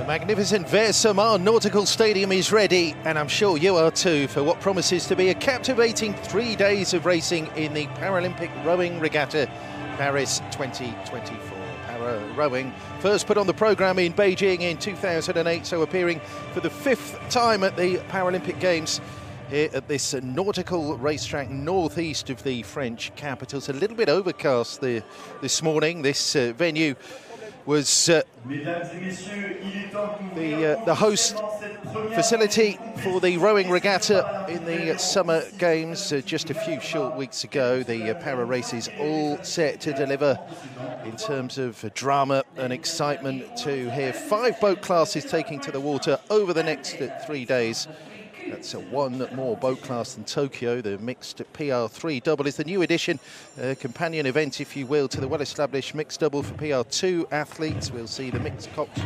The magnificent Versailles Nautical Stadium is ready, and I'm sure you are too, for what promises to be a captivating 3 days of racing in the Paralympic Rowing Regatta Paris 2024. Para rowing first put on the programme in Beijing in 2008, so appearing for the 5th time at the Paralympic Games here at this nautical racetrack northeast of the French capital. It's a little bit overcast this morning. This venue was the host facility for the rowing regatta in the Summer Games just a few short weeks ago. The para races all set to deliver in terms of drama and excitement to hear 5 boat classes taking to the water over the next 3 days. That's one more boat class than Tokyo. The mixed PR3 double is the new addition, companion event, if you will, to the well-established mixed double for PR2 athletes. We'll see the mixed Coxed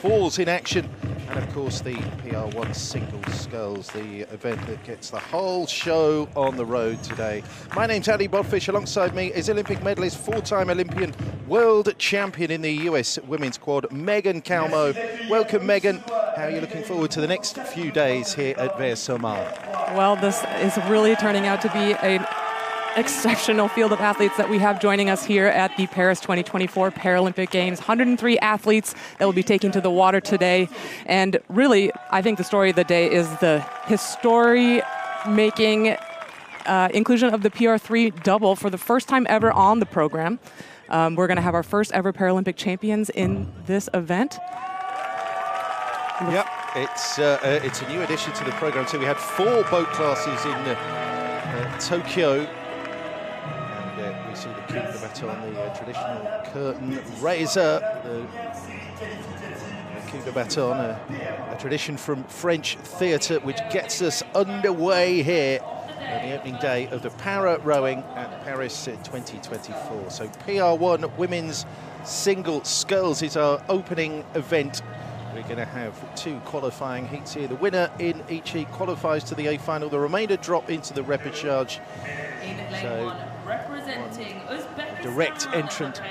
falls in action, and of course the PR1 single sculls, the event that gets the whole show on the road today. My name's Ali Bodfish. Alongside me is Olympic medalist, 4-time Olympian, world champion in the US women's quad, Megan Calmo. Welcome, Megan. How are you looking forward to the next few days here at Versailles? Well, this is really turning out to be an exceptional field of athletes that we have joining us here at the Paris 2024 Paralympic Games. 103 athletes that will be taking to the water today. And really, I think the story of the day is the history-making inclusion of the PR3 double for the first time ever on the program. We're going to have our first ever Paralympic champions in this event. Yep, it's a new addition to the program. So we had 4 boat classes in Tokyo. And we see the coup de baton, the traditional curtain raiser. The coup de baton, a tradition from French theatre, which gets us underway here on the opening day of the para rowing at Paris 2024. So PR1 women's single sculls is our opening event. We're going to have 2 qualifying heats here. The winner in each heat qualifies to the A final. The remainder drop into the repechage. So, direct entrant to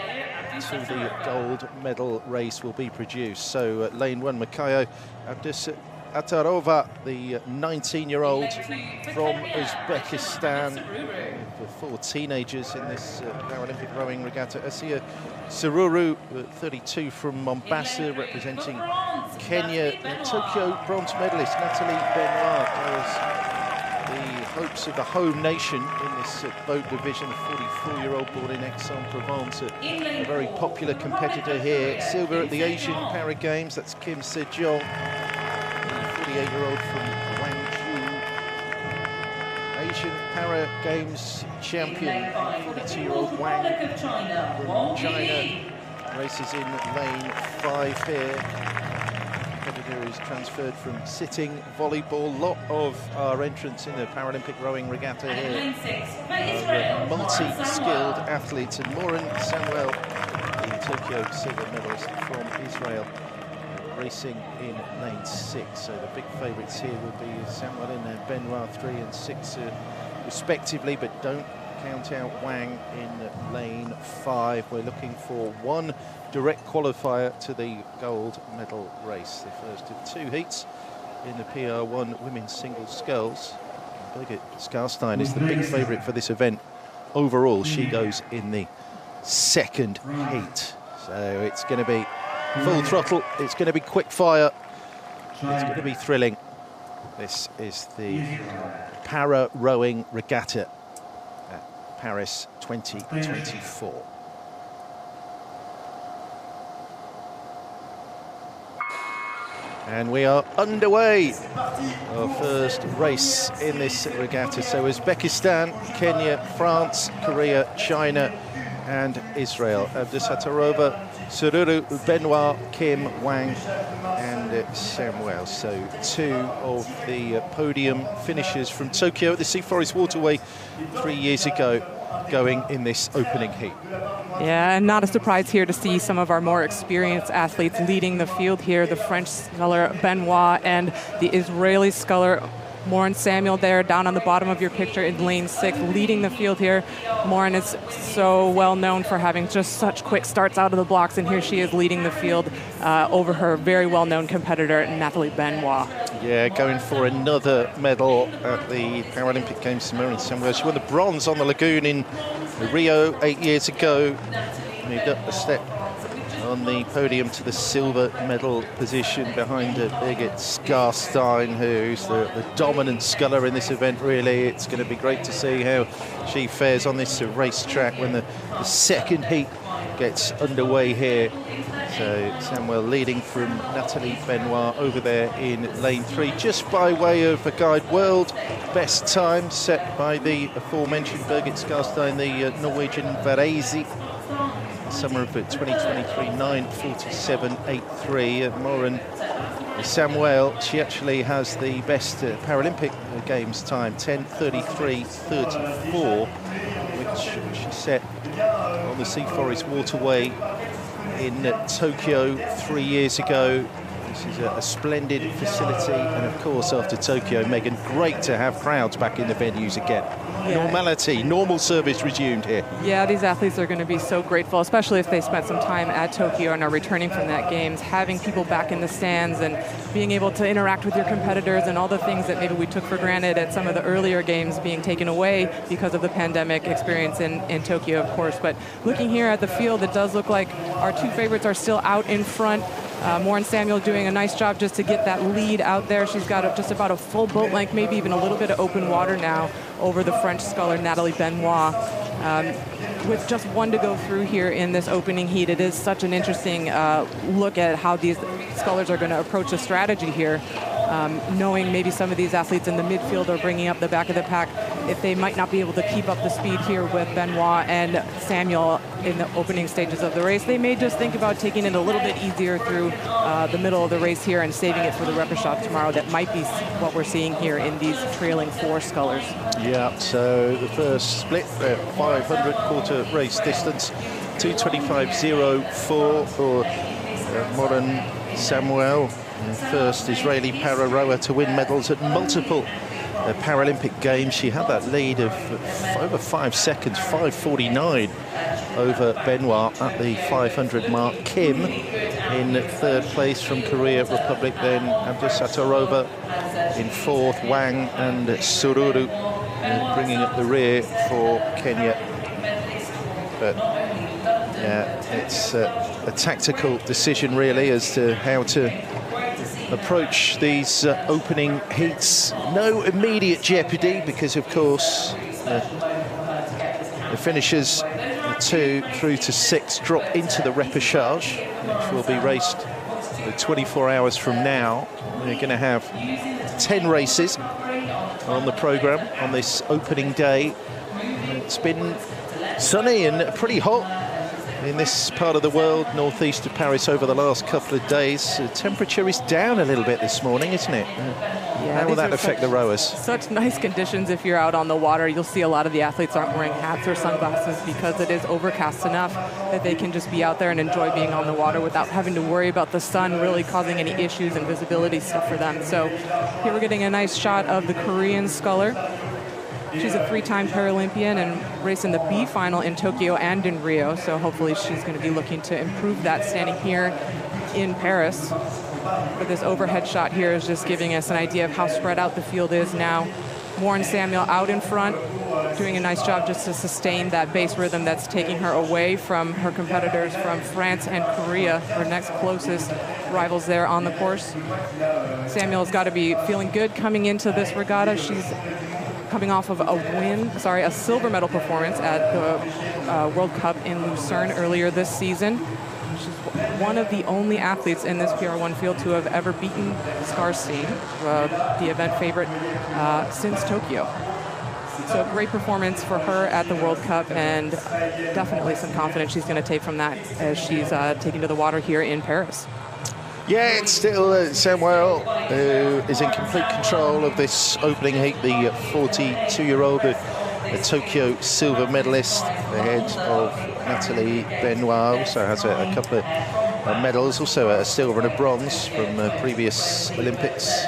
the gold medal race will be produced. So, lane 1, Mikhailo Atarova, the 19-year-old from Uzbekistan. The 4 teenagers in this Paralympic rowing regatta. Asia Sururu, 32, from Mombasa, representing Kenya. The Tokyo bronze medalist Nathalie Benoit. The hopes of the home nation in this boat division. The 44-year-old born in Aix-en-Provence, a very popular competitor here. Silver at the Asian Para Games, that's Kim Sejong. 48-year-old from Guangzhou, Asian Para Games champion, 42-year-old Wang from China, races in lane 5 here. Competitor is transferred from sitting volleyball. Lot of our entrants in the Paralympic rowing regatta here are multi-skilled athletes, and Morin Samuel, the Tokyo silver medalist from Israel, racing in lane 6. So the big favourites here will be Samuel and Benoit 3 and 6 respectively, but don't count out Wang in lane 5. We're looking for 1 direct qualifier to the gold medal race. The first of 2 heats in the PR1 women's single sculls. Birgit Skarstein is the big favourite for this event. Overall, she goes in the 2nd heat. So it's going to be full throttle, it's going to be quick fire, it's going to be thrilling. This is the Para Rowing Regatta at Paris 2024. And we are underway. Our first race in this regatta. So Uzbekistan, Kenya, France, Korea, China and Israel. Abdusatarova, Sururu, Benoit, Kim, Wang and Samuel. So 2 of the podium finishers from Tokyo at the Sea Forest Waterway 3 years ago going in this opening heat. Yeah, and not a surprise here to see some of our more experienced athletes leading the field here. The French sculler Benoit and the Israeli sculler Morin Samuel there down on the bottom of your picture in lane 6, leading the field here. Morin is so well known for having just such quick starts out of the blocks, and here she is leading the field over her very well-known competitor, Nathalie Benoit. Yeah, going for another medal at the Paralympic Games, Morin Samuel. She won the bronze on the lagoon in Rio 8 years ago. Moved up a step on the podium to the silver medal position behind Birgit Skarstein, who's the dominant sculler in this event, really. It's going to be great to see how she fares on this racetrack when the second heat gets underway here. So Samuel leading from Nathalie Benoit over there in lane 3, just by way of a guide world best time set by the aforementioned Birgit Skarstein, the Norwegian Versailles. Summer of 2023, 9:47.83. Morin Samuel, she actually has the best Paralympic Games time, 10:33.34, which she set on the Sea Forest Waterway in Tokyo 3 years ago. This is a splendid facility, and of course after Tokyo, Megan, great to have crowds back in the venues again. Yeah. Normality, normal service resumed here. Yeah, these athletes are going to be so grateful, especially if they spent some time at Tokyo and are returning from that Games, having people back in the stands and being able to interact with your competitors and all the things that maybe we took for granted at some of the earlier Games being taken away because of the pandemic experience in Tokyo, of course. But looking here at the field, it does look like our two favorites are still out in front. Morin Samuel doing a nice job just to get that lead out there. She's got just about a full boat length, maybe even a little bit of open water now over the French sculler Nathalie Benoit. With just one to go through here in this opening heat, it is such an interesting look at how these scullers are going to approach the strategy here. Knowing maybe some of these athletes in the midfield are bringing up the back of the pack, if they might not be able to keep up the speed here with Benoit and Samuel in the opening stages of the race, they may just think about taking it a little bit easier through the middle of the race here and saving it for the repechage tomorrow. That might be what we're seeing here in these trailing 4 scullers. Yeah, so the first split, 500 quarter race distance, 2:25.04 for Morin Samuel. First Israeli para-rower to win medals at multiple Paralympic Games. She had that lead of over 5 seconds, 5:49 over Benoit at the 500 mark. Kim in third place from Korea Republic, then Abdus Satarova in fourth, Wang and Sururu bringing up the rear for Kenya. But yeah, it's a tactical decision really as to how to approach these opening heats. No immediate jeopardy because, of course, the finishers 2 through to 6 drop into the repechage, which will be raced 24 hours from now. We're going to have 10 races on the programme on this opening day. It's been sunny and pretty hot in this part of the world, northeast of Paris, over the last couple of days. The temperature is down a little bit this morning, isn't it? Yeah, how will that affect the rowers? Such nice conditions if you're out on the water. You'll see a lot of the athletes aren't wearing hats or sunglasses because it is overcast enough that they can just be out there and enjoy being on the water without having to worry about the sun really causing any issues and visibility stuff for them. So here we're getting a nice shot of the Korean sculler. She's a 3-time Paralympian and raced in the B final in Tokyo and in Rio, so hopefully she's going to be looking to improve that standing here in Paris. But this overhead shot here is just giving us an idea of how spread out the field is now. Morin Samuel out in front, doing a nice job just to sustain that base rhythm that's taking her away from her competitors from France and Korea, her next closest rivals there on the course. Samuel's got to be feeling good coming into this regatta. She's coming off of a silver medal performance at the World Cup in Lucerne earlier this season. She's one of the only athletes in this PR1 field to have ever beaten Skarstein, the event favorite, since Tokyo. So a great performance for her at the World Cup, and definitely some confidence she's going to take from that as she's taking to the water here in Paris. Yeah, it's still Samuel who is in complete control of this opening heat, the 42-year-old, a Tokyo silver medalist, ahead of Nathalie Benoit. Also has a couple of medals, also a silver and a bronze from previous Olympics.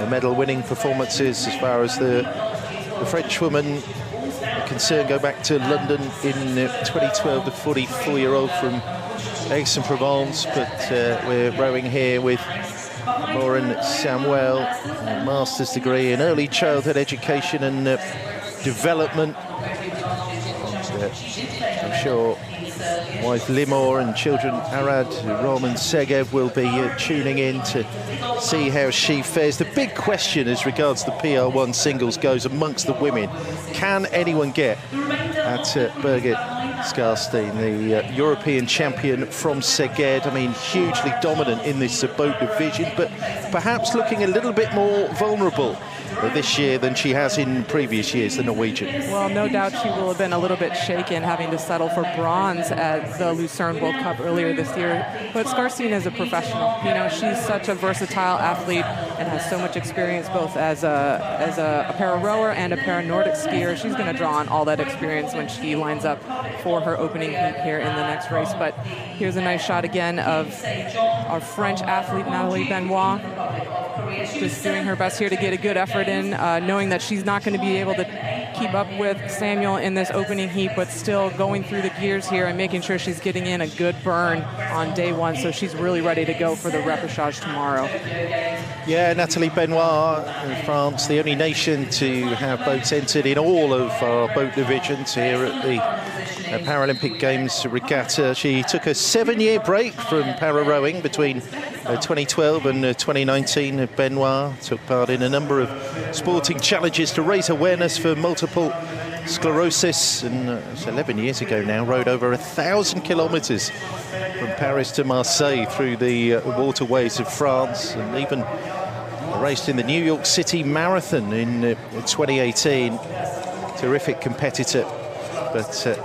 medal-winning performances. As far as the French woman concerned, go back to London in 2012, the 44-year-old from Aix-en-Provence, but we're rowing here with Lauren Samuel, a master's degree in early childhood education and development. And, I'm sure wife Limor and children Arad, Roman Segev will be tuning in to see how she fares. The big question as regards the PR1 singles goes amongst the women. Can anyone get at Birgit Skarstein, the European champion from Szeged? I mean, hugely dominant in this boat division, but perhaps looking a little bit more vulnerable this year than she has in previous years, the Norwegian. Well, no doubt she will have been a little bit shaken having to settle for bronze at the Lucerne World Cup earlier this year. But Skarstein is a professional. You know, she's such a versatile athlete and has so much experience both as a para-rower and a para-Nordic skier. She's going to draw on all that experience when she lines up for her opening heat here in the next race. But here's a nice shot again of our French athlete, Nathalie Benoit, just doing her best here to get a good effort in, knowing that she's not going to be able to keep up with Samuel in this opening heat, but still going through the gears here and making sure she's getting in a good burn on day one, so she's really ready to go for the repechage tomorrow. Yeah, Nathalie Benoit in France, the only nation to have boats entered in all of our boat divisions here at the Paralympic Games regatta. She took a 7-year break from para-rowing between 2012 and 2019. Benoit took part in a number of sporting challenges to raise awareness for multiple sclerosis, and it's 11 years ago now, rowed over 1,000 kilometers from Paris to Marseille through the waterways of France, and even raced in the New York City Marathon in 2018. Terrific competitor, but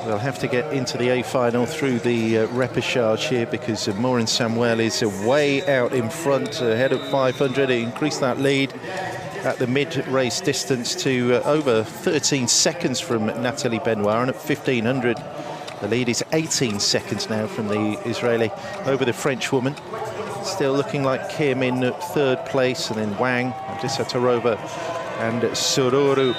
we'll have to get into the A final through the repechage here, because Maureen Samuel is way out in front, ahead of 500. It increased that lead at the mid-race distance to over 13 seconds from Nathalie Benoit, and at 1,500 the lead is 18 seconds now from the Israeli over the French woman. Still looking like Kim in third place, and then Wang, Disatarova and Sororo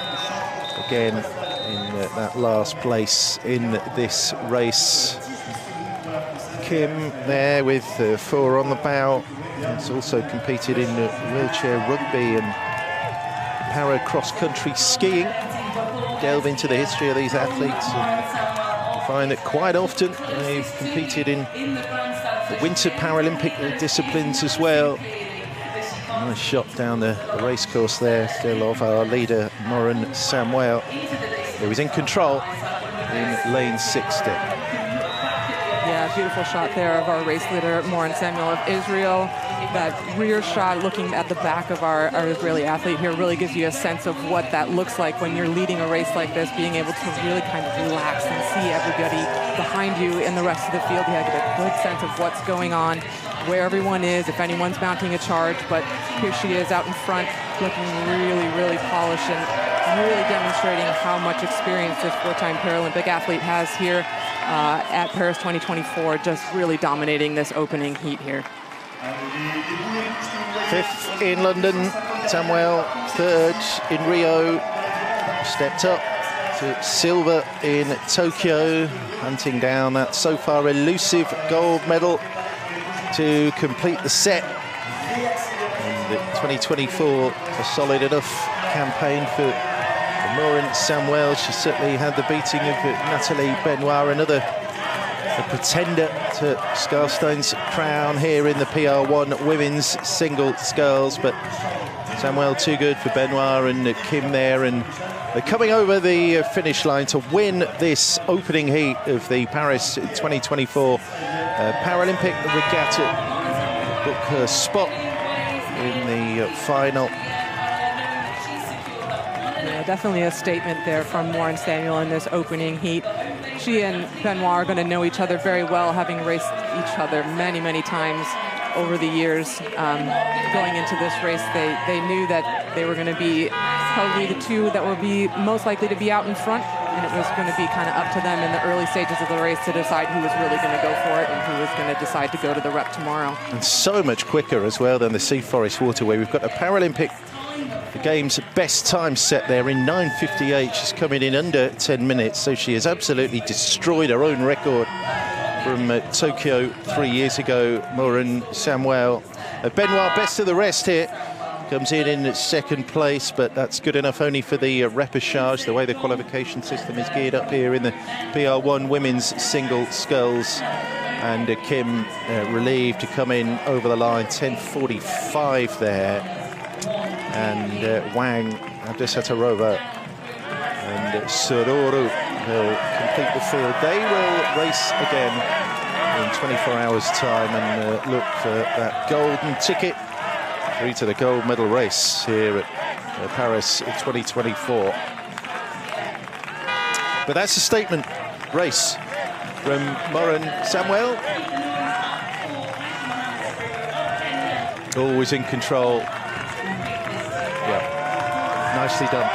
again in that last place in this race. Kim there with 4 on the bow. He's also competed in wheelchair rugby and para cross-country skiing. Delve into the history of these athletes and you find that quite often they've competed in the winter Paralympic disciplines as well. Nice shot down the race course there, still of our leader, Maureen Samuel, who was in control in lane 60. Yeah, beautiful shot there of our race leader, Maureen Samuel of Israel. That rear shot looking at the back of our Israeli athlete here really gives you a sense of what that looks like when you're leading a race like this, being able to really kind of relax and see everybody behind you in the rest of the field. You have a good sense of what's going on, where everyone is, if anyone's mounting a charge. But here she is out in front, looking really, really polished and really demonstrating how much experience this 4-time Paralympic athlete has here at Paris 2024, just really dominating this opening heat here. 5th in London, Samuel 3rd in Rio, stepped up to silver in Tokyo, hunting down that so far elusive gold medal to complete the set. And 2024, a solid enough campaign for Maureen Samuel. She certainly had the beating of Nathalie Benoit, another pretender to Skarstein's crown here in the PR1 women's single sculls, but Samuel too good for Benoit and Kim there, and they're coming over the finish line to win this opening heat of the Paris 2024 Paralympic Regatta, book her spot in the final. Yeah, definitely a statement there from Maureen Samuel in this opening heat. She and Benoit are going to know each other very well, having raced each other many, many times over the years. Going into this race, they knew that they were going to be probably the two that would be most likely to be out in front and it was going to be kind of up to them in the early stages of the race to decide who was really going to go for it and who was going to decide to go to the rep tomorrow. And so much quicker as well than the Sea Forest Waterway. We've got a Paralympic Games best time set there in 9:58. She's coming in under 10 minutes, so she has absolutely destroyed her own record from Tokyo 3 years ago. Morin Samuel. Benoit, best of the rest here. Comes in second place, but that's good enough only for the repechage, the way the qualification system is geared up here in the PR1 women's single sculls. And Kim relieved to come in over the line, 10:45 there. And Wang, Abdesatarova and Sororo will complete the field. They will race again in 24 hours' time and look for that golden ticket through to the gold medal race here at Paris 2024. But that's a statement race from Morin Samuel. Always in control. Yeah, nicely done.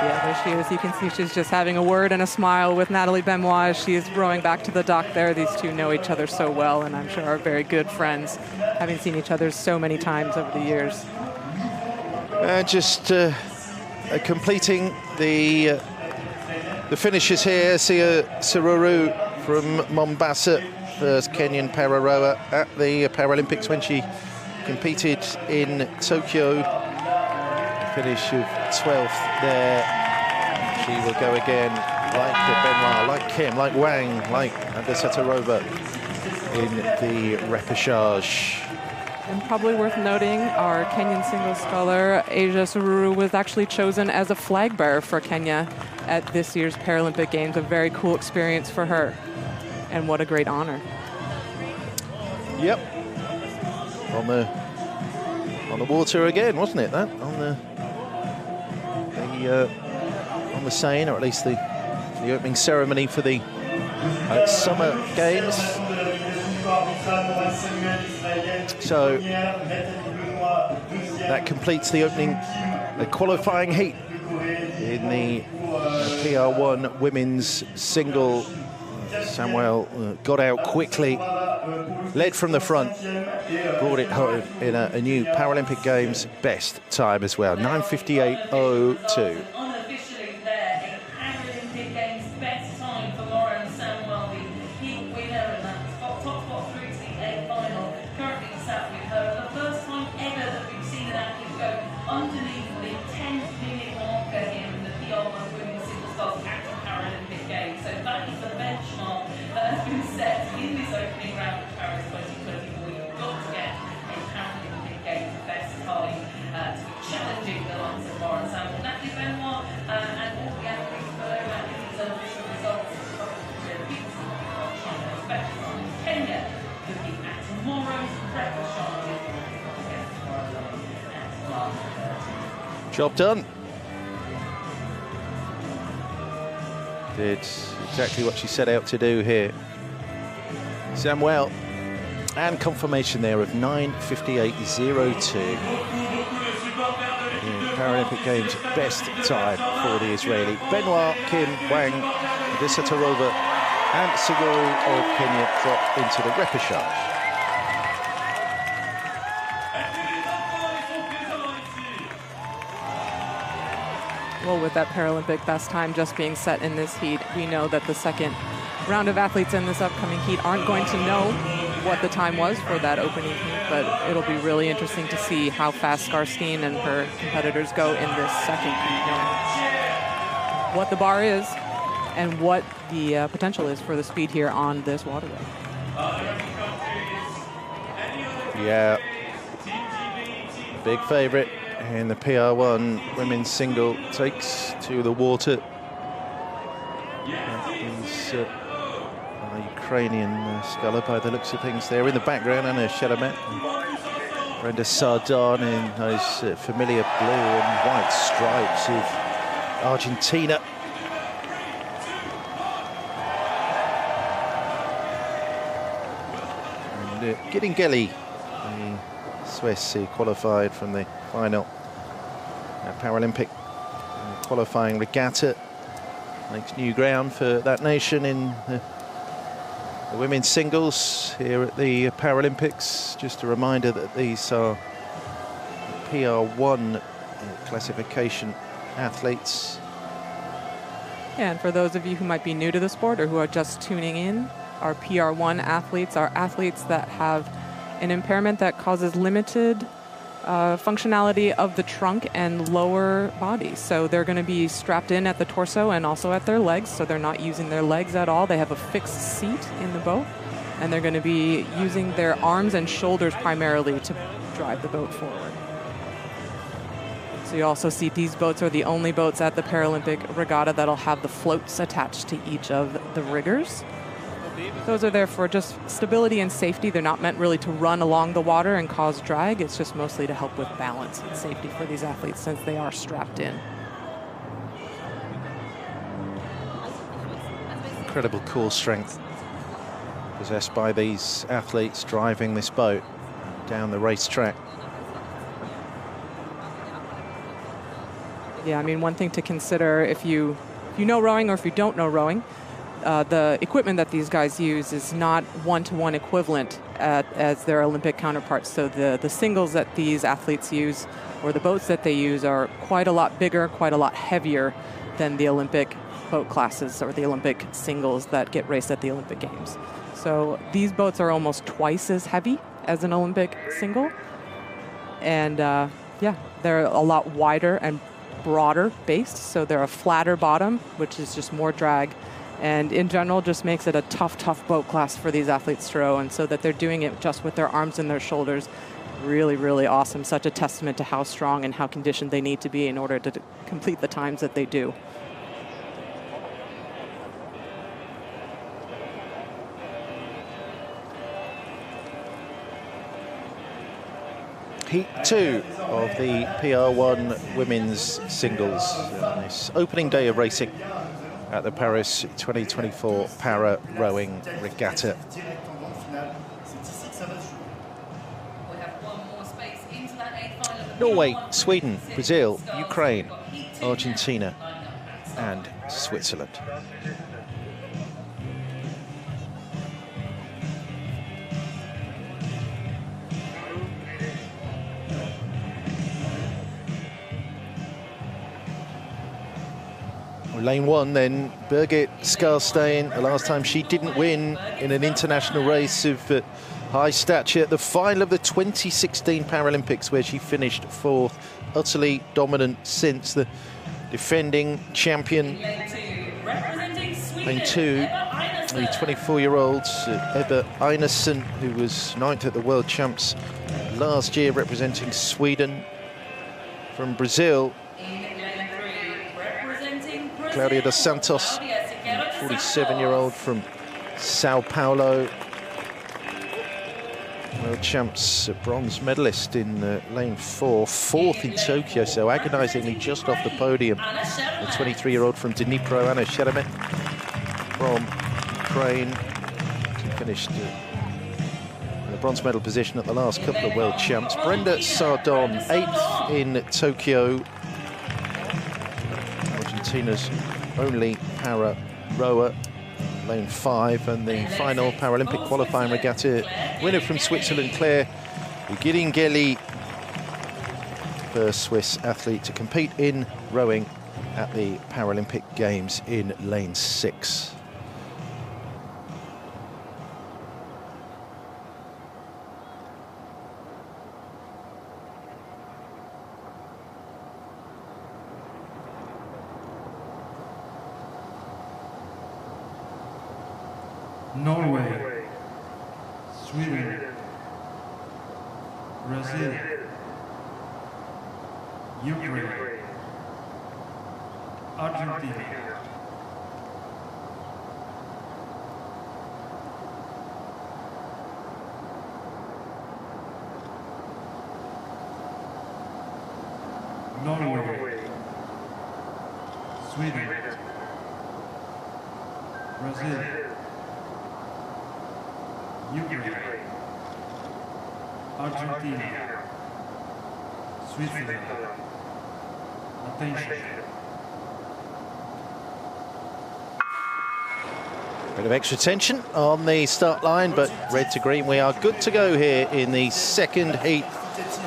Yeah, there she is. You can see she's just having a word and a smile with Natalie Benoit as she is rowing back to the dock there. These two know each other so well, and I'm sure are very good friends, having seen each other so many times over the years. Just completing the finishes here. Sia Sururu from Mombasa, first Kenyan para-rower at the Paralympics when she competed in Tokyo. Finish of 12th there. She will go again, like Benoit, like Kim, like Wang, like Abdesatarova in the repechage. And probably worth noting, our Kenyan single sculler, Asia Sururu, was actually chosen as a flag bearer for Kenya at this year's Paralympic Games. A very cool experience for her. And what a great honor. Yep. On the water again, wasn't it? That on the Seine, or at least the opening ceremony for the Summer Games. So that completes the opening, the qualifying heat in the PR1 women's single. Samuel got out quickly, led from the front, brought it home in a new Paralympic Games best time as well, 9:58.02. Unofficially there, a Paralympic Games best time for Morin Samuel, the heat winner, and that top spot through to the A final. Currently sat with her. The first time ever that we've seen an athlete go underneath the 10-minute marker here in the PR1 women's single sculls at the Paralympic Games. So that is the benchmark that has been set in this opening round of Paris 2024. You've got to get a Paralympic Games best time to be challenging the likes of Morin Samuel, Natalie Benoit, and all the athletes below that. These are official results of China's best time. Kenya looking at tomorrow's repechage. Job done. Did exactly what she set out to do here. Samuel, and confirmation there of 9:58.02. Paralympic Games best time for the Israeli. Benoit, Kim, Wang, Abdesatarova and Siguru of Kenya drop into the repechage. Well, with that Paralympic best time just being set in this heat, we know that the second round of athletes in this upcoming heat aren't going to know what the time was for that opening heat, but it'll be really interesting to see how fast Skarstein and her competitors go in this second heat, knowing what the bar is and what the potential is for the speed here on this waterway. Yeah, big favorite in the PR1 women's single takes to the water. That is a Ukrainian sculler by the looks of things there in the background, Anna Shelamet, Brenda Sardon in those familiar blue and white stripes of Argentina. And Giddingeli, the Swiss, who qualified from the final Paralympic qualifying regatta makes new ground for that nation in the women's singles here at the Paralympics. Just a reminder that these are PR1 classification athletes. And for those of you who might be new to the sport or who are just tuning in, our PR1 athletes are athletes that have an impairment that causes limited functionality of the trunk and lower body. So they're going to be strapped in at the torso and also at their legs, so they're not using their legs at all. They have a fixed seat in the boat, and they're going to be using their arms and shoulders primarily to drive the boat forward. So you also see these boats are the only boats at the Paralympic Regatta that'll have the floats attached to each of the riggers. Those are there for just stability and safety. They're not meant really to run along the water and cause drag. It's just mostly to help with balance and safety for these athletes since they are strapped in. Incredible core strength possessed by these athletes driving this boat down the racetrack. Yeah, I mean, one thing to consider if you know rowing or if you don't know rowing, the equipment that these guys use is not one-to-one equivalent as their Olympic counterparts. So the singles that these athletes use or the boats that they use are quite a lot bigger, quite a lot heavier than the Olympic boat classes or the Olympic singles that get raced at the Olympic Games. So these boats are almost twice as heavy as an Olympic single. And yeah, they're a lot wider and broader based, so they're a flatter bottom, which is just more drag, and in general just makes it a tough boat class for these athletes to row. And so that they're doing it just with their arms and their shoulders, really awesome. Such a testament to how strong and how conditioned they need to be in order to complete the times that they do. Heat 2 of the PR1 women's singles. This opening day of racing at the Paris 2024 Para Rowing Regatta. Norway, Sweden, Brazil, Ukraine, Argentina and Switzerland. Lane 1 then, Birgit Skarstein. The last time she didn't win in an international race of high stature at the final of the 2016 Paralympics, where she finished 4th. Utterly dominant since, the defending champion. Lane 2, the 24-year-old Ebba Einarsson, who was 9th at the World Champs last year, representing Sweden. From Brazil, Claudia dos Santos, 47-year-old from Sao Paulo. World Champs bronze medalist in lane 4, 4th in Tokyo, so agonizingly just off the podium. The 23-year-old from Dnipro, Anna Sheremet from Ukraine. She finished in the bronze medal position at the last couple of World Champs. Brenda Sardon, 8th in Tokyo. Argentina's only para rower, lane 5, and the final Paralympic qualifying regatta winner from Switzerland, Claire Giringeli, first Swiss athlete to compete in rowing at the Paralympic Games in lane 6. Norway, Sweden, Brazil, Ukraine, Argentina, Norway, Sweden, Brazil, Ukraine, Argentina, Switzerland. Attention. Bit of extra tension on the start line, but red to green. We are good to go here in the second heat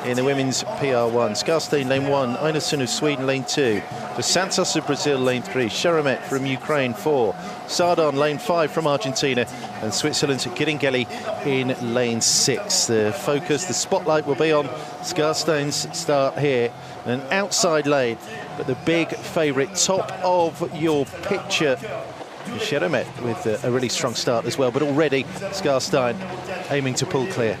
in the women's PR1. Skarstein, lane 1. Einarsson of Sweden, lane 2. Dos Santos of Brazil, lane 3. Sheremet from Ukraine, 4. Sardon, lane 5 from Argentina. And Switzerland's Giringeli in lane 6. The focus, the spotlight will be on Skarstein's start here. An outside lane, but the big favourite, top of your picture, Sheremet, with a really strong start as well, but already Skarstein aiming to pull clear.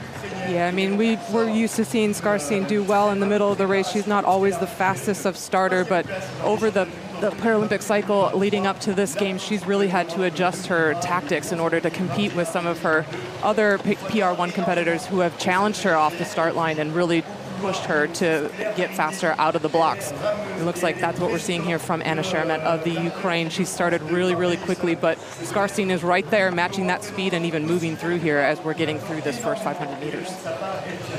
Yeah, I mean, we're used to seeing Skarstein do well in the middle of the race. She's not always the fastest of starter, but over the Paralympic cycle leading up to this game, she's really had to adjust her tactics in order to compete with some of her other PR1 competitors who have challenged her off the start line and really pushed her to get faster out of the blocks. It looks like that's what we're seeing here from Anna Sheremet of the Ukraine. She started really, really quickly, but Skarstein is right there matching that speed and even moving through here as we're getting through this first 500 meters.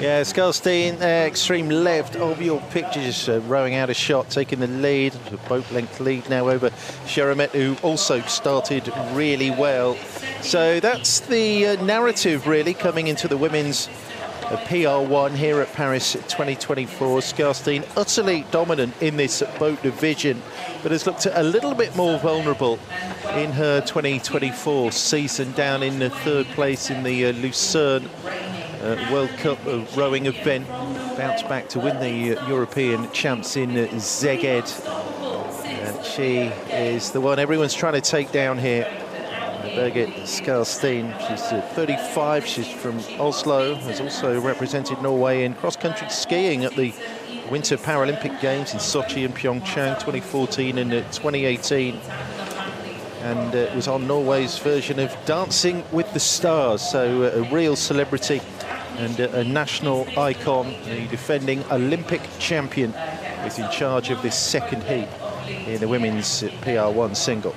Yeah, Skarstein, extreme left of your pictures, rowing out a shot, taking the lead, a boat length lead now over Sheremet, who also started really well. So that's the narrative really coming into the women's PR1 here at Paris 2024. Skarstein utterly dominant in this boat division, but has looked a little bit more vulnerable in her 2024 season, down in the 3rd place in the Lucerne World Cup rowing event. Bounced back to win the European champs in Szeged. She is the one everyone's trying to take down here. Birgit Skarstein, she's 35, she's from Oslo, has also represented Norway in cross-country skiing at the Winter Paralympic Games in Sochi and Pyeongchang 2014 and 2018, and was on Norway's version of Dancing with the Stars, so a real celebrity and a national icon. The defending Olympic champion is in charge of this second heat in the women's PR1 single.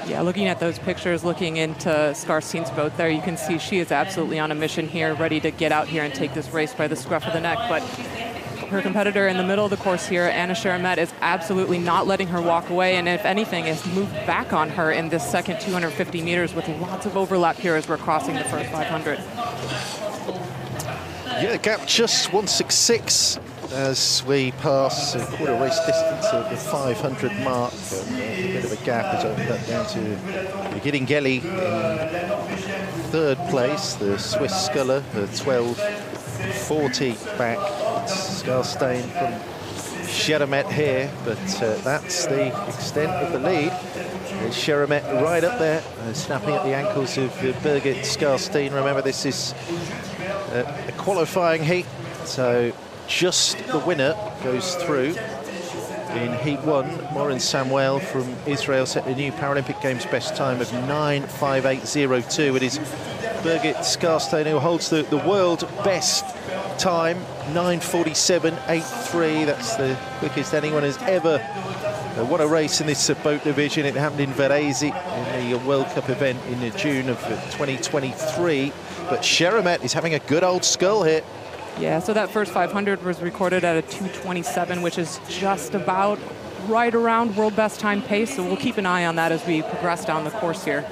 Yeah, looking at those pictures, looking into Skarstein's boat there, you can see she is absolutely on a mission here, ready to get out here and take this race by the scruff of the neck. But her competitor in the middle of the course here, Anna Sheremet, is absolutely not letting her walk away, and if anything, has moved back on her in this second 250 meters with lots of overlap here as we're crossing the first 500. Yeah, gap just 166 as we pass a quarter race distance of the 500 mark. A bit of a gap has opened up down to Giringeli in 3rd place. The Swiss sculler, 12:40 back. It's Skarstein from Sheremet here, but that's the extent of the lead. Sheremet right up there, snapping at the ankles of Birgit Skarstein. Remember, this is a qualifying heat, so just the winner goes through. In Heat 1, Morin Samuel from Israel set a new Paralympic Games best time of 9:58.02. It is Birgit Skarstein who holds the world best time, 9:47.83. That's the quickest anyone has ever won a race in this boat division. It happened in Versailles in the World Cup event in June of 2023. But Sheremet is having a good old skull here. Yeah, so that first 500 was recorded at a 2:27, which is just about right around world best time pace. So we'll keep an eye on that as we progress down the course here.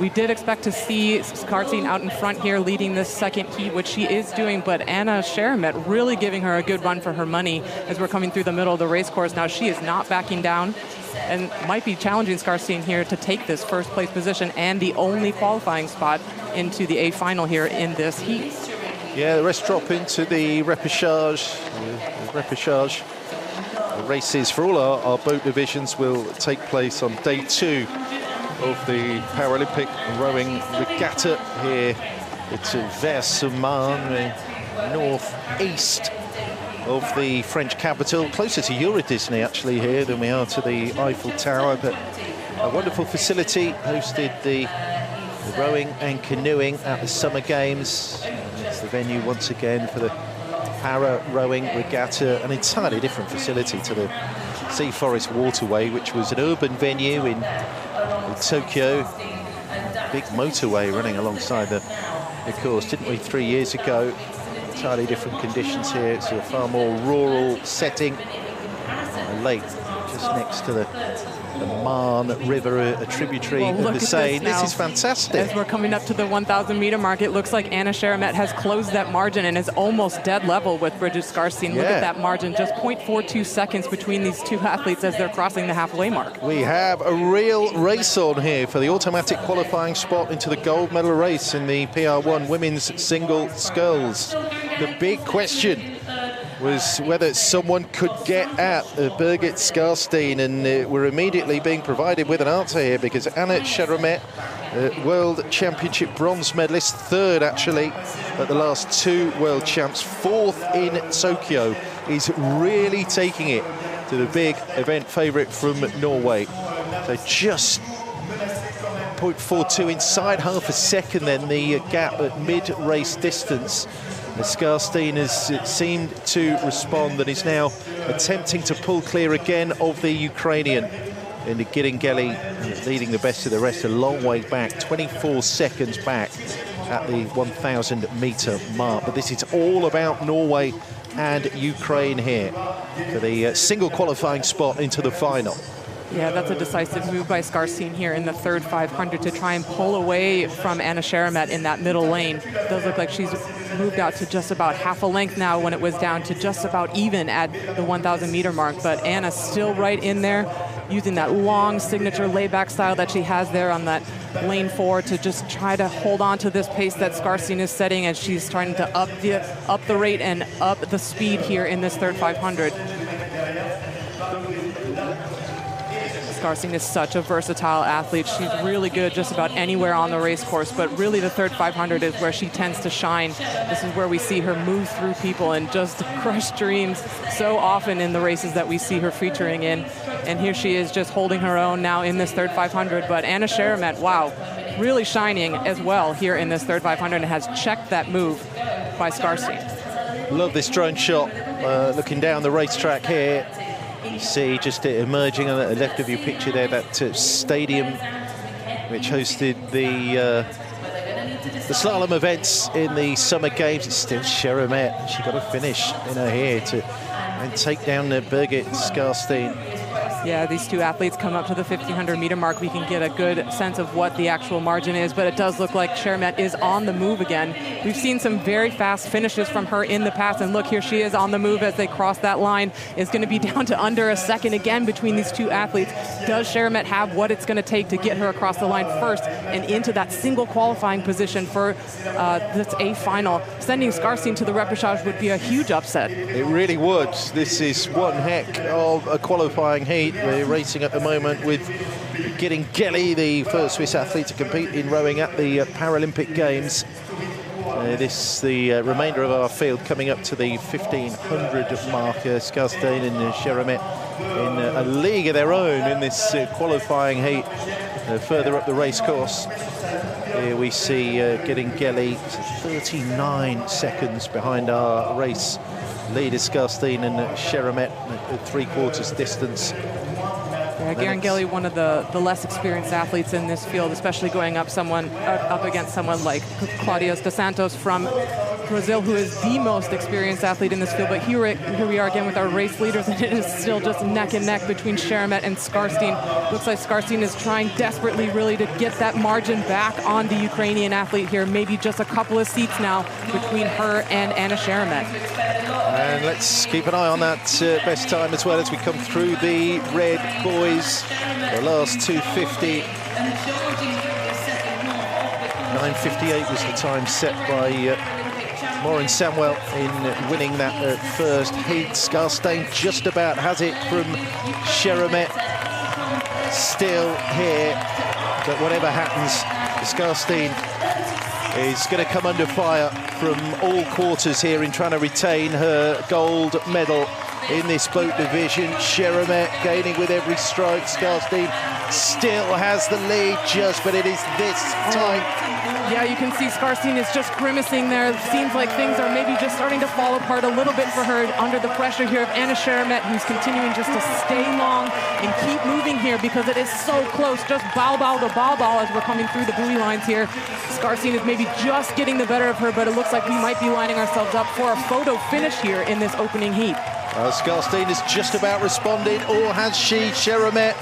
We did expect to see Skarstein out in front here leading this second heat, which she is doing, but Anna Sheremet really giving her a good run for her money as we're coming through the middle of the race course. Now she is not backing down and might be challenging Skarstein here to take this first place position and the only qualifying spot into the A final here in this heat. Yeah, the rest drop into the repechage. The races for all our boat divisions will take place on day 2 of the Paralympic rowing regatta here at Versailles, northeast of the French capital, closer to Euro Disney actually here than we are to the Eiffel Tower, but a wonderful facility. Hosted the rowing and canoeing at the Summer Games. It's the venue once again for the para rowing regatta, an entirely different facility to the Sea Forest Waterway, which was an urban venue in Tokyo. Big motorway running alongside the course, didn't we, 3 years ago? Entirely different conditions here. It's a far more rural setting. A lake just next to the Marne River, a tributary of the Seine. This is fantastic. As we're coming up to the 1,000-meter mark, it looks like Anna Schermet has closed that margin and is almost dead level with Bridget Skarstein. Look at that margin, just 0.42 seconds between these two athletes as they're crossing the halfway mark. We have a real race on here for the automatic qualifying spot into the gold medal race in the PR1 women's single sculls. The big question was whether someone could get at Birgit Skarstein, and we're immediately being provided with an answer here, because Anna Schermet, World Championship bronze medalist, third actually at the last two World Champs, fourth in Tokyo, is really taking it to the big event favourite from Norway. So just 0.42 inside half a second then the gap at mid-race distance. Skarstein has seemed to respond and is now attempting to pull clear again of the Ukrainian. And Giringeli leading the best of the rest a long way back, 24 seconds back at the 1,000-meter mark. But this is all about Norway and Ukraine here for the single qualifying spot into the final. Yeah, that's a decisive move by Skarstein here in the third 500 to try and pull away from Anna Schermet in that middle lane. It does look like she's moved out to just about half a length now when it was down to just about even at the 1,000-meter mark. But Anna's still right in there, using that long signature layback style that she has there on that lane 4 to just try to hold on to this pace that Skarstein is setting as she's trying to up the rate and up the speed here in this third 500. Skarstein is such a versatile athlete. She's really good just about anywhere on the race course, but really the third 500 is where she tends to shine. This is where we see her move through people and just crush dreams so often in the races that we see her featuring in. And here she is just holding her own now in this third 500. But Anna Schermet, wow, really shining as well here in this third 500 and has checked that move by Skarstein. Love this drone shot, looking down the racetrack here. You see just emerging on the left of your picture there, that stadium which hosted the slalom events in the Summer Games. It's still Schermet. She got a finish in her here and take down Birgit Skarstein. Yeah, these two athletes come up to the 1,500-meter mark. We can get a good sense of what the actual margin is, but it does look like Schermet is on the move again. We've seen some very fast finishes from her in the past, and look, here she is on the move as they cross that line. It's going to be down to under a second again between these two athletes. Does Schermet have what it's going to take to get her across the line first and into that single qualifying position for this A final? Sending Skarstein to the repechage would be a huge upset. It really would. This is one heck of a qualifying heat. We're racing at the moment with Giringeli, the first Swiss athlete to compete in rowing at the Paralympic Games. The remainder of our field coming up to the 1,500 mark. Skarstein and Schermet in a league of their own in this qualifying heat further up the race course. Here we see Giringeli 39 seconds behind our race leader Skarstein and Schermet at 3/4 distance. Yeah, Giringeli, one of the less experienced athletes in this field, especially going up against someone like Claudios dos Santos from Brazil, who is the most experienced athlete in this field. But here we are again with our race leaders, and it is still just neck and neck between Schermet and Skarstein. Looks like Skarstein is trying desperately really to get that margin back on the Ukrainian athlete here. Maybe just a couple of seats now between her and Anna Schermet. And let's keep an eye on that best time as well as we come through the red boys. The last 250. 9:58 was the time set by Maureen Samuel in winning that first heat. Skarstein just about has it from Schermet. Still here, but whatever happens, Skarstein is going to come under fire from all quarters here in trying to retain her gold medal in this boat division. Schermet gaining with every strike. Skarstein still has the lead just, but it is this time. Yeah, you can see Skarstein is just grimacing there. It seems like things are maybe just starting to fall apart a little bit for her under the pressure here of Anna Schermet, who's continuing just to stay long and keep moving here because it is so close, just bow-bow to bow-bow as we're coming through the buoy lines here. Skarstein is maybe just getting the better of her, but it looks like we might be lining ourselves up for a photo finish here in this opening heat. Sculls has just about responded, or has she? Sheremet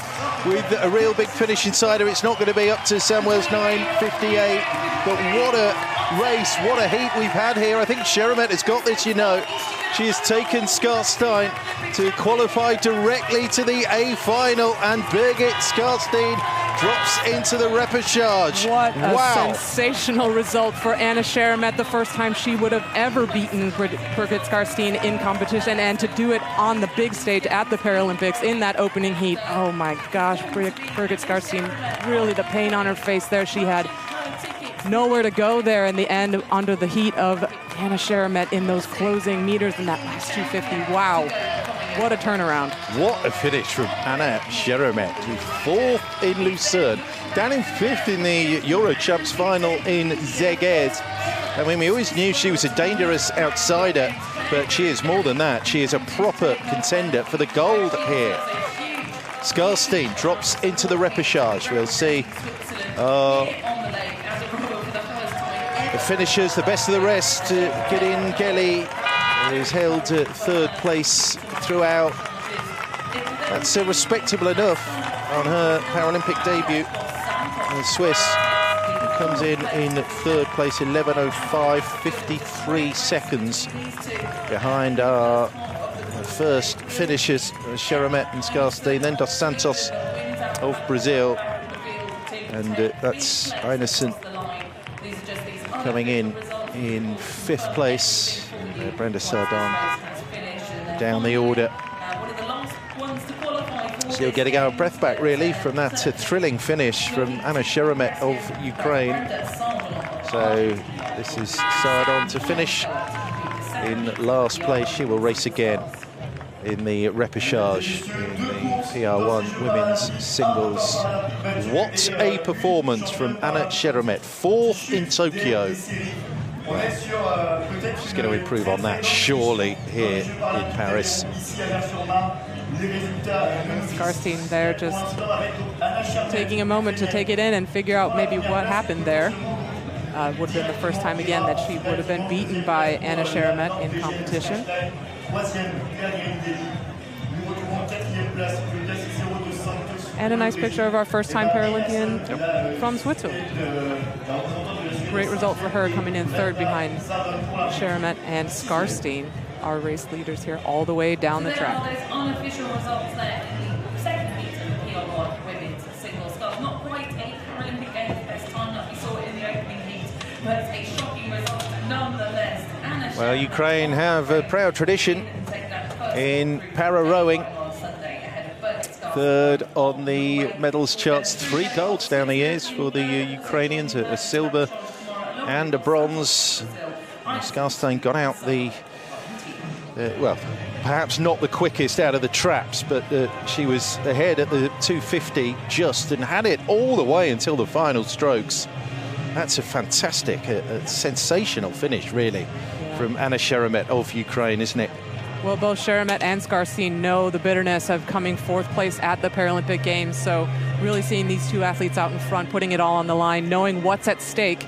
with a real big finish inside her. It's not going to be up to Samuel's 9:58, but what a race, what a heat we've had here. I think Sheremet has got this, you know. She has taken Sculls to qualify directly to the A final, and Birgit Sculls drops into the repechage. What a sensational result for Anna Sheremet, the first time she would have ever beaten Birgit Sculls in competition, and to do it on the big stage at the Paralympics in that opening heat. Oh my gosh, Birgit Sculls, really the pain on her face there. She had nowhere to go there in the end under the heat of Anna Sheremet in those closing meters in that last 250. Wow, what a turnaround. What a finish from Anna Sheremet, who's 4th in Lucerne, down in 5th in the Eurochamps final in Szeged. I mean, we always knew she was a dangerous outsider, but she is more than that. She is a proper contender for the gold here. Sculls drops into the repechage. We'll see the finishers, the best of the rest. Gideon Gelly is held at 3rd place throughout. That's respectable enough on her Paralympic debut. The Swiss comes in 3rd place, 11:05, 53 seconds behind our first finishers, Sheremet and Sculls, then Dos Santos of Brazil, and that's Einarson coming in 5th place. Brenda Sardon down the order. Still getting our breath back, really, from that thrilling finish from Anna Sheremet of Ukraine. So this is Sardon to finish in last place. She will race again in the repechage in the PR1 women's singles. What a performance from Anna Sheremet, 4th in Tokyo. Well, she's going to improve on that, surely, here in Paris. Sculls there just taking a moment to take it in and figure out maybe what happened there. Would have been the first time again that she would have been beaten by Anna Sheremet in competition. And a nice picture of our first-time Paralympian from Switzerland. Great result for her, coming in 3rd behind Sheremet and Sculls, our race leaders here all the way down the track. Those unofficial results there in the second heat of the PR1 women's single sculls. Not quite a Paralympic Games best time like we saw in the opening heat, but a shocking result nonetheless. Well, Ukraine have a proud tradition in para-rowing. 3rd on the medals charts, 3 golds down the years for the Ukrainians, a silver and a bronze. Sculls got out well, perhaps not the quickest out of the traps, but she was ahead at the 250 just, and had it all the way until the final strokes. That's a fantastic, a sensational finish, really, from Anna Sheremet of Ukraine, isn't it? Well, both Sheremet and Sculls know the bitterness of coming 4th place at the Paralympic Games, so really seeing these two athletes out in front, putting it all on the line, knowing what's at stake,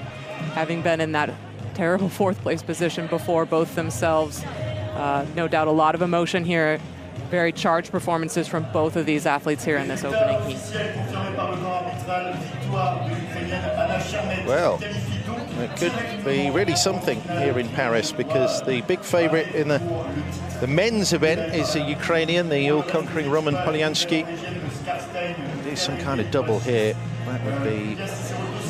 having been in that terrible 4th place position before both themselves. No doubt a lot of emotion here. Very charged performances from both of these athletes here in this opening heat. Well, it could be really something here in Paris, because the big favourite in the men's event is a Ukrainian, the all-conquering Roman Polyansky. Do some kind of double here. That would be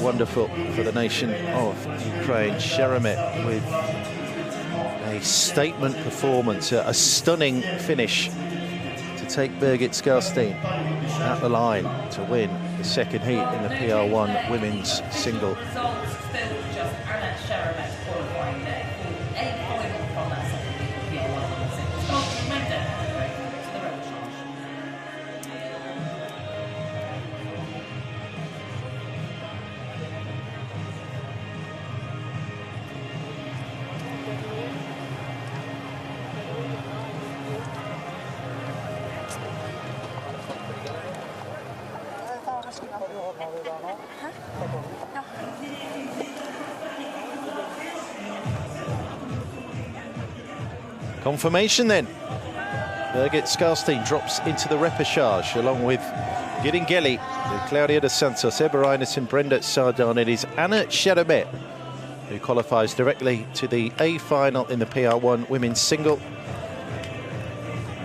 wonderful for the nation of Ukraine. Sheremet with a statement performance, a stunning finish to take Birgit Sculls at the line to win the second heat in the PR1 women's single. Confirmation then Birgit Skarstein drops into the repechage along with Giringeli, Claudia dos Santos, Ebba Einarsson, Brenda Sardon. It is Anna Charamet who qualifies directly to the A final in the PR1 women's single,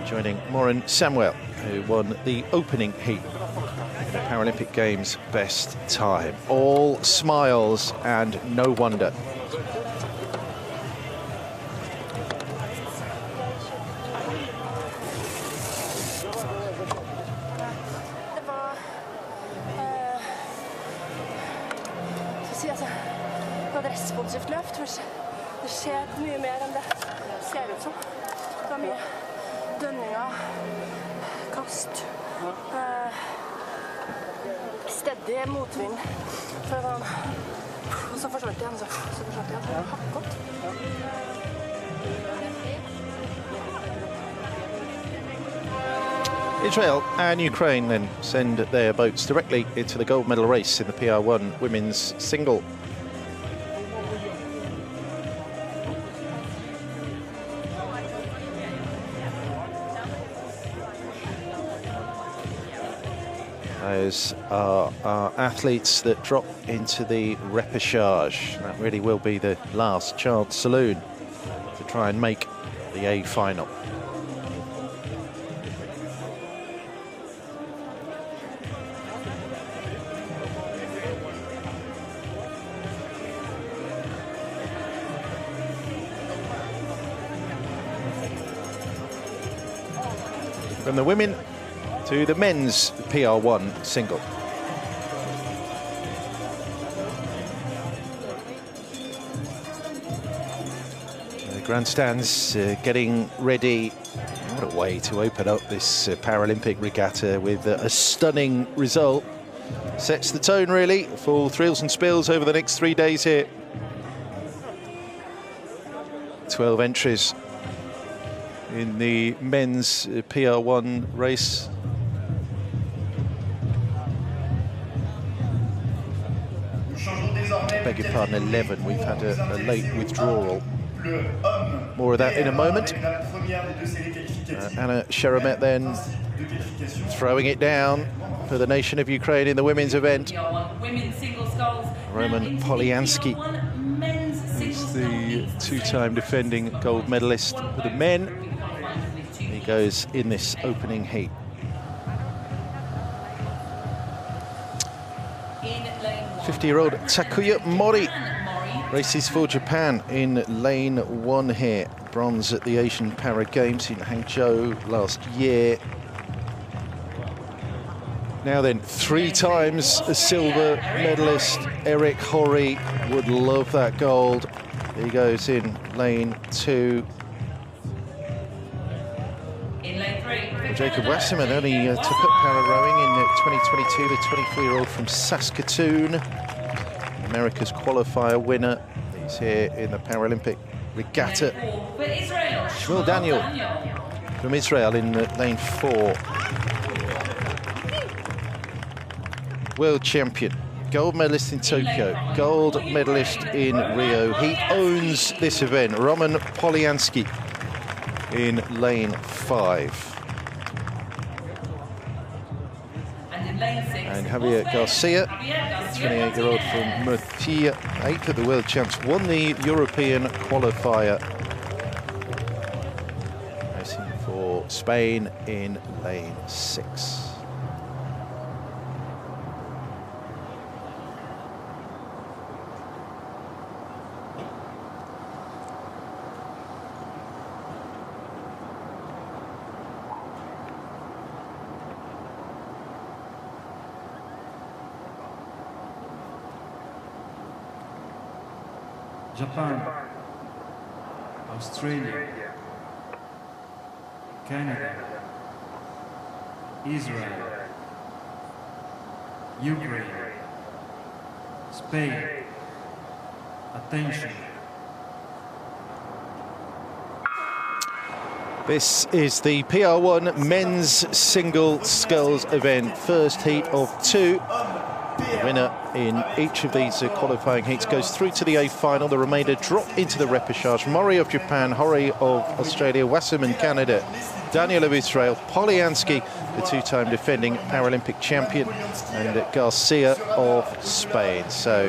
joining Maureen Samuel, who won the opening heat in the Paralympic Games best time. All smiles and no wonder. Responsivt løft. Det skjer mye mer enn det ser ut som. Det var mye dønninger, kast, stedig motvind. Og så forsvant det igjen, så forsvant det igjen. Hakket. Israel and Ukraine then send their boats directly into the gold medal race in the PR1 women's single. Those are our athletes that drop into the repechage. That really will be the last chance saloon to try and make the A final. From the women to the men's PR1 single. The grandstands getting ready. What a way to open up this Paralympic regatta with a stunning result. Sets the tone really for thrills and spills over the next 3 days here. 12 entries in the men's PR1 race. I beg your pardon, 11. We've had a late withdrawal. More of that in a moment. Anna Charamet then throwing it down for the nation of Ukraine in the women's event. Roman Polyansky is the two-time defending gold medalist for the men. He goes in this opening heat. '50-year-old Takuya Mori races for Japan in lane 1 here. Bronze at the Asian Para Games in Hangzhou last year. Now then, 3 times a silver medalist. Eric Horry would love that gold. He goes in lane 2. Jacob Wasserman only took up para rowing in 2022, the 24-year-old from Saskatoon, America's qualifier winner. He's here in the Paralympic regatta. Shmuel Daniel from Israel in lane 4. World champion, gold medalist in Tokyo, gold medalist in Rio. He owns this event. Roman Polyansky in lane 5. And Javier Garcia, 28-year-old from Murcia, 8th of the world champs, won the European qualifier. Racing for Spain in lane 6. Japan, Australia, Canada, Israel, Ukraine, Spain. Attention. This is the PR1 men's single sculls event. First heat of 2. The winner in each of these qualifying heats goes through to the A final. The remainder drop into the repechage. Mori of Japan, Horry of Australia, Wasserman Canada, Daniel of Israel, Polyansky, the two-time defending Paralympic champion, and Garcia of Spain. So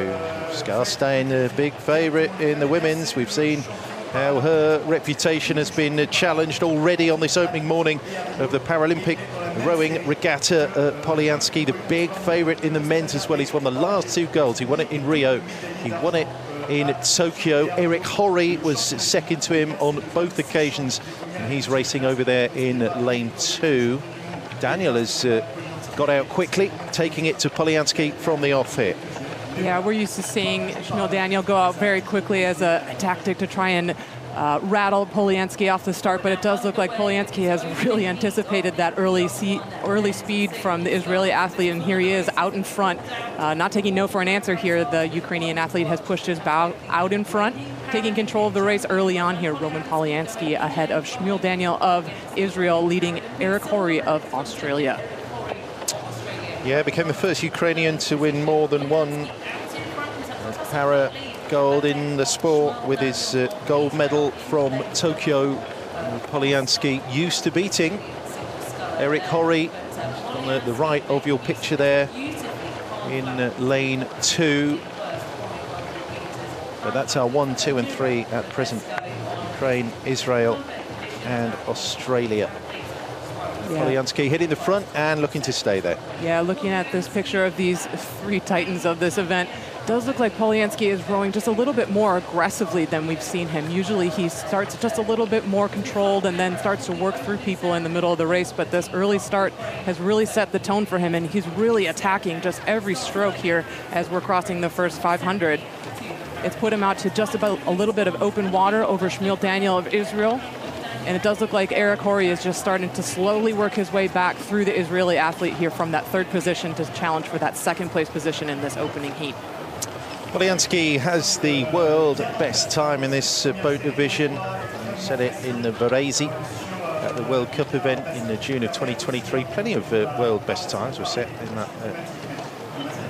Scarstein, the big favourite in the women's. We've seen how her reputation has been challenged already on this opening morning of the Paralympic rowing regatta. Polyansky, the big favourite in the men's as well. He's won the last 2 golds. He won it in Rio. He won it in Tokyo. Eric Horry was second to him on both occasions, and he's racing over there in lane 2. Daniel has got out quickly, taking it to Polyansky from the off hit. Yeah, we're used to seeing Shmuel Daniel go out very quickly as a tactic to try and rattle Polyansky off the start, but it does look like Polyansky has really anticipated that early speed from the Israeli athlete, and here he is out in front, not taking no for an answer here. The Ukrainian athlete has pushed his bow out in front, taking control of the race early on here. Roman Polyansky ahead of Shmuel Daniel of Israel, leading Eric Horry of Australia. Yeah, became the first Ukrainian to win more than one para gold in the sport with his gold medal from Tokyo. Polyansky used to beating Eric Horry on the right of your picture there in lane 2. But that's our 1, 2 and 3 at present. Ukraine, Israel and Australia. Yeah. Polyansky hitting the front and looking to stay there. Yeah, looking at this picture of these 3 titans of this event, does look like Polyansky is rowing just a little bit more aggressively than we've seen him. Usually he starts just a little bit more controlled and then starts to work through people in the middle of the race, but this early start has really set the tone for him, and he's really attacking just every stroke here as we're crossing the first 500. It's put him out to just about a little bit of open water over Shmuel Daniel of Israel. And it does look like Eric Horry is just starting to slowly work his way back through the Israeli athlete here from that 3rd position to challenge for that 2nd place position in this opening heat. Polyansky has the world best time in this boat division. Set it in the Versailles at the World Cup event in June of 2023. Plenty of world best times were set in that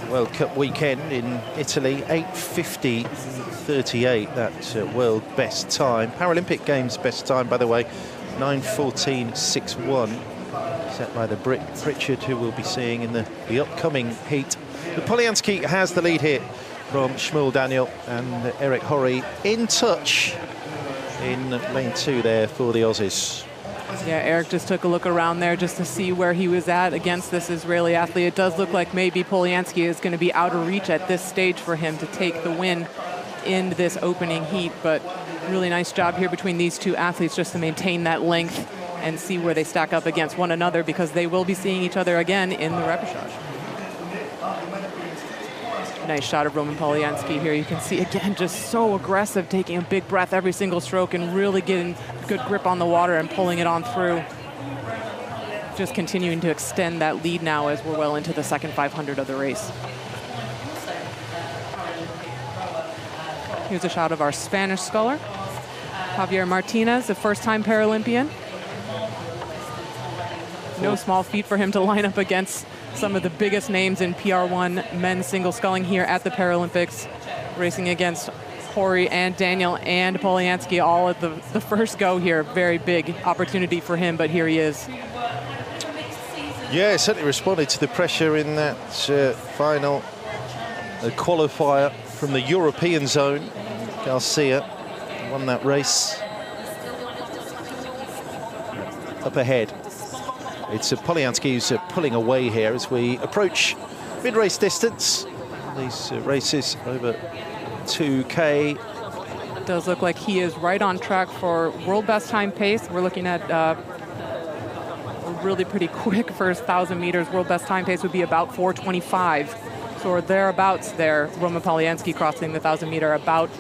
World Cup weekend in Italy. 8:50.38, that world best time. Paralympic Games best time, by the way, 9:14.61, set by the Brit Pritchard, who we'll be seeing in the upcoming heat. But Polyansky has the lead here from Shmuel Daniel, and Eric Horry in touch in lane 2 there for the Aussies. Yeah, Eric just took a look around there just to see where he was at against this Israeli athlete. It does look like maybe Polyansky is going to be out of reach at this stage for him to take the win in this opening heat, but really nice job here between these 2 athletes just to maintain that length and see where they stack up against one another, because they will be seeing each other again in the repechage. Nice shot of Roman Polyansky here. You can see again, just so aggressive, taking a big breath every single stroke and really getting good grip on the water and pulling it on through. Just continuing to extend that lead now as we're well into the 2nd 500 of the race. Here's a shot of our Spanish sculler, Javier Martinez, the first-time Paralympian. No small feat for him to line up against some of the biggest names in PR1 men's single sculling here at the Paralympics, racing against Horry and Daniel and Polyansky all at the first go here. Very big opportunity for him, but here he is. Yeah, certainly responded to the pressure in that final qualifier from the European zone. Garcia won that race. Up ahead, it's Polyansky who's pulling away here as we approach mid-race distance. These races over 2K. It does look like he is right on track for world best time pace. We're looking at a really pretty quick first 1,000 meters. World best time pace would be about 4:25. So we're thereabouts there. Roman Polyansky crossing the 1,000 meter about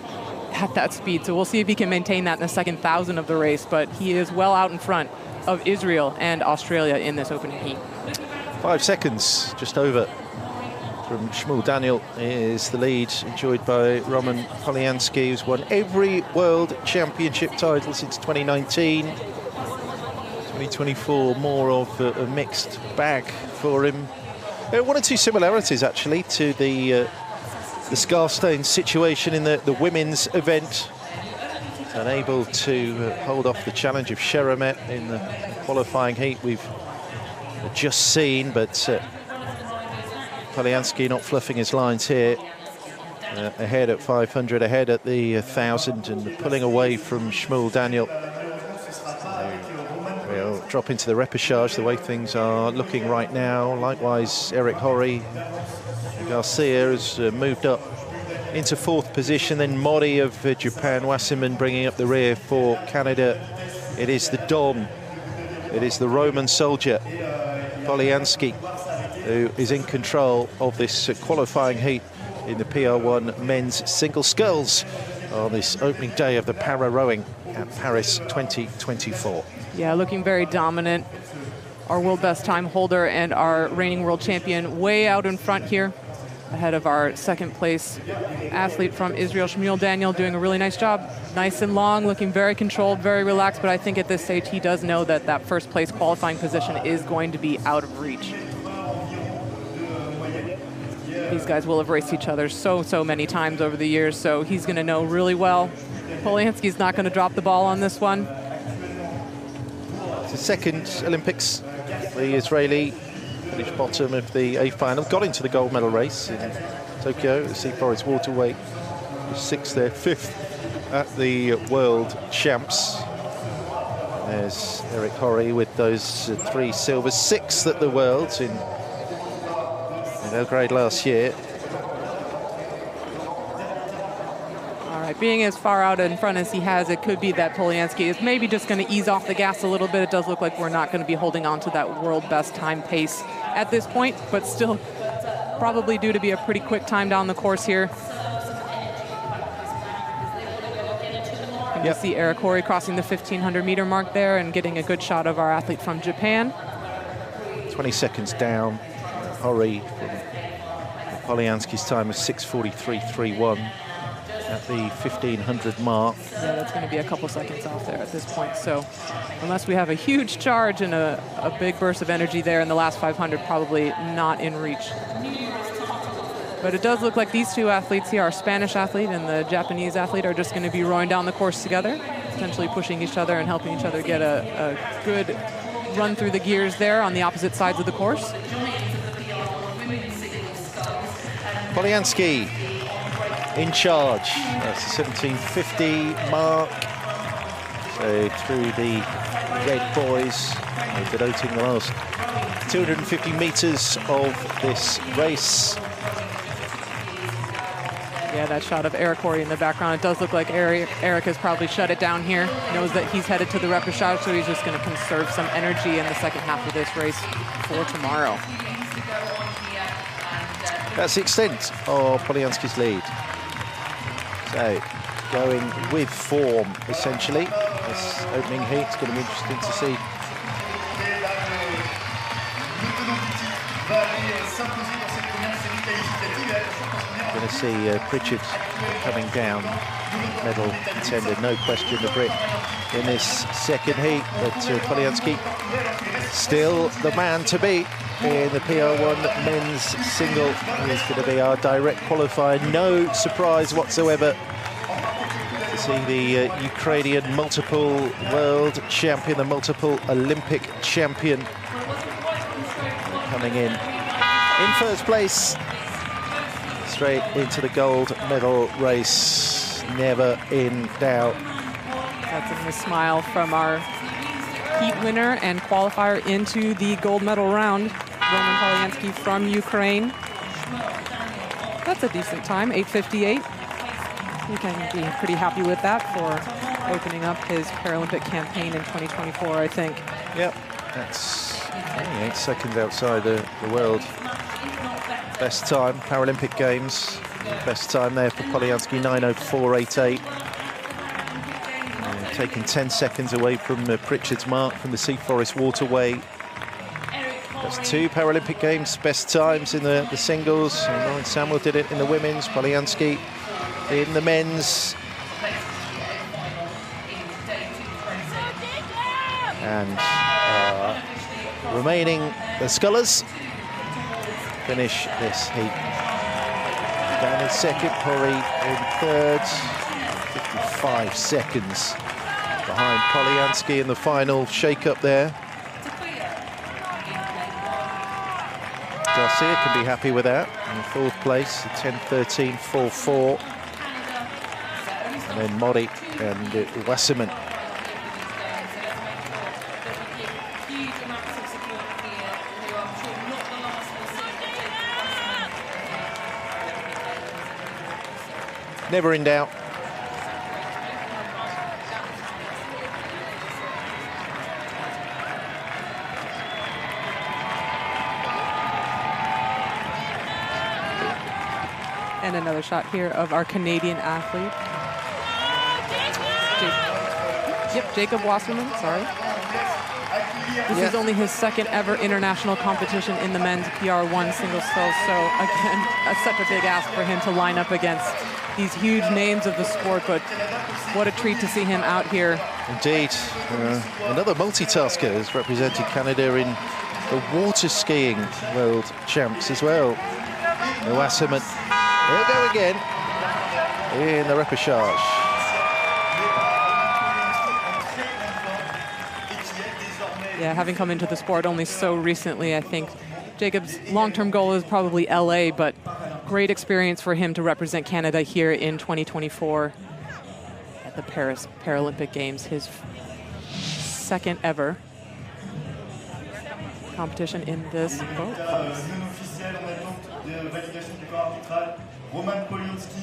at that speed. So we'll see if he can maintain that in the second 1,000 of the race, but he is well out in front of Israel and Australia in this opening heat. 5 seconds, just over, from Shmuel Daniel is the lead, enjoyed by Roman Polyansky, who's won every World Championship title since 2019. 2024, more of a mixed bag for him. There are 1 or 2 similarities, actually, to the Scarstein situation in the women's event. unable to hold off the challenge of Sheremet in the qualifying heat we've just seen, but Polyansky not fluffing his lines here. Ahead at 500, ahead at the 1,000, and pulling away from Shmuel Daniel. We'll drop into the repechage the way things are looking right now. Likewise, Eric Horry. Garcia has moved up into 4th position. Then Mori of Japan, Wasserman bringing up the rear for Canada. It is the Don. It is the Roman soldier, Polyansky, who is in control of this qualifying heat in the PR1 men's single sculls on this opening day of the para rowing at Paris 2024. Yeah, looking very dominant. Our world best time holder and our reigning world champion way out in front here, ahead of our 2nd place athlete from Israel, Shmuel Daniel, doing a really nice job. Nice and long, looking very controlled, very relaxed, but I think at this stage he does know that that 1st place qualifying position is going to be out of reach. These guys will have raced each other so many times over the years, so he's going to know really well. Polyansky's not going to drop the ball on this one. It's the 2nd Olympics. The Israeli finished bottom of the A final, got into the gold medal race in Tokyo, the Sea Forest Waterway. 6th there, 5th at the World Champs. There's Eric Horry with those 3 silvers, 6th at the Worlds in Belgrade last year. All right, being as far out in front as he has, it could be that Polyansky is maybe just going to ease off the gas a little bit. It does look like we're not going to be holding on to that world best time pace at this point, but still probably due to be a pretty quick time down the course here. You see Eric Horry crossing the 1,500 meter mark there and getting a good shot of our athlete from Japan. 20 seconds down. Horry from Polyansky's time of 6:43.31 at the 1,500 mark. Yeah, that's going to be a couple seconds off there at this point. So unless we have a huge charge and a big burst of energy there in the last 500, probably not in reach. But it does look like these 2 athletes here, our Spanish athlete and the Japanese athlete, are just going to be rowing down the course together, potentially pushing each other and helping each other get a good run through the gears there on the opposite sides of the course. Polyansky in charge. That's the 1750 mark. So through the red boys, denoting the last 250 meters of this race. Yeah, that shot of Eric Horry in the background. It does look like Eric has probably shut it down here. Knows that he's headed to the repechage, so he's just going to conserve some energy in the 2nd half of this race for tomorrow. That's the extent of Polyansky's lead. So, going with form, essentially. This opening heat is going to be interesting to see. Going to see Pritchard coming down, medal contender, no question, the Brit in this 2nd heat. But Polyansky still the man to beat in the PR1 men's single. He's going to be our direct qualifier. No surprise whatsoever to see the Ukrainian multiple world champion, the multiple Olympic champion, coming in 1st place, straight into the gold medal race. Never in doubt. That's a nice smile from our heat winner and qualifier into the gold medal round, Roman Polyansky from Ukraine. That's a decent time, 8:58. You can be pretty happy with that for opening up his Paralympic campaign in 2024, I think. Yep, that's only 8 seconds outside the world best time, Paralympic Games. Best time there for Polyansky, 9:04.88. Taking 10 seconds away from Pritchard's mark from the Sea Forest Waterway. That's 2 Paralympic Games best times in the singles. Lauren Samuel did it in the women's, Polyansky in the men's. And remaining, the Scullers finish this heat. Dan in 2nd, Horry in 3rd. 5 seconds behind Polyansky in the final shake-up there. Garcia can be happy with that in 4th place, 10-13, 4-4. And then Mori and Wasserman. Never in doubt. And another shot here of our Canadian athlete. Jacob Wasserman, sorry. This is only his 2nd ever international competition in the men's PR1 singles sculls. So again, such a big ask for him to line up against these huge names of the sport, but what a treat to see him out here. Indeed. Another multitasker has represented Canada in the water skiing world champs as well. Wasserman, he'll go again in the repechage. Yeah, having come into the sport only so recently, I think Jacob's long-term goal is probably LA, but great experience for him to represent Canada here in 2024 at the Paris Paralympic Games, his 2nd ever competition in this boat. Roman Polianski,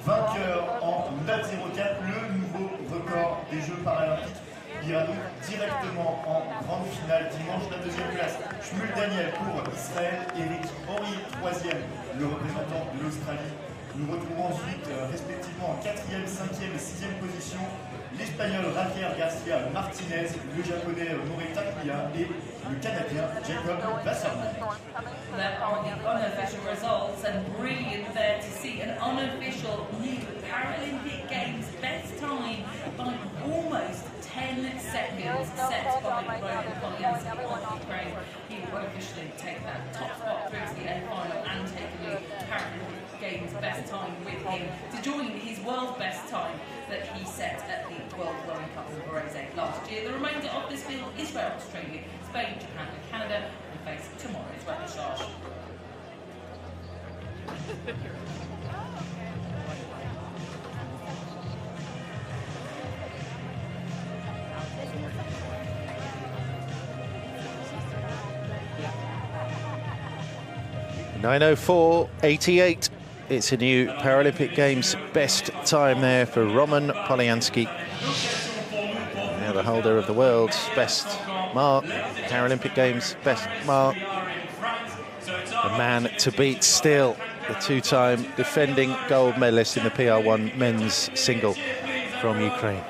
vainqueur en 9,04, le nouveau record des Jeux paralympiques. Il ira donc directement en grande finale dimanche. La 2e place, Shmuel Daniel pour Israël, Eric Henry 3e, le représentant de l'Australie. Nous retrouvons ensuite respectivement en 4e, 5e et 6e position l'Espagnol Javier Garcia Martinez, le Japonais Mori Takuya et le Canadien Jacob Wasserman. That are the unofficial results, and brilliant there to see an unofficial new Paralympic Games best time by almost 10 seconds set by Roland Polyansky of Ukraine. He will unofficially take that top spot through to the end final and take a new Paralympic Games best time with him to join his world best time that he set at the World Rowing Cup in Versailles last year. The remainder of this field, Israel, Australia, Spain, Japan and Canada, will face tomorrow's repechage. .904.88. It's a new Paralympic Games best time there for Roman Polyansky. Now the holder of the world's best mark, Paralympic Games best mark. The man to beat still, the 2-time defending gold medalist in the PR1 men's single from Ukraine.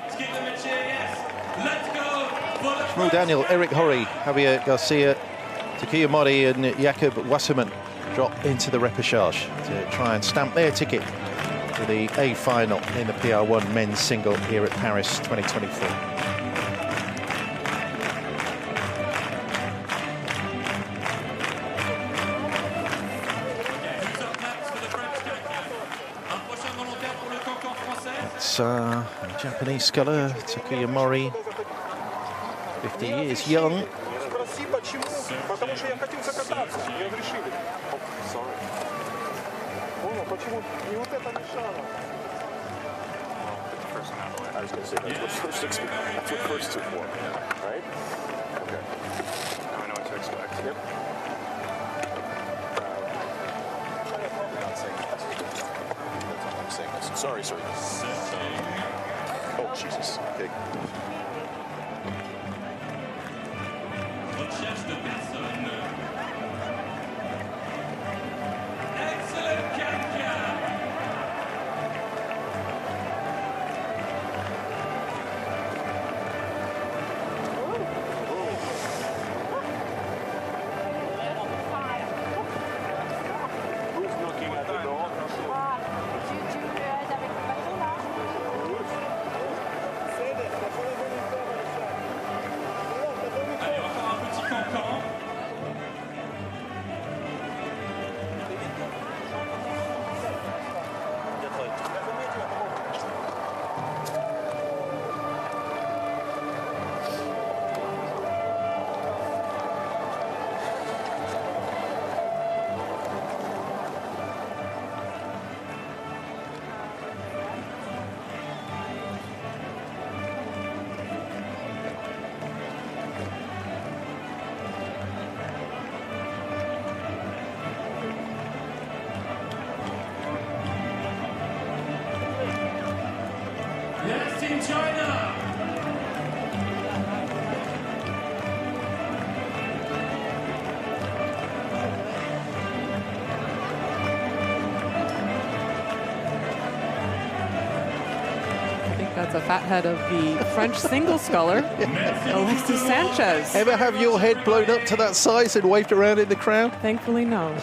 Shmuel Daniel, Eric Horry, Javier Garcia, Takuya Mori and Jacob Wasserman drop into the repechage to try and stamp their ticket to the A final in the PR1 men's single here at Paris 2024. It's a Japanese sculler, Takuya Mori, 50 years young. I was going to say that's what first took for, right? Okay. Now I know what to expect. Yep. I'm not saying that. I'm saying this. Sorry. Oh, Jesus. Okay. in China. That's a fat head of the French single sculler, Alexis Sanchez. Ever have your head blown up to that size and waved around in the crowd? Thankfully, no.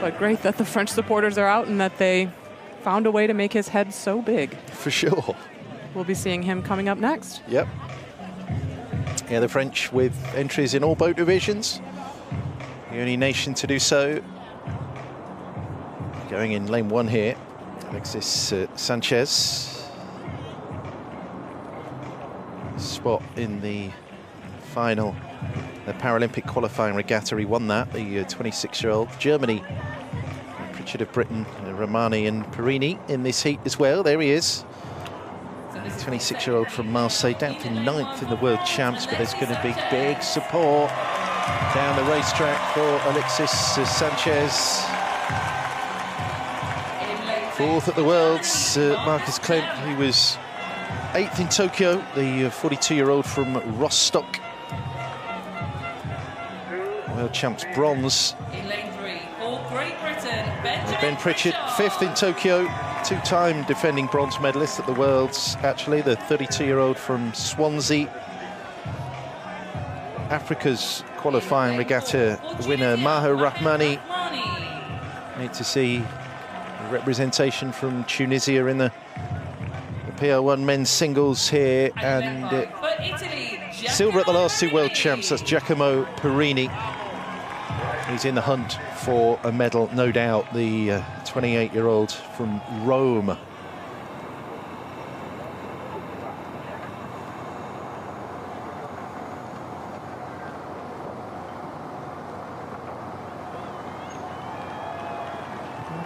But great that the French supporters are out and that they found a way to make his head so big. For sure. We'll be seeing him coming up next. Yep. Yeah, the French with entries in all boat divisions. The only nation to do so. Going in lane 1 here. Alexis Sanchez. Spot in the final, the Paralympic qualifying regatta. He won that, the 26-year-old. Germany, Pritchard of Britain, Romani and Perini in this heat as well. There he is. 26-year-old from Marseille, down to 9th in the World Champs, but there's going to be big support down the racetrack for Alexis Sanchez. 4th at the Worlds, Marcus Klemp, he was 8th in Tokyo, the 42-year-old from Rostock. World Champs bronze. In lane 3 for Great Britain, Ben Pritchard, 5th in Tokyo, 2-time defending bronze medalist at the Worlds, actually, the 32-year-old from Swansea. Africa's qualifying regatta winner, Maher Rahmani. Need to see representation from Tunisia in the PR1 men's singles here, and silver at the last 2 World Champs. That's Giacomo Perini. He's in the hunt for a medal, no doubt, the 28-year-old from Rome.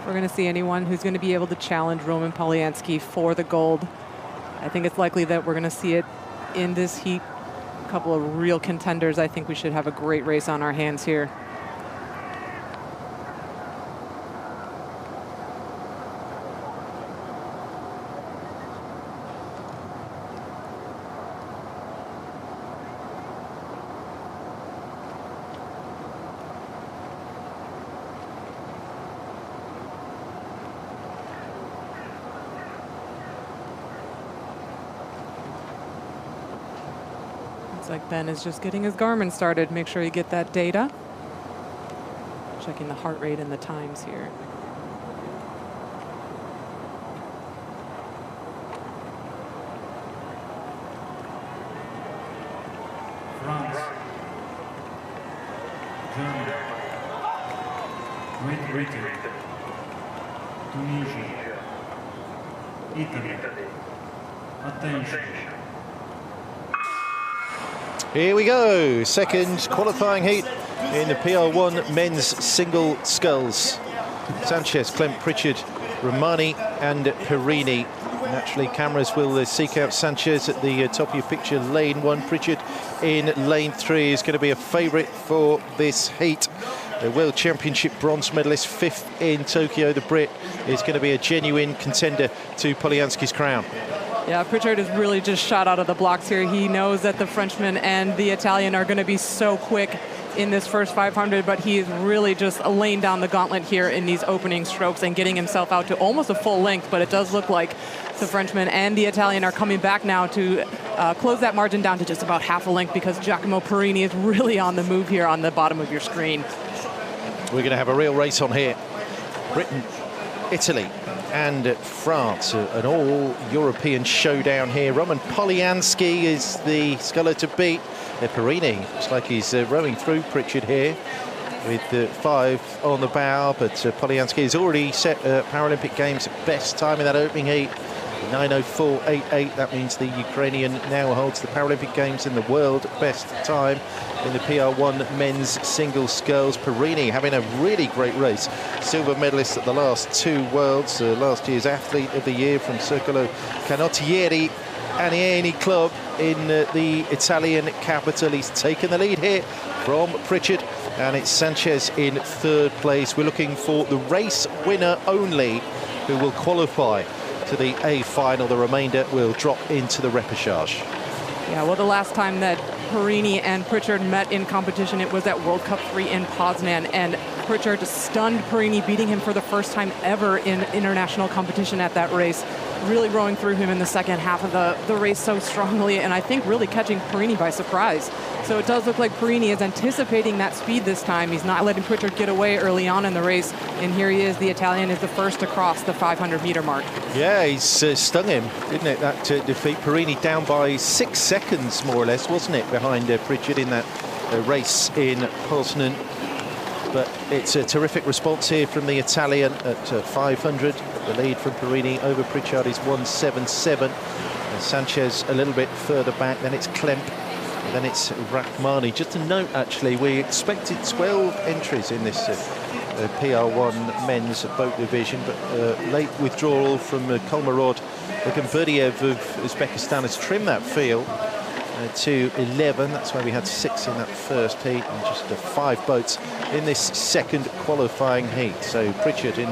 We're going to see anyone who's going to be able to challenge Roman Polianski for the gold. I think it's likely that we're going to see it in this heat. A couple of real contenders. I think we should have a great race on our hands here. Like Ben is just getting his Garmin started. Make sure you get that data. Checking the heart rate and the times here. France, Germany, Great Britain, Tunisia, Italy. Attention. Here we go, second qualifying heat in the PR1 men's single sculls. Sanchez, Klemp, Pritchard, Romani and Perini. Naturally, cameras will seek out Sanchez at the top of your picture, lane 1. Pritchard in lane 3 is going to be a favourite for this heat. The World Championship bronze medalist, 5th in Tokyo. The Brit is going to be a genuine contender to Polianski's crown. Yeah, Pritchard is really just shot out of the blocks here. He knows that the Frenchman and the Italian are going to be so quick in this first 500, but he is really just laying down the gauntlet here in these opening strokes and getting himself out to almost a full length. But it does look like the Frenchman and the Italian are coming back now to close that margin down to just about half a length, because Giacomo Perini is really on the move here on the bottom of your screen. We're going to have a real race on here. Britain, Italy and France, an all-European showdown here. Roman Polianski is the sculler to beat. Perini looks like he's rowing through Pritchard here with 5 on the bow, but Polianski has already set Paralympic Games best time in that opening heat, 9:04.88. That means the Ukrainian now holds the Paralympic Games in the world best time in the PR1 men's single sculls. Perini having a really great race. Silver medalist at the last 2 Worlds. Last year's Athlete of the Year from Circolo Canottieri Anieni Club in the Italian capital. He's taken the lead here from Pritchard, and it's Sanchez in 3rd place. We're looking for the race winner only who will qualify to the A final. The remainder will drop into the repechage. Yeah, well, the last time that Perini and Pritchard met in competition, it was at World Cup 3 in Poznan, and Pritchard stunned Perini, beating him for the first time ever in international competition at that race, really rowing through him in the second half of the race so strongly, and I think really catching Perini by surprise. So it does look like Perini is anticipating that speed this time. He's not letting Pritchard get away early on in the race, and here he is. The Italian is the first to cross the 500-meter mark. Yeah, he's stung him, didn't it, that defeat. Perini down by 6 seconds, more or less, wasn't it, behind Pritchard in that race in Poznan. But it's a terrific response here from the Italian at 500. The lead from Perini over Pritchard is 177. Sanchez a little bit further back. Then it's Klemp. Then it's Rahmani. Just a note, actually, we expected 12 entries in this PR1 men's boat division, but late withdrawal from Kolmarod. Gambardiev of Uzbekistan has trimmed that field to 11. That's why we had 6 in that first heat and just 5 boats in this second qualifying heat. So Pritchard in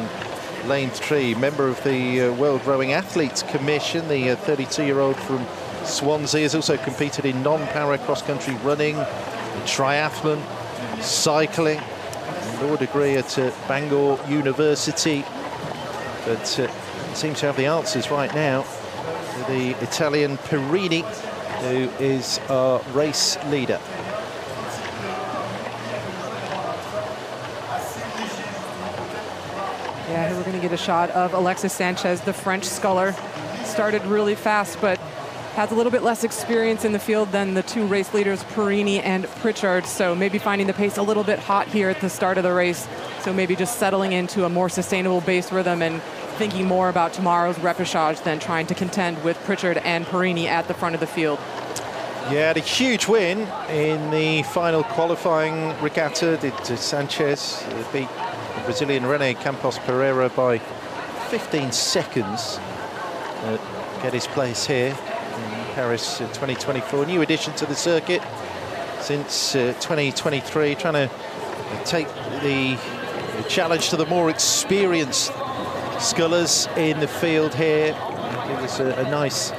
lane 3, member of the World Rowing Athletes Commission, the 32-year-old from Swansea, has also competed in non-para cross-country running, triathlon, cycling, law degree at Bangor University, but seems to have the answers right now. The Italian Perini, who is our race leader. Yeah, here we're going to get a shot of Alexis Sanchez, the French sculler. Started really fast, but has a little bit less experience in the field than the two race leaders, Perini and Pritchard. So maybe finding the pace a little bit hot here at the start of the race. So maybe just settling into a more sustainable base rhythm and thinking more about tomorrow's repechage than trying to contend with Pritchard and Perini at the front of the field. Yeah, had a huge win in the final qualifying regatta. Did Sanchez beat the Brazilian René Campos Pereira by 15 seconds. Get his place here in Paris 2024. New addition to the circuit since 2023, trying to take the challenge to the more experienced scullers in the field here. Give us a nice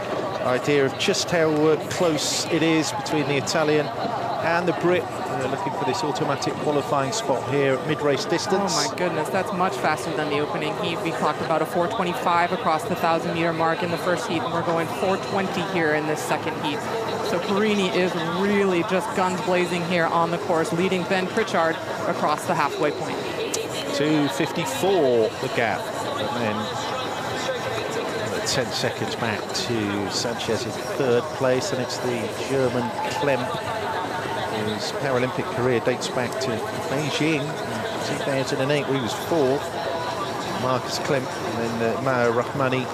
idea of just how close it is between the Italian and the Brit. Looking for this automatic qualifying spot here at mid-race distance. Oh my goodness, that's much faster than the opening heat. We clocked about a 4:25 across the 1,000-meter mark in the first heat, and we're going 4:20 here in this second heat. So Perini is really just guns blazing here on the course, leading Ben Pritchard across the halfway point. 2:54 the gap, and then 10 seconds back to Sanchez in third place, and it's the German Klemp, whose Paralympic career dates back to Beijing in 2008, where he was 4th. Marcus Klemp, and then Mao Rahmani,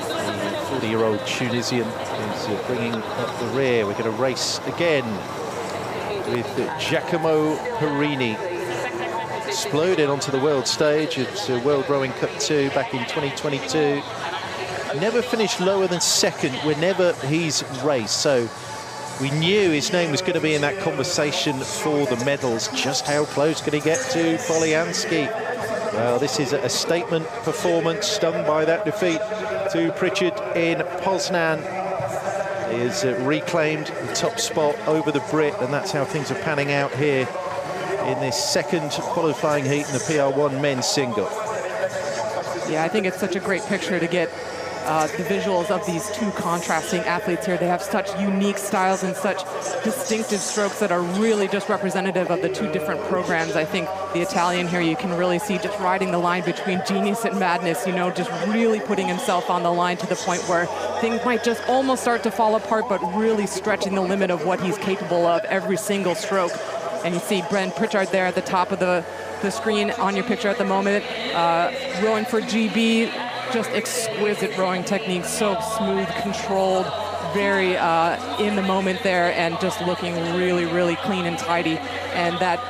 the 40-year-old Tunisian, is bringing up the rear. We're going to race again with Giacomo Perini. Exploded onto the world stage at World Rowing Cup 2 back in 2022. Never finished lower than second whenever he's raced, so we knew his name was going to be in that conversation for the medals. Just how close could he get to Polyansky? Well, this is a statement performance, stung by that defeat to Pritchard in Poznan. He has reclaimed the top spot over the Brit, and that's how things are panning out here in this second qualifying heat in the PR1 men's single. Yeah, I think it's such a great picture to get the visuals of these two contrasting athletes here. They have such unique styles and such distinctive strokes that are really just representative of the two different programs. I think the Italian here, you can really see just riding the line between genius and madness, you know, just really putting himself on the line to the point where things might just almost start to fall apart, but really stretching the limit of what he's capable of every single stroke. And you see Ben Pritchard there at the top of the screen on your picture at the moment, rowing for GB. Just exquisite rowing technique, so smooth, controlled, very in the moment there, and just looking really, really clean and tidy. And that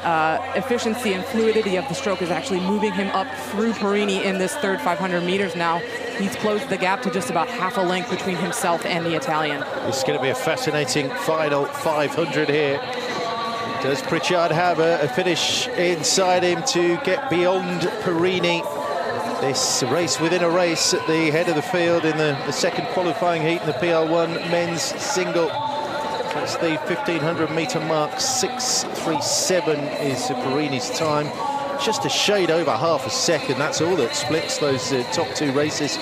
efficiency and fluidity of the stroke is actually moving him up through Perini in this third 500 meters now. He's closed the gap to just about half a length between himself and the Italian. It's going to be a fascinating final 500 here. Does Pritchard have a finish inside him to get beyond Perini? This race within a race at the head of the field in the second qualifying heat in the PR1 men's single. That's the 1500-meter mark. 6:37 is Parini's time. Just a shade over half a second. That's all that splits those top two races,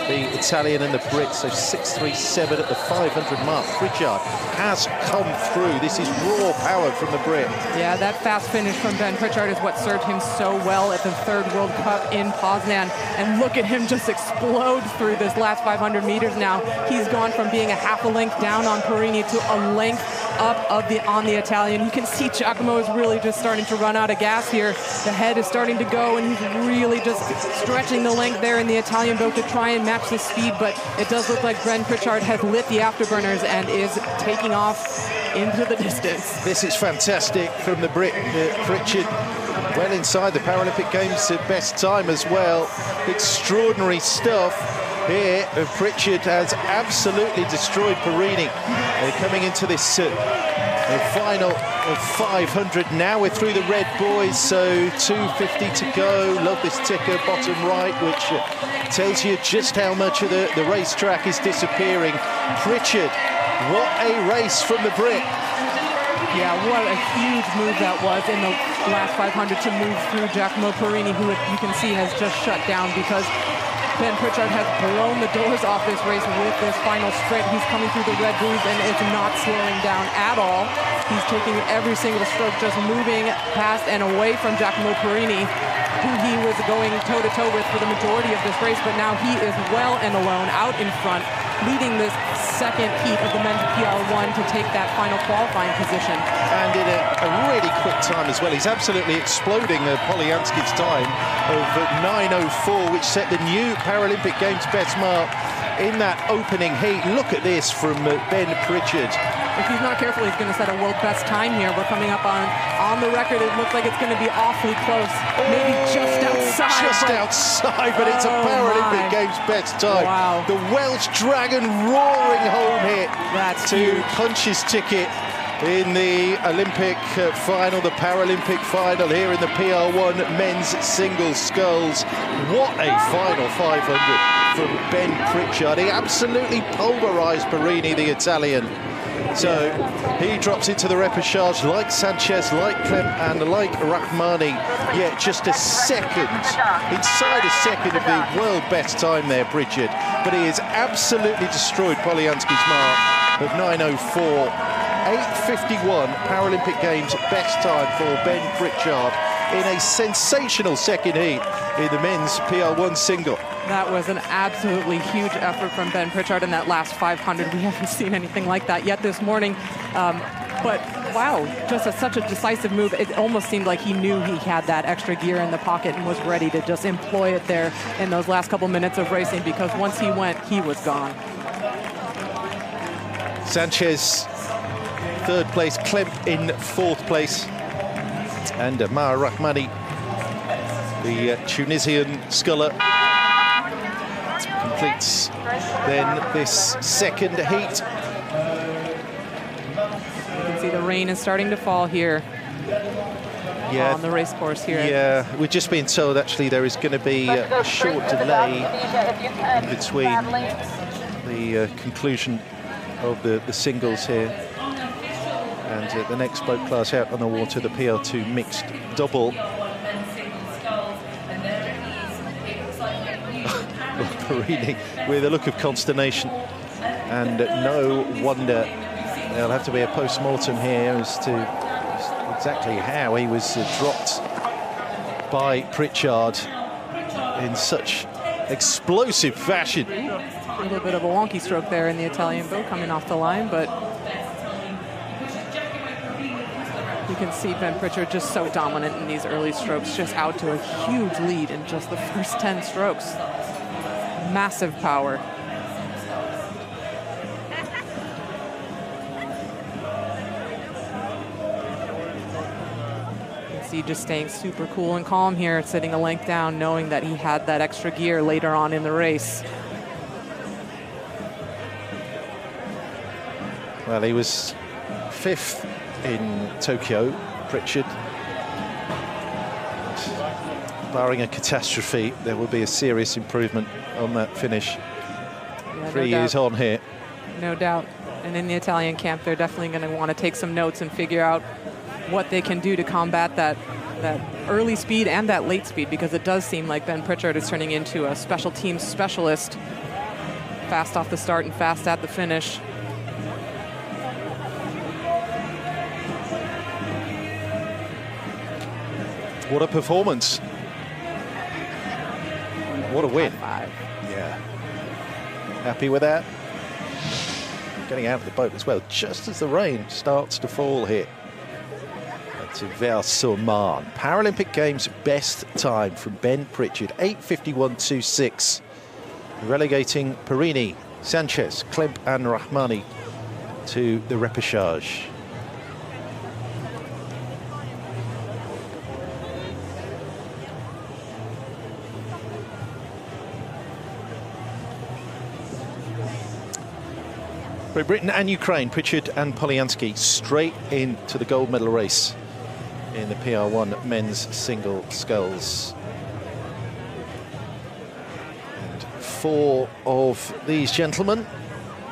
the Italian and the Brit. So 6:37 at the 500 mark. Pritchard has come through. This is raw power from the Brit. Yeah, that fast finish from Ben Pritchard is what served him so well at the third World Cup in Poznan. And look at him just explode through this last 500 meters now. He's gone from being a half a length down on Parini to a length up on the Italian. You can see Giacomo is really just starting to run out of gas here. The head is starting to go, and he's really just stretching the length there in the Italian boat to try and match the speed, but it does look like Ben Pritchard has lit the afterburners and is taking off into the distance. This is fantastic from the Brit, Pritchard. Well inside the Paralympic Games at best time as well. Extraordinary stuff here. Pritchard has absolutely destroyed Parini. Coming into this final of 500 now. We're through the red boys, so 2:50 to go. Love this ticker bottom right, which tells you just how much of the racetrack is disappearing. Pritchard, what a race from the Brit. Yeah, what a huge move that was in the last 500 to move through Giacomo Parini, who you can see has just shut down because Ben Pritchard has blown the doors off this race with this final sprint. He's coming through the red buoys and it's not slowing down at all. He's taking every single stroke, just moving past and away from Giacomo Parini, who he was going toe-to-toe with for the majority of this race, but now he is well and alone out in front, leading this second heat of the men's PR1 to take that final qualifying position. And in a really quick time as well. He's absolutely exploding Polyansky's time of 9:04, which set the new Paralympic Games best mark in that opening heat. Look at this from Ben Pritchard. If he's not careful, he's going to set a world best time here. We're coming up on the record. It looks like it's going to be awfully close. Maybe just outside. Just outside, but it's a Paralympic Games best time. Wow. The Welsh Dragon roaring home hit to punch his ticket in the Olympic final, the Paralympic final here in the PR1 men's singles sculls. What a final 500 from Ben Pritchard. He absolutely pulverized Parini, the Italian. So he drops into the repechage like Sanchez, like Klem, and like Rahmani. Yeah, just a second, inside a second of the world best time there, Pritchard. But he has absolutely destroyed Polyansky's mark of 9:04. 8:51 Paralympic Games best time for Ben Pritchard in a sensational second heat in the men's PR1 single. That was an absolutely huge effort from Ben Pritchard in that last 500. We haven't seen anything like that yet this morning. But wow, just such a decisive move. It almost seemed like he knew he had that extra gear in the pocket and was ready to just employ it there in those last couple minutes of racing, because once he went, he was gone. Sanchez, third place, Klem in fourth place, and Maher Rahmani, the Tunisian sculler, completes then this second heat. You can see the rain is starting to fall here on the race course here. Yeah, we're just being told actually there is going to be a short delay in between the conclusion of the singles here and the next boat class out on the water, the PR2 mixed double. Parini with a look of consternation, and no wonder there'll have to be a post-mortem here as to exactly how he was dropped by Pritchard in such explosive fashion. A little bit of a wonky stroke there in the Italian boat coming off the line, but you can see Ben Pritchard just so dominant in these early strokes, just out to a huge lead in just the first 10 strokes. Massive power. You can see just staying super cool and calm here, sitting a length down, knowing that he had that extra gear later on in the race. Well, he was fifth in Tokyo, Pritchard. barring a catastrophe, there will be a serious improvement on that finish. Yeah, 3 years on here. No doubt. And in the Italian camp, they're definitely going to want to take some notes and figure out what they can do to combat that early speed and that late speed, because it does seem like Ben Pritchard is turning into a special teams specialist. Fast off the start and fast at the finish. What a performance. What a win. High five. Yeah. Happy with that? Getting out of the boat as well, just as the rain starts to fall here. To Versailles. Paralympic Games best time from Ben Pritchard, 8:51.26. Relegating Perini, Sanchez, Klemp and Rahmani to the repechage. Great Britain and Ukraine, Pritchard and Polyansky straight into the gold medal race in the PR1 men's single sculls. And 4 of these gentlemen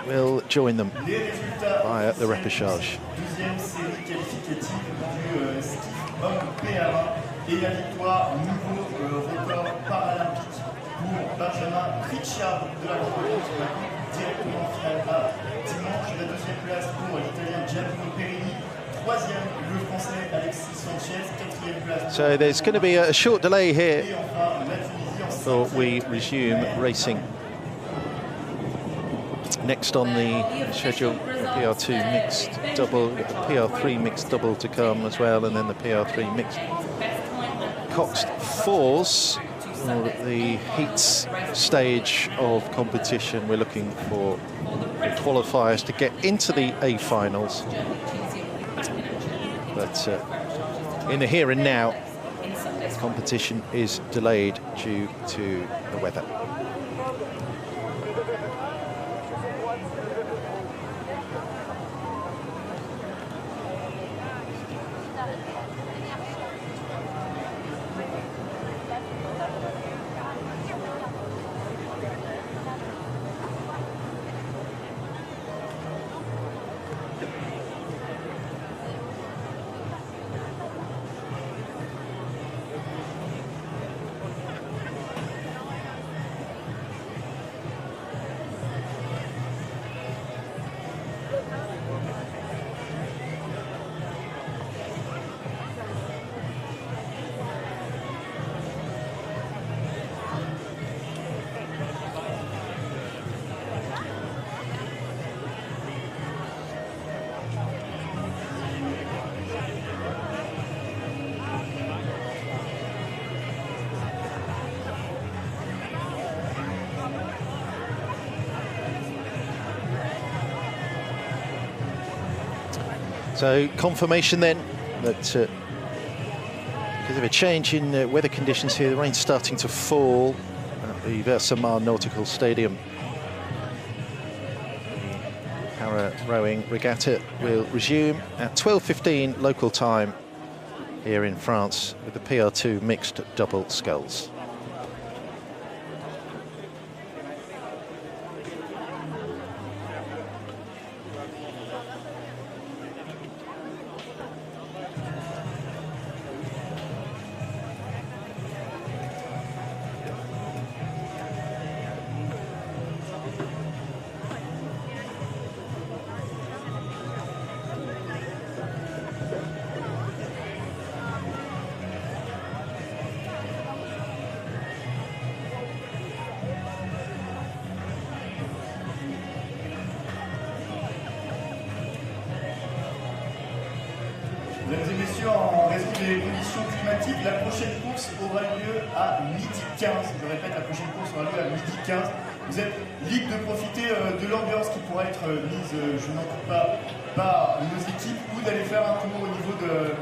will join them via the repechage. Deuxième série qualificative du ski homme PR1 et la victoire, nouveau record paralympique pour Benjamin Pritchard de la Grande-Bretagne, directement en finale à dimanche. La deuxième place pour l'Italien Giacomo Perini. Troisième, le Français Alexis Sanchez. Quatrième place. So there's going to be a short delay here Et enfin, la Tunisie en before we resume racing. Next on the schedule, the PR2 mixed double, the PR3 mixed double to come as well, and then the PR3 mixed Coxed fours. For the heats stage of competition, we're looking for the qualifiers to get into the A finals. But in the here and now, competition is delayed due to the weather. So confirmation then that because of a change in weather conditions here, the rain's starting to fall at the Versailles Nautical Stadium. The para rowing regatta will resume at 12:15 local time here in France with the PR2 mixed double sculls. Mesdames et messieurs, en raison des conditions climatiques, la prochaine course aura lieu à 12h15. Je répète, la prochaine course aura lieu à 12h15. Vous êtes libre de profiter de l'ambiance qui pourra être mise, je n'en doute pas, par nos équipes, ou d'aller faire un tour au niveau de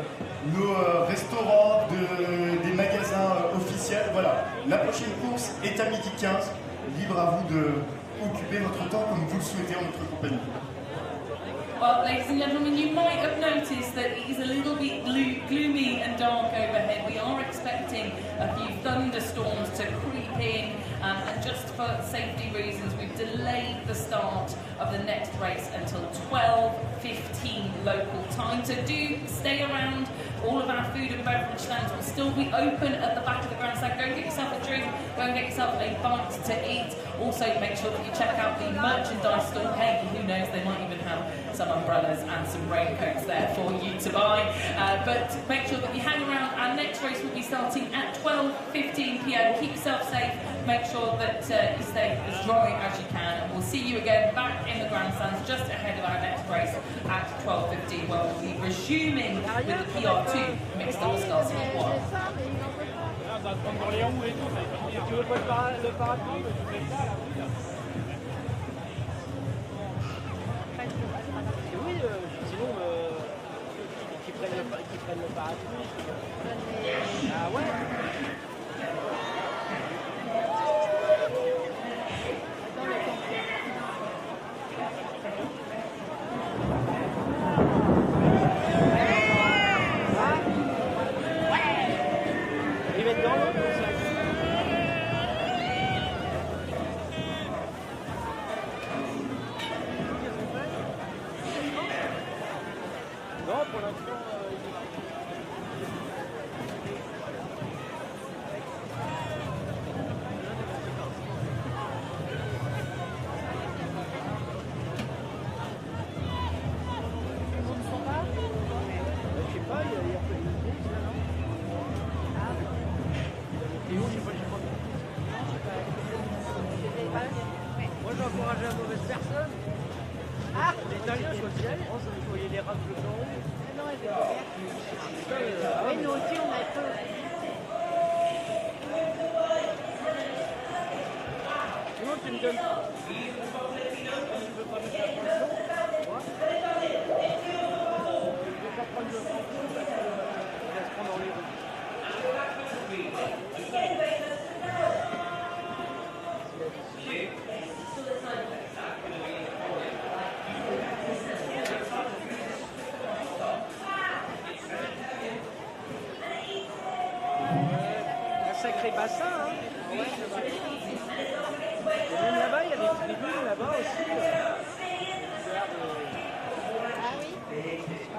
nos restaurants, des magasins officiels. Voilà, la prochaine course est à 12h15. Libre à vous de occuper votre temps comme vous le souhaitez en notre compagnie. Well, ladies and gentlemen, you might have noticed that it is a little bit gloomy and dark overhead. We are expecting a few thunderstorms to creep in, and just for safety reasons, we've delayed the start of the next race until 12:15 local time. So do stay around. All of our food and beverage stands will still be open at the back of the grandstand. Go and get yourself a drink, go and get yourself a bite to eat. Also, make sure that you check out the merchandise store. Hey, who knows, they might even have some umbrellas and some raincoats there for you to buy. But make sure that you hang around. Our next race will be starting at 12:15 p.m. Keep yourself safe. Make sure that you stay as dry as you can. And we'll see you again back in the grandstands just ahead of our next race at 12:15, where we'll be resuming with the PR2 mixed double sculls in one. Moi j'encourageais la mauvaise personne. Ah, les Italiens, je vois qu'il y a vous voyez les races de blanc. Non, elle est ouverte. Oui, nous aussi on a peu. Sinon tu me donnes pas. Tu veux pas me faire prendre le moi je veux pas prendre le franc. Je vais se prendre dans les rues. Un sacré bassin, hein. Ouais, et même là-bas, il y a des tribunes là-bas aussi. Ah oui? Ouais,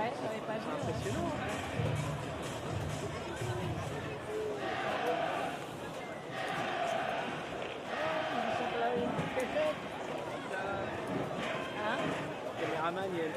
je savais pas. C'est impressionnant. Le caméraman, il est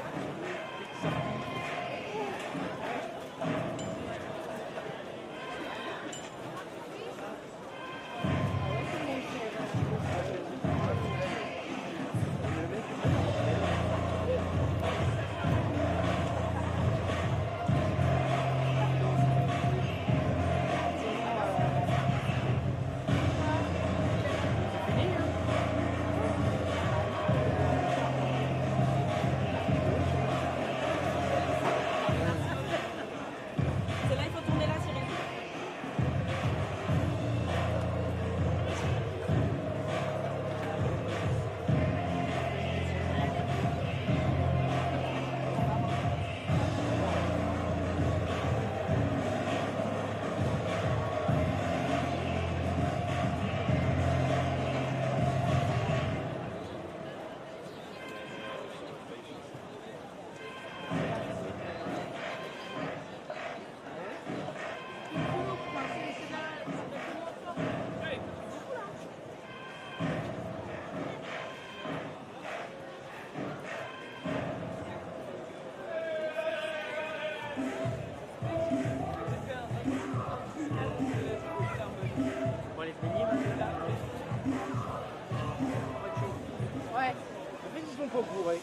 pas bourré.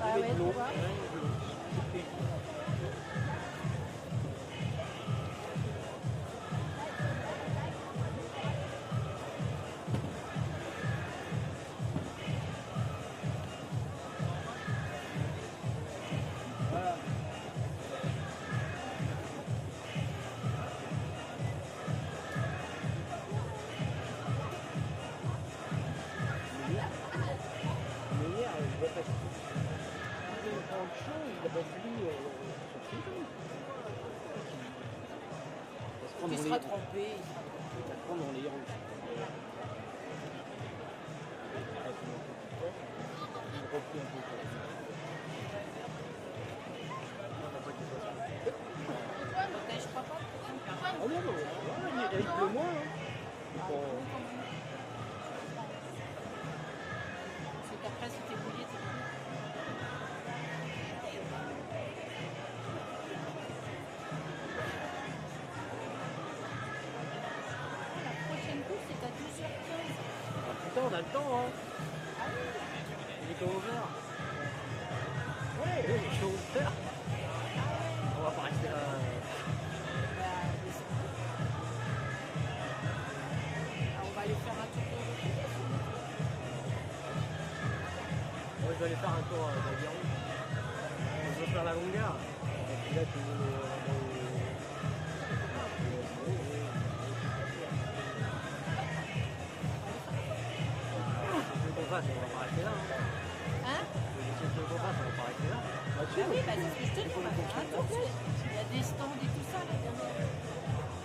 Ah ouais, tu vois. talk show, il a battu sur Twitter. Tu seras trompé. Il va prendre dans les rangs. Il replie un peu. Je crois pas. Ah non, non, il pleut moins. Hein. C'est qu'après, si t'es mouillé, t'es mouillé. La prochaine course, c'est à 12h15. Ah putain, on a le temps, hein. Ah oui. Il est 11h. Ouais, il est 11h. On va pas rester là. On va aller faire un tour de Moi, je vais aller faire un tour d'aviron. Je veux faire la longueur. Et puis là, tu veux qu'on fasse, on va pas rester là. Hein? Si qu'on fasse, on va pas rester là. Ah oui, bah c'est ce que je te dis, on va faire un tour. Il y a des stands et tout ça là derrière.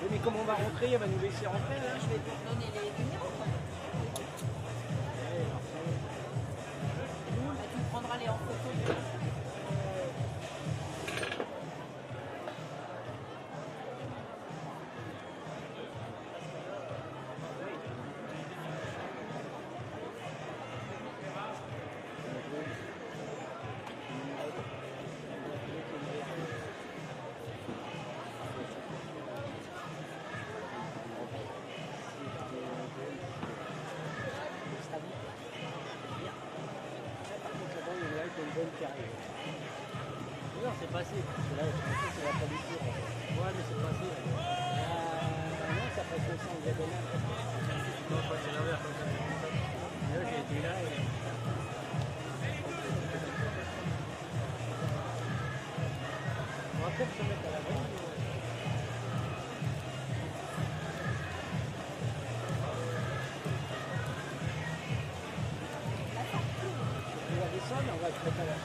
Oui, mais comme on va rentrer, elle va nous laisser rentrer là. Je vais te donner les numéros. Bah, tu prendras les en photo. Non, c'est passé. C'est là, c'est la politure. Ouais, mais c'est passé. Non, ça passe comme ça en diagonale. Non, c'est l'inverse. Là, j'ai été là et... On va peut-être se mettre à la bonne. On va descendre et on va se mettre à la bonne.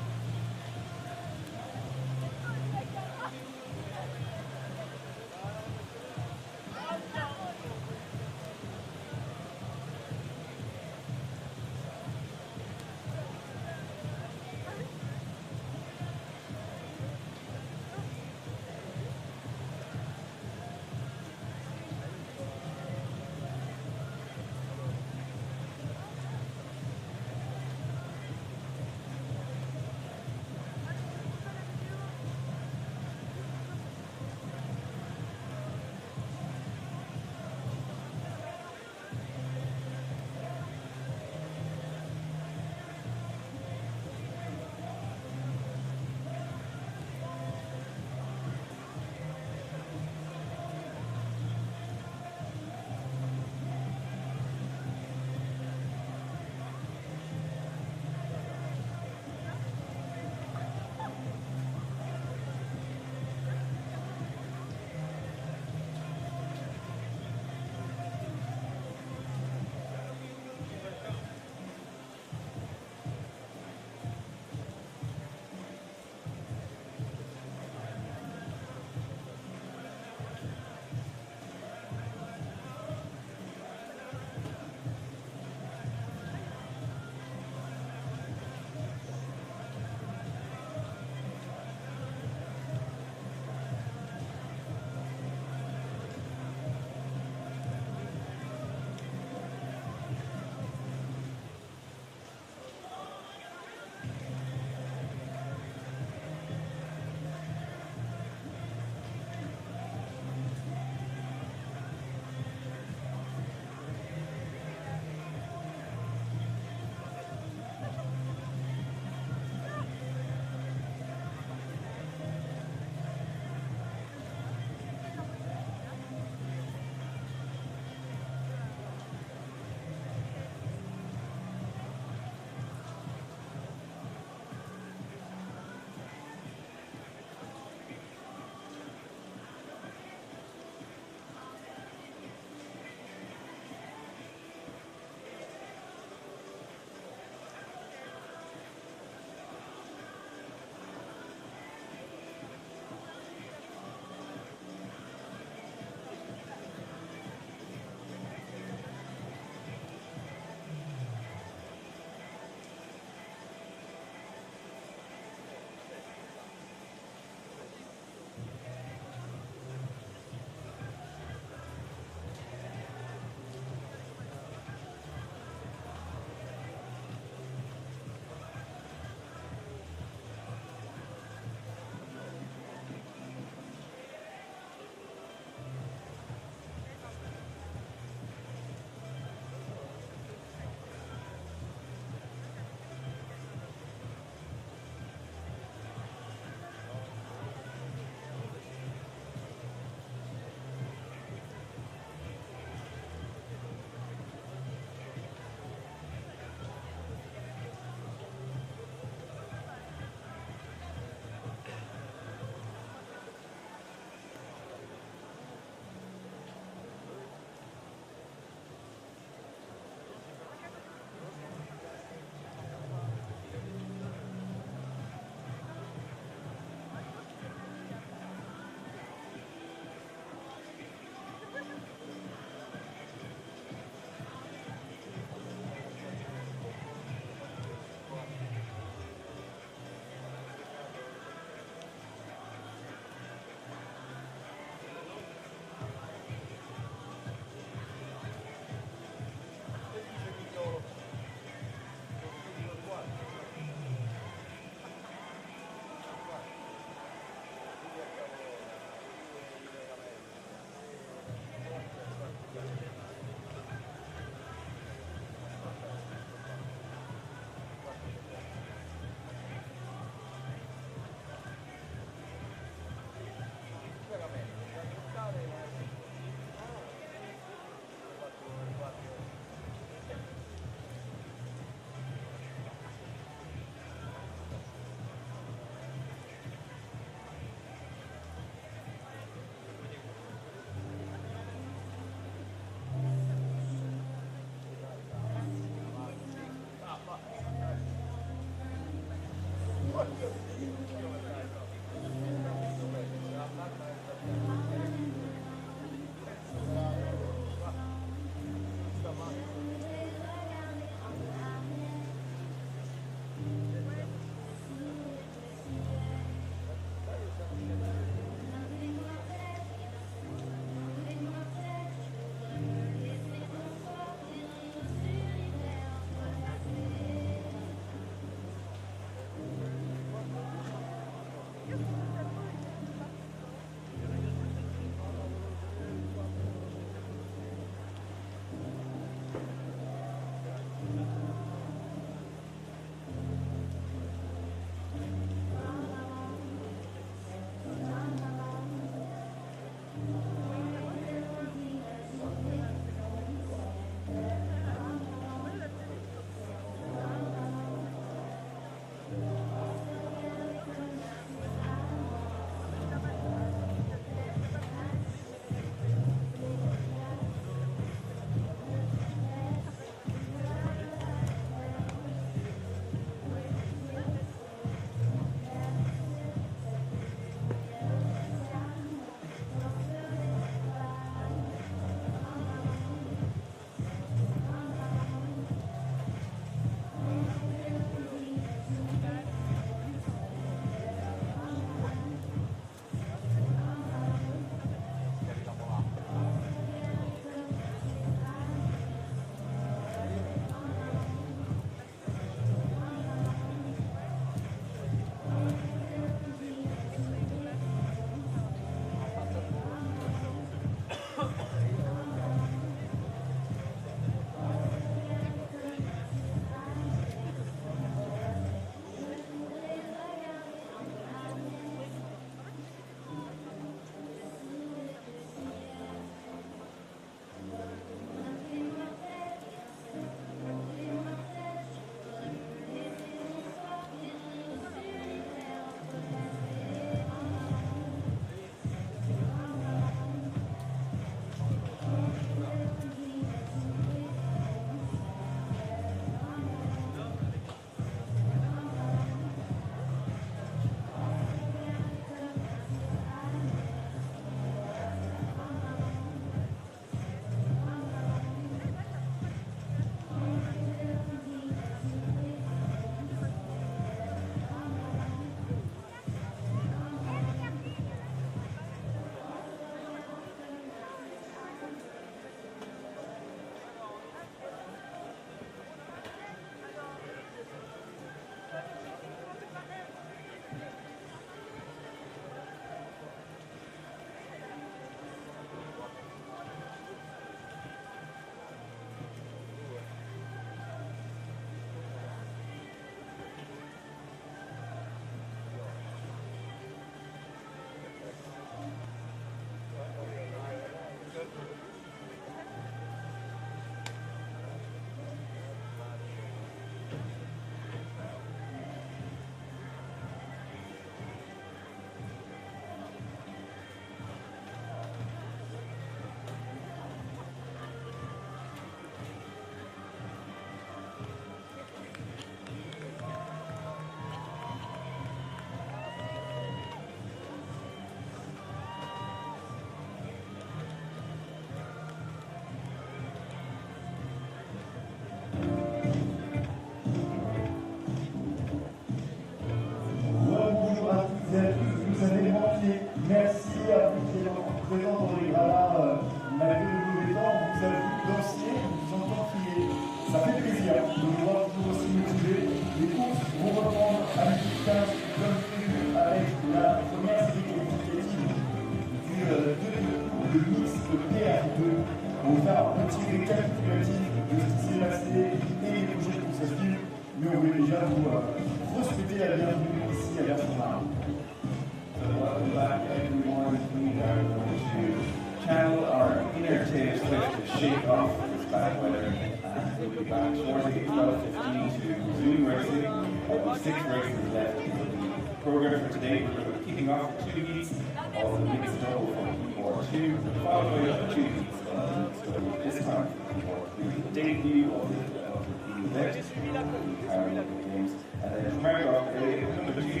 Paralympic Games. And then from America, number 2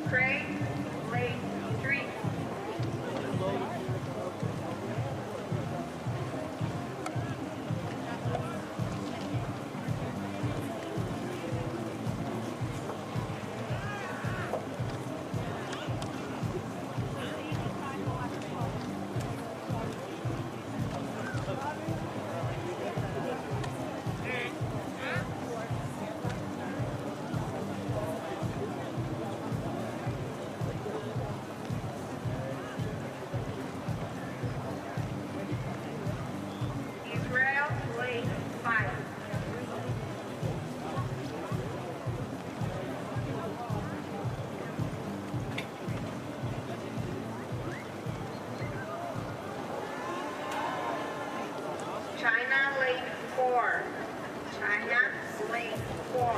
Craig, lane 3. China, lane 4. China, lane 4.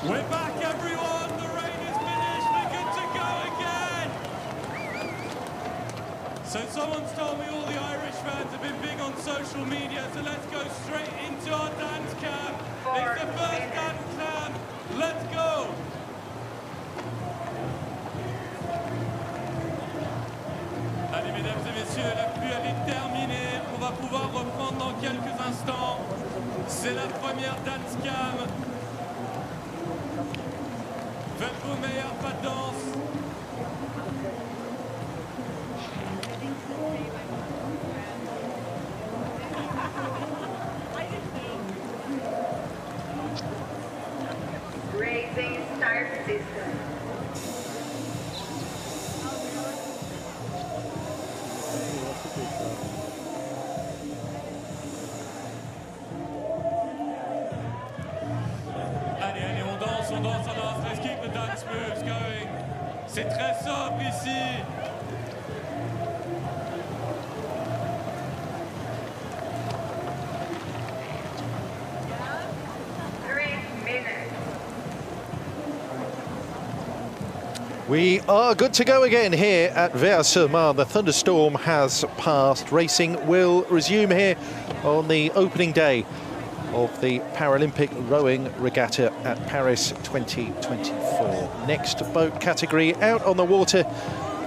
We're back, everyone. The rain is finished. We're good to go again. So someone's told me all the Irish fans have been big on social media, so let's go straight into our dance cam. It's the first dance cam. Let's go. Allez, mesdames et messieurs, la pluie elle est terminée. On va pouvoir reprendre dans quelques instants. C'est la première dance cam. Faites vos meilleurs pas de danse. Raising start system. Allez, on danse, on danse, on danse. Let's keep the dance moves going. C'est très sobre ici. We are good to go again here at Versailles. The thunderstorm has passed. Racing will resume here on the opening day of the Paralympic Rowing Regatta at Paris 2024. Next boat category out on the water,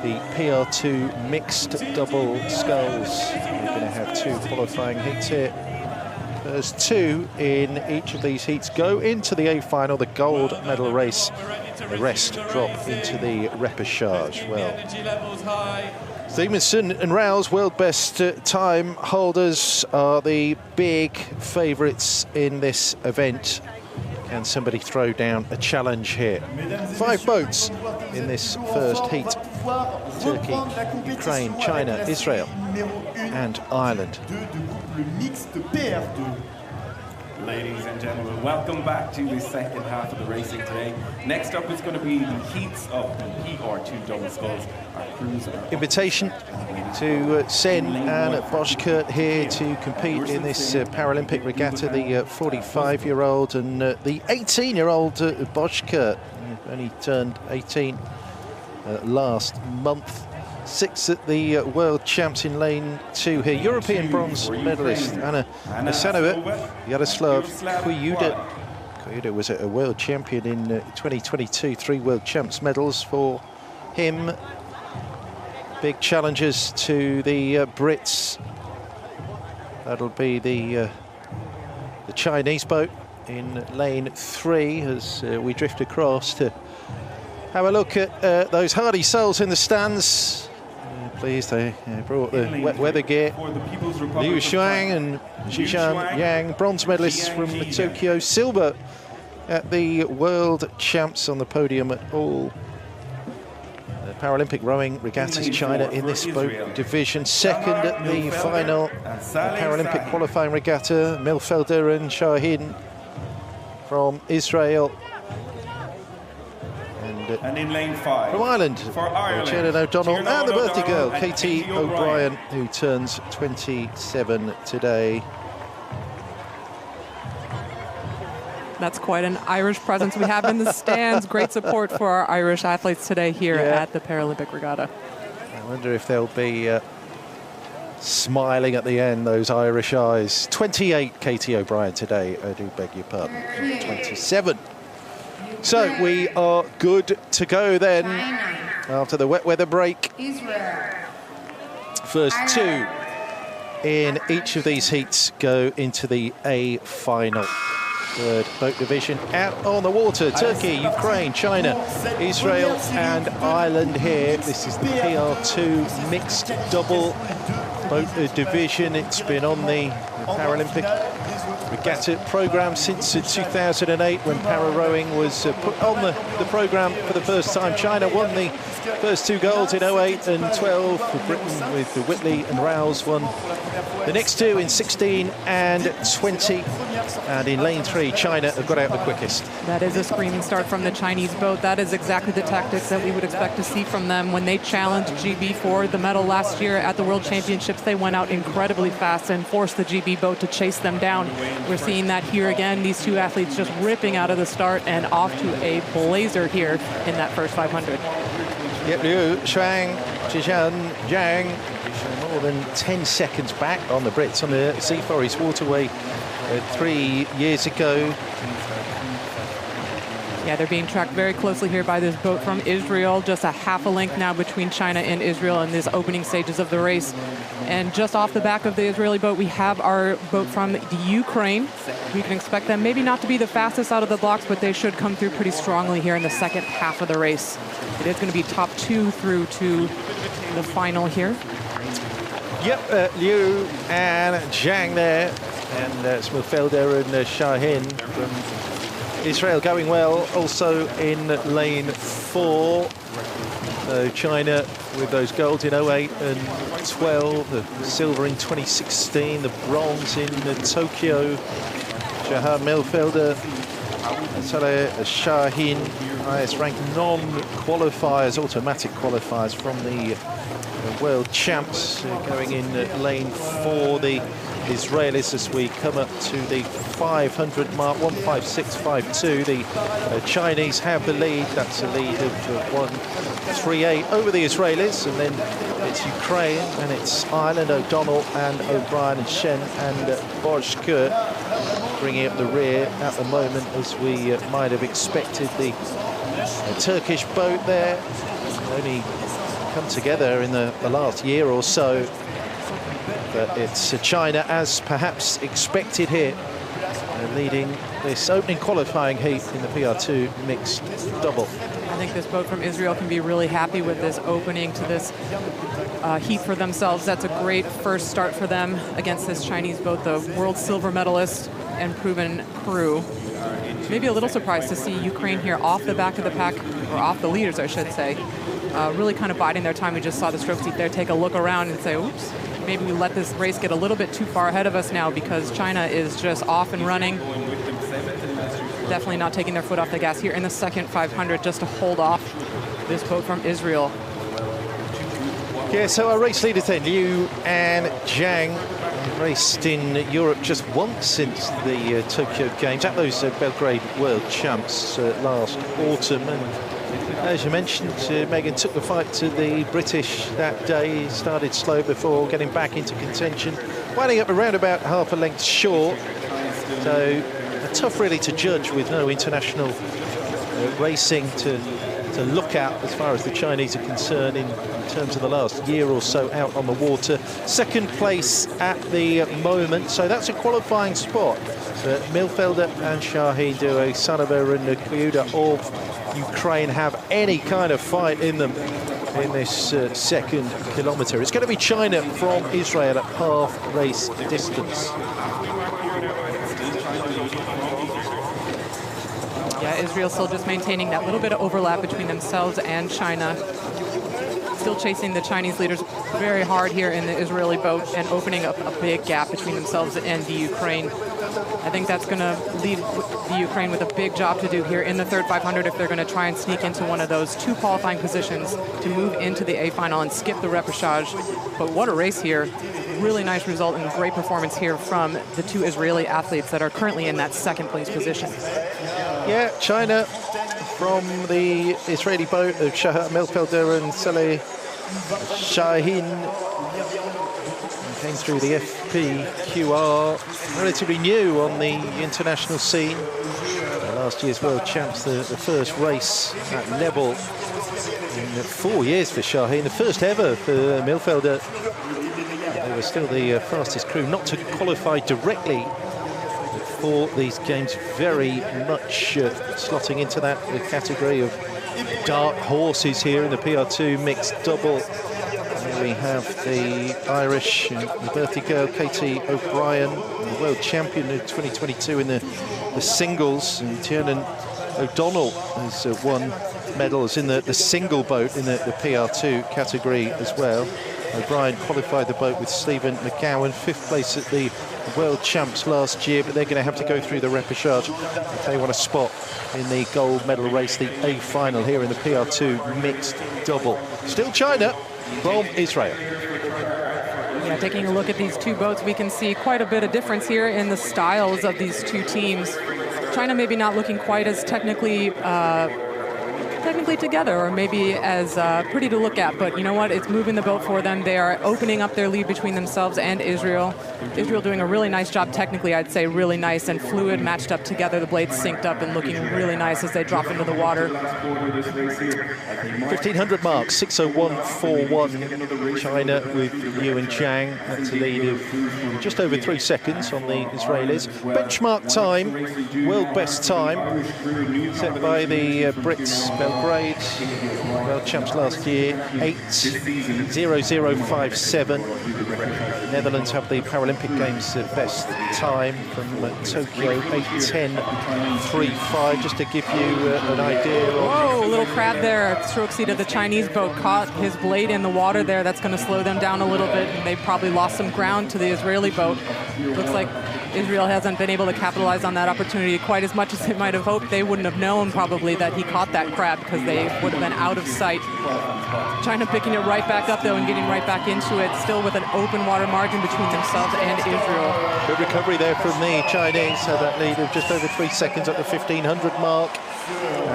the PR2 mixed double sculls. We're going to have two qualifying heats here. There's two in each of these heats go into the A final, the gold medal race. The rest drop into the repechage. Well, Stevenson and Rouse, world best time holders, are the big favourites in this event. Can somebody throw down a challenge here? 5 boats in this first heat. Turkey, Ukraine, China, Israel and Ireland. Ladies and gentlemen, welcome back to the second half of the racing today. Next up is going to be the heats of the PR2 double sculls. Our crews are invitation to Sen and Boschkert here to compete in this Paralympic regatta. The 45-year-old and the 18-year-old Boschkert, only turned 18 last month. 6th at the World Champs in lane 2 here. European bronze medalist Anna Asanova, Yaroslav Kuyuda. Kuyuda was a world champion in 2022, 3 World Champs medals for him. Big challenges to the Brits. That'll be the Chinese boat in lane 3 as we drift across to have a look at those hardy souls in the stands. Please, they brought the wet weather gear. Liu Shuang and Zhijian Yang, bronze medalists from Tokyo, silver at the World Champs on the podium at all Paralympic rowing regattas, China in this boat division. Second at the final Paralympic qualifying regatta, Milfelder and Shaheen from Israel. And in lane 5 from Ireland, for Ireland, Shannon O'Donnell, and the birthday girl, Katie O'Brien, who turns 27 today. That's quite an Irish presence we have in the stands. Great support for our Irish athletes today here at the Paralympic Regatta. I wonder if they'll be smiling at the end, those Irish eyes. 28, Katie O'Brien today, I do beg your pardon, 27. So we are good to go then after the wet weather break. First two in each of these heats go into the A final. Third boat division out on the water. Turkey, Ukraine, China, Israel and Ireland here. This is the PR2 mixed double boat division. It's been on the Paralympic regatta programme since 2008 when para-rowing was put on the programme for the first time. China won the first two golds in 08 and 12. For Britain with Whitley and Rouse won the next two in 16 and 20. And in lane 3, China have got out the quickest. That is a screaming start from the Chinese boat. That is exactly the tactics that we would expect to see from them. When they challenged GB for the medal last year at the World Championships, they went out incredibly fast and forced the GB boat to chase them down. We're seeing that here again. These two athletes just ripping out of the start and off to a blazer here in that first 500. Yep, Liu, Shuang, Zhejian, Zhang, more than 10 seconds back on the Brits on the Sea Forest Waterway 3 years ago. Yeah, they're being tracked very closely here by this boat from Israel. Just a half a length now between China and Israel in these opening stages of the race. And just off the back of the Israeli boat, we have our boat from the Ukraine. We can expect them maybe not to be the fastest out of the blocks, but they should come through pretty strongly here in the second half of the race. It is going to be top 2 through to the final here. Yep, Liu and Zhang there. And Smilfelder and Shaheen from Israel going well. Also in lane 4. So China with those golds in 08 and 12, the silver in 2016, the bronze in Tokyo. Shahar Milfelder, Saleh Shaheen, highest ranked non-qualifiers, automatic qualifiers from the world champs, going in lane 4. The Israelis as we come up to the 500 mark, 156.52. The Chinese have the lead. That's a lead of 1:38 over the Israelis, and then it's Ukraine and it's Ireland, O'Donnell and O'Brien and Shen and Borschke bringing up the rear at the moment, as we might have expected. The Turkish boat there only come together in the last year or so. But it's China, as perhaps expected here, leading this opening qualifying heat in the PR2 mixed double. I think this boat from Israel can be really happy with this opening to this heat for themselves. That's a great first start for them against this Chinese boat, the world silver medalist and proven crew. Maybe a little surprised to see Ukraine here off the back of the pack, or off the leaders, I should say. Really kind of biding their time. We just saw the stroke seat there take a look around and say, oops, maybe we let this race get a little bit too far ahead of us now, because China is just off and running. Definitely not taking their foot off the gas here in the second 500 just to hold off this boat from Israel. Yeah, so our race leaders then, Liu and Zhang, raced in Europe just once since the Tokyo Games, at those Belgrade World Champs last autumn. And as you mentioned, Megan took the fight to the British that day, started slow before getting back into contention, winding up around about half a length short. So tough really to judge with no international racing to look at as far as the Chinese are concerned in terms of the last year or so out on the water. Second place at the moment, so that's a qualifying spot. Milfelder and Shaheen duo, Sanova and Kyuda of Ukraine have any kind of fight in them in this second kilometre. It's going to be China from Israel at half race distance. Yeah, Israel still just maintaining that little bit of overlap between themselves and China. still chasing the Chinese leaders very hard here in the Israeli boat and opening up a big gap between themselves and the Ukraine. I think that's going to leave the Ukraine with a big job to do here in the third 500 if they're going to try and sneak into one of those 2 qualifying positions to move into the A final and skip the repechage. But what a race here. Really nice result and great performance here from the 2 Israeli athletes that are currently in that second place position. Yeah, China from the Israeli boat of Milfelder and Saleh Shaheen came through the FPQR, relatively new on the international scene. Last year's world champs, the first race at level in 4 years for Shaheen, the first ever for Milfelder. They were still the fastest crew not to qualify directly for these games, very much slotting into that category of dark horses here in the PR2 mixed double. Here we have the Irish birthday girl Katie O'Brien, the world champion in 2022 in the singles, and Tiernan O'Donnell has won medals in the single boat in the PR2 category as well. O'Brien qualified the boat with Stephen McGowan, 5th place at the World Champs last year, but they're going to have to go through the repechage if they want a spot in the gold medal race, the A final here in the PR2 mixed double. Still China from Israel. Yeah, taking a look at these 2 boats, we can see quite a bit of difference here in the styles of these 2 teams. China maybe not looking quite as technically together, or maybe as pretty to look at, but you know what, it's moving the boat for them. They are opening up their lead between themselves and Israel. Israel doing a really nice job technically, I'd say, really nice and fluid, matched up together, the blades synced up and looking really nice as they drop into the water. 1500 mark, 6:01.41. China with Yuan Chang. That's a lead of just over 3 seconds on the Israelis. Benchmark time, world best time, set by the Brits, Belgrade, world champs last year, 8:00.57. Netherlands have the Paralympic Games best time from Tokyo, 8:10.35, just to give you an idea. Whoa, a little crab there. Stroke seat of the Chinese boat caught his blade in the water there. That's going to slow them down a little bit, and they probably lost some ground to the Israeli boat. Looks like Israel hasn't been able to capitalize on that opportunity quite as much as they might have hoped. They wouldn't have known probably that he caught that crab because they would have been out of sight. China picking it right back up though and getting right back into it, still with an open water margin between themselves and Israel. Good recovery there from the Chinese, so that lead of just over 3 seconds at the 1500 mark,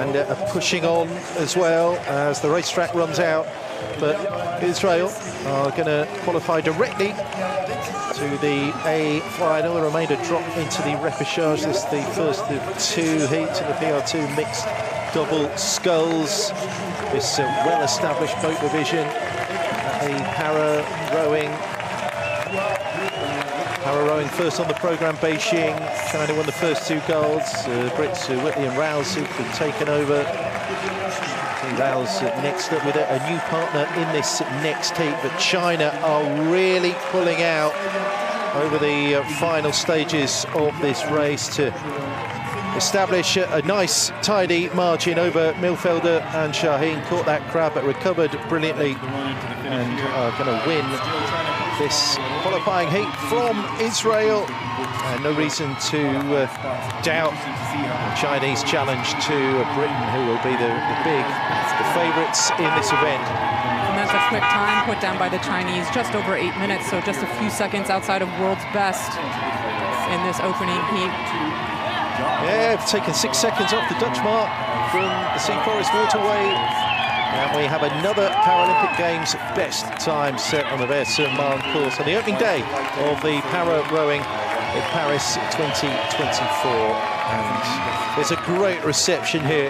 and pushing on as well as the racetrack runs out. But Israel are going to qualify directly to the A final. The remainder drop into the repechage. This is the first of 2 heats in the PR2 mixed double sculls. This well-established boat division at the para rowing first on the programme, Beijing. China won the first 2 golds. Brits, Whitley and Rouse, who've taken over. Rouse next up with a new partner in this next heat, but China are really pulling out over the final stages of this race to establish a nice tidy margin over Milfelder and Shaheen. Caught that crab but recovered brilliantly and are going to win this qualifying heat from Israel. No reason to doubt the Chinese challenge to Britain, who will be the favourites in this event. And that's a quick time put down by the Chinese, just over 8 minutes, so just a few seconds outside of world's best in this opening heat. Yeah, it's taken 6 seconds off the Dutch mark from the Sea Forest Waterway. And we have another Paralympic Games best time set on the Versailles course on the opening day of the para rowing in Paris 2024. And there's a great reception here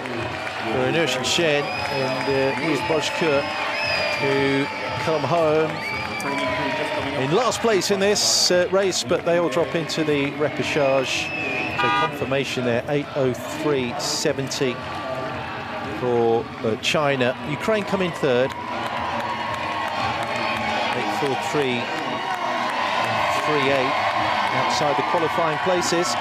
for Inertia Shen and Yves Boschke, who come home in last place in this race, but they all drop into the repechage. So confirmation there, 8:03.70 for China. Ukraine come in third, 8:43.38 outside the qualifying places.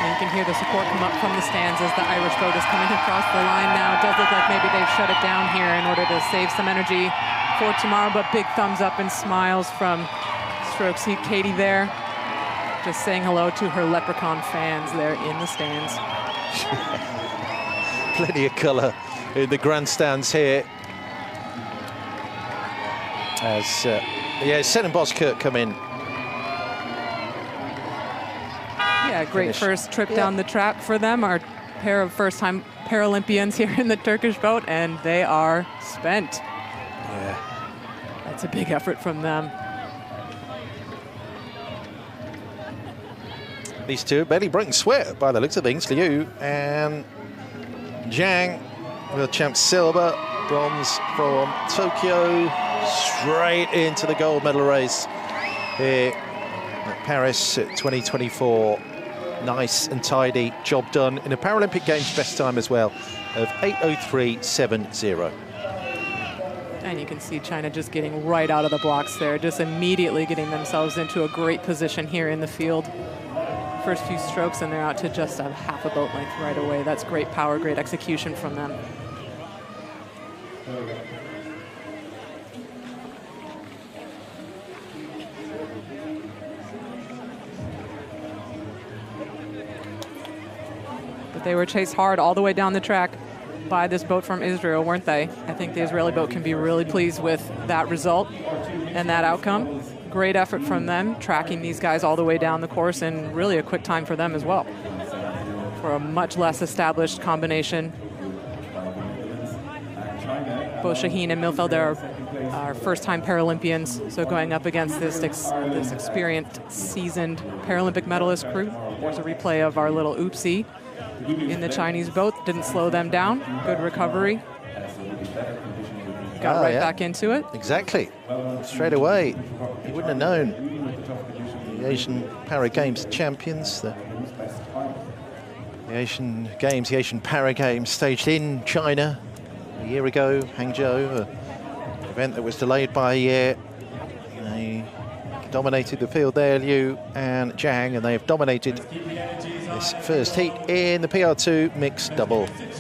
And you can hear the support come up from the stands as the Irish boat is coming across the line now. It does look like maybe they've shut it down here in order to save some energy for tomorrow, but big thumbs up and smiles from stroke seat Katie there. Just saying hello to her leprechaun fans there in the stands. Plenty of colour in the grandstands here. As Sen and Boskirk come in. Yeah, great first trip down the track for them. Our pair of first-time Paralympians here in the Turkish boat, and they are spent. Yeah. That's a big effort from them. These two barely breaking sweat by the looks of things. Liu and Zhang, world champ silver, bronze from Tokyo, straight into the gold medal race here at Paris 2024. Nice and tidy job done in a Paralympic Games best time as well of 8:03.70. And you can see China just getting right out of the blocks there, just immediately getting themselves into a great position here in the field. First few strokes and they're out to just a half a boat length right away. That's great power, great execution from them. But they were chased hard all the way down the track by this boat from Israel, weren't they? I think the Israeli boat can be really pleased with that result and that outcome. Great effort from them, tracking these guys all the way down the course, and really a quick time for them as well. For a much less established combination. Both Shaheen and Milfelder are first-time Paralympians, so going up against this experienced, seasoned Paralympic medalist crew. There's a replay of our little oopsie in the Chinese boat. Didn't slow them down. Good recovery. Got right back into it. Exactly. Straight away. You wouldn't have known. The Asian Para Games champions, the Asian Games, the Asian Para Games staged in China a year ago, Hangzhou, an event that was delayed by a year. They dominated the field there, Liu and Zhang, and they have dominated this first heat in the PR2 mixed double. That's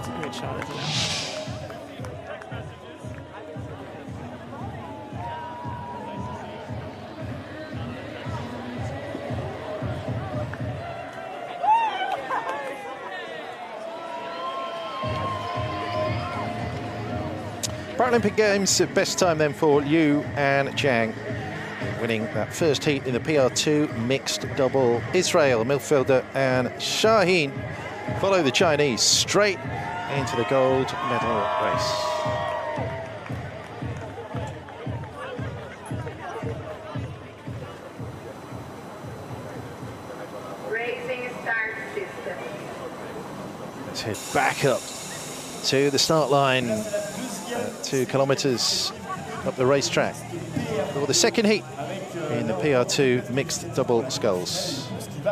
a great shot, isn't it? Paralympic Games at best time then for Liu and Zhang, winning that first heat in the PR2 mixed double. Israel, Milfelder and Shaheen follow the Chinese straight into the gold medal race. Racing start system. Let's head back up to the start line, 2 kilometers up the racetrack for the second heat in the PR2 mixed double sculls. So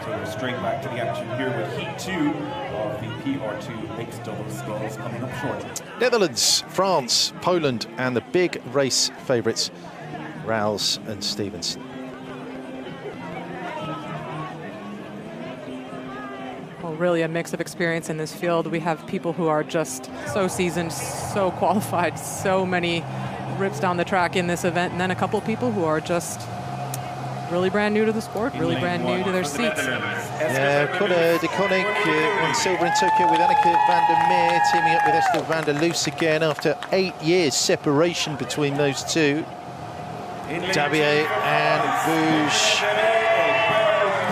we're straight back to the action here with Heat 2 of the PR2 mixed double sculls coming up shortly. Netherlands, France, Poland, and the big race favourites, Rouse and Stevenson. Well, really a mix of experience in this field. We have people who are just so seasoned, so qualified, so many rips down the track in this event, and then a couple of people who are just really brand new to the sport, really brand new to their seats. Yeah, Connor de Koning won silver in Tokyo with Anneke van der Meer, teaming up with Esther van der Loos again after 8 years separation between those two. Dabier and Bouge.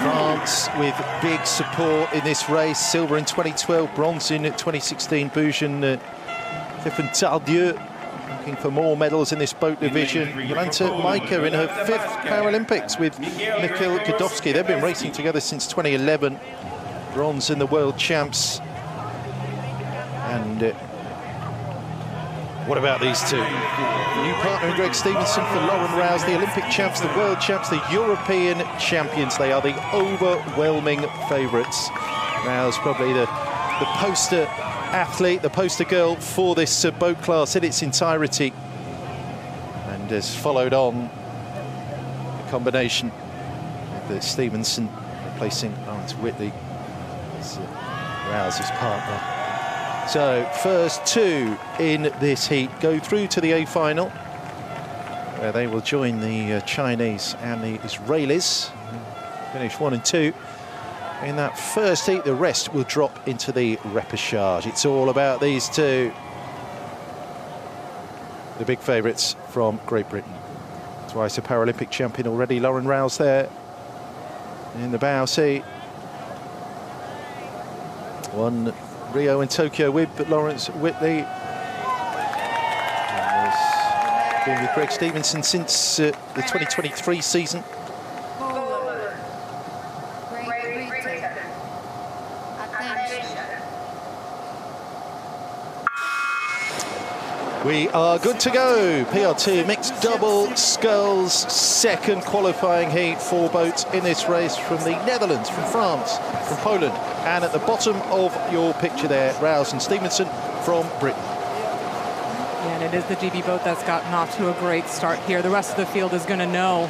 France with big support in this race. Silver in 2012, bronze in 2016. Bouge and Tiffany Tardieu looking for more medals in this boat division. Jolanta Maika in her 5th Paralympics with Mikhail Godowski. They've been racing together since 2011. Bronze in the world champs. And what about these two? New partner in Greg Stevenson for Lauren Rouse, the Olympic champs, the world champs, the European champions. They are the overwhelming favourites. Rouse probably the the poster athlete, the poster girl for this boat class in its entirety, and has followed on a combination with Stevenson replacing Lawrence Whitley as Rouse's partner. So first two in this heat go through to the A final, where they will join the Chinese and the Israelis, finish 1 and 2. In that first heat, the rest will drop into the repechage. It's all about these two, the big favourites from Great Britain. Twice a Paralympic champion already, Lauren Rouse there in the bow seat. Won Rio and Tokyo with Lawrence Whitley. And has been with Greg Stevenson since the 2023 season. We are good to go. PR2 mixed double sculls, second qualifying heat for boats in this race from the Netherlands, from France, from Poland, and at the bottom of your picture there, Rouse and Stevenson from Britain. And it is the GB boat that's gotten off to a great start here. The rest of the field is going to know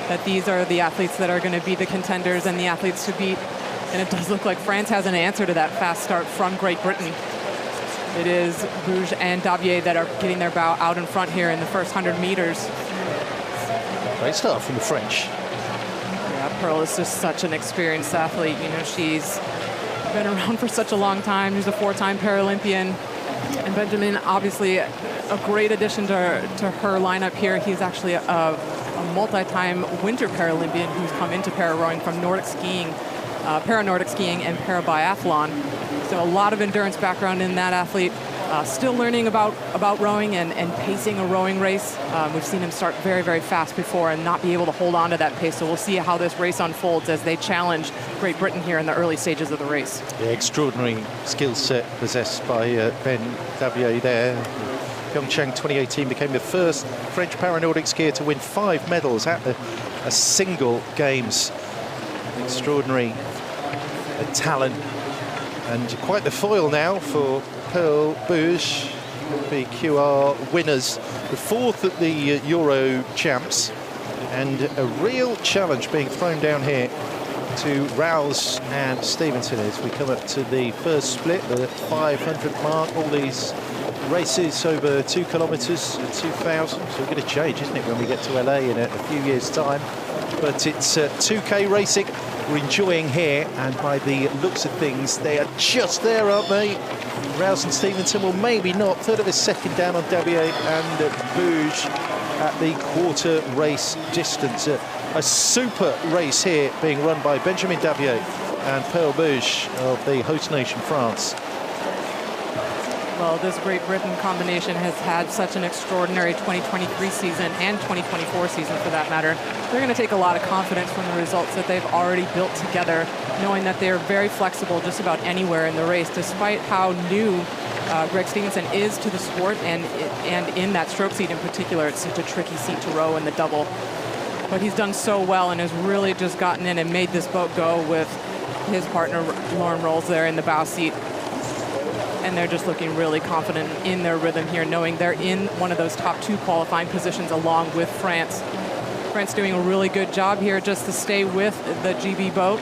that these are the athletes that are going to be the contenders and the athletes to beat. And it does look like France has an answer to that fast start from Great Britain. It is Bouge and Davier that are getting their bow out in front here in the first 100 meters. Great start from the French. Yeah, Pearl is just such an experienced athlete. You know, she's been around for such a long time. She's a 4-time Paralympian. And Benjamin, obviously, a great addition to her lineup here. He's actually a multi-time winter Paralympian who's come into para-rowing from Nordic skiing, para-Nordic skiing and para-biathlon. So a lot of endurance background in that athlete. Still learning about rowing and pacing a rowing race. We've seen him start very, very fast before and not be able to hold on to that pace. So we'll see how this race unfolds as they challenge Great Britain here in the early stages of the race. The extraordinary skill set possessed by Ben Davier there. Pyeongchang 2018 became the first French para-Nordic skier to win 5 medals at a single games. Extraordinary talent. And quite the foil now for Pearl Bouge, the QR winners, the 4th at the Euro champs, and a real challenge being thrown down here to Rouse and Stevenson as we come up to the first split, the 500 mark. All these races over 2 kilometres, 2,000, so we're going to change, isn't it, when we get to LA in a few years' time. But it's 2K racing we're enjoying here, and by the looks of things, they are just there, aren't they? Rouse and Stevenson, well, maybe not. Third of a second down on Davier and Bouge at the quarter race distance. A super race here being run by Benjamin Davier and Pearl Bouge of the host nation, France. Well, this Great Britain combination has had such an extraordinary 2023 season and 2024 season for that matter. They're going to take a lot of confidence from the results that they've already built together, knowing that they're very flexible just about anywhere in the race, despite how new Greg Stevenson is to the sport and in that stroke seat in particular. It's such a tricky seat to row in the double. But he's done so well and has really just gotten in and made this boat go with his partner, Lauren Rolls, there in the bow seat. And they're just looking really confident in their rhythm here, knowing they're in one of those top 2 qualifying positions along with France. France doing a really good job here just to stay with the GB boat.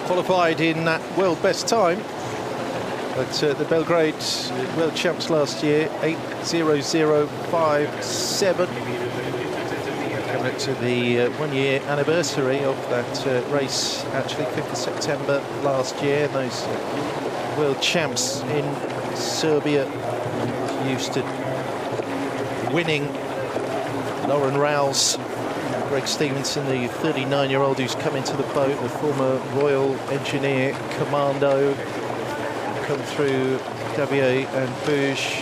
Qualified in that world best time at the Belgrade World Champs last year, 8:00.57. Coming up to the 1-year anniversary of that race, actually 5th of September last year. Those World Champs in Serbia, used to winning. Lauren Rouse, Greg Stevenson, the 39-year-old who's come into the boat, the former Royal Engineer Commando, come through Davier and Bouge,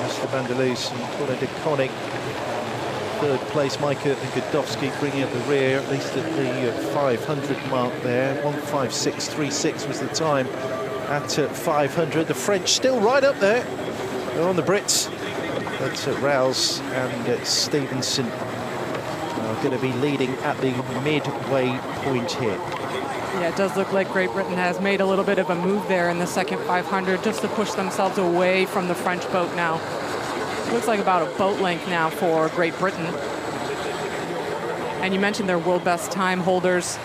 Mr. Vanderloos and Colin de Koning. 3rd place, Micah and Godowski bringing up the rear, at least at the 500 mark there. 1:56.36 was the time at 500. The French still right up there. They're on the Brits. But Rouse and Stevenson are going to be leading at the midway point here. Yeah, it does look like Great Britain has made a little bit of a move there in the second 500 just to push themselves away from the French boat now. Looks like about a boat length now for Great Britain. And you mentioned their world best time holders.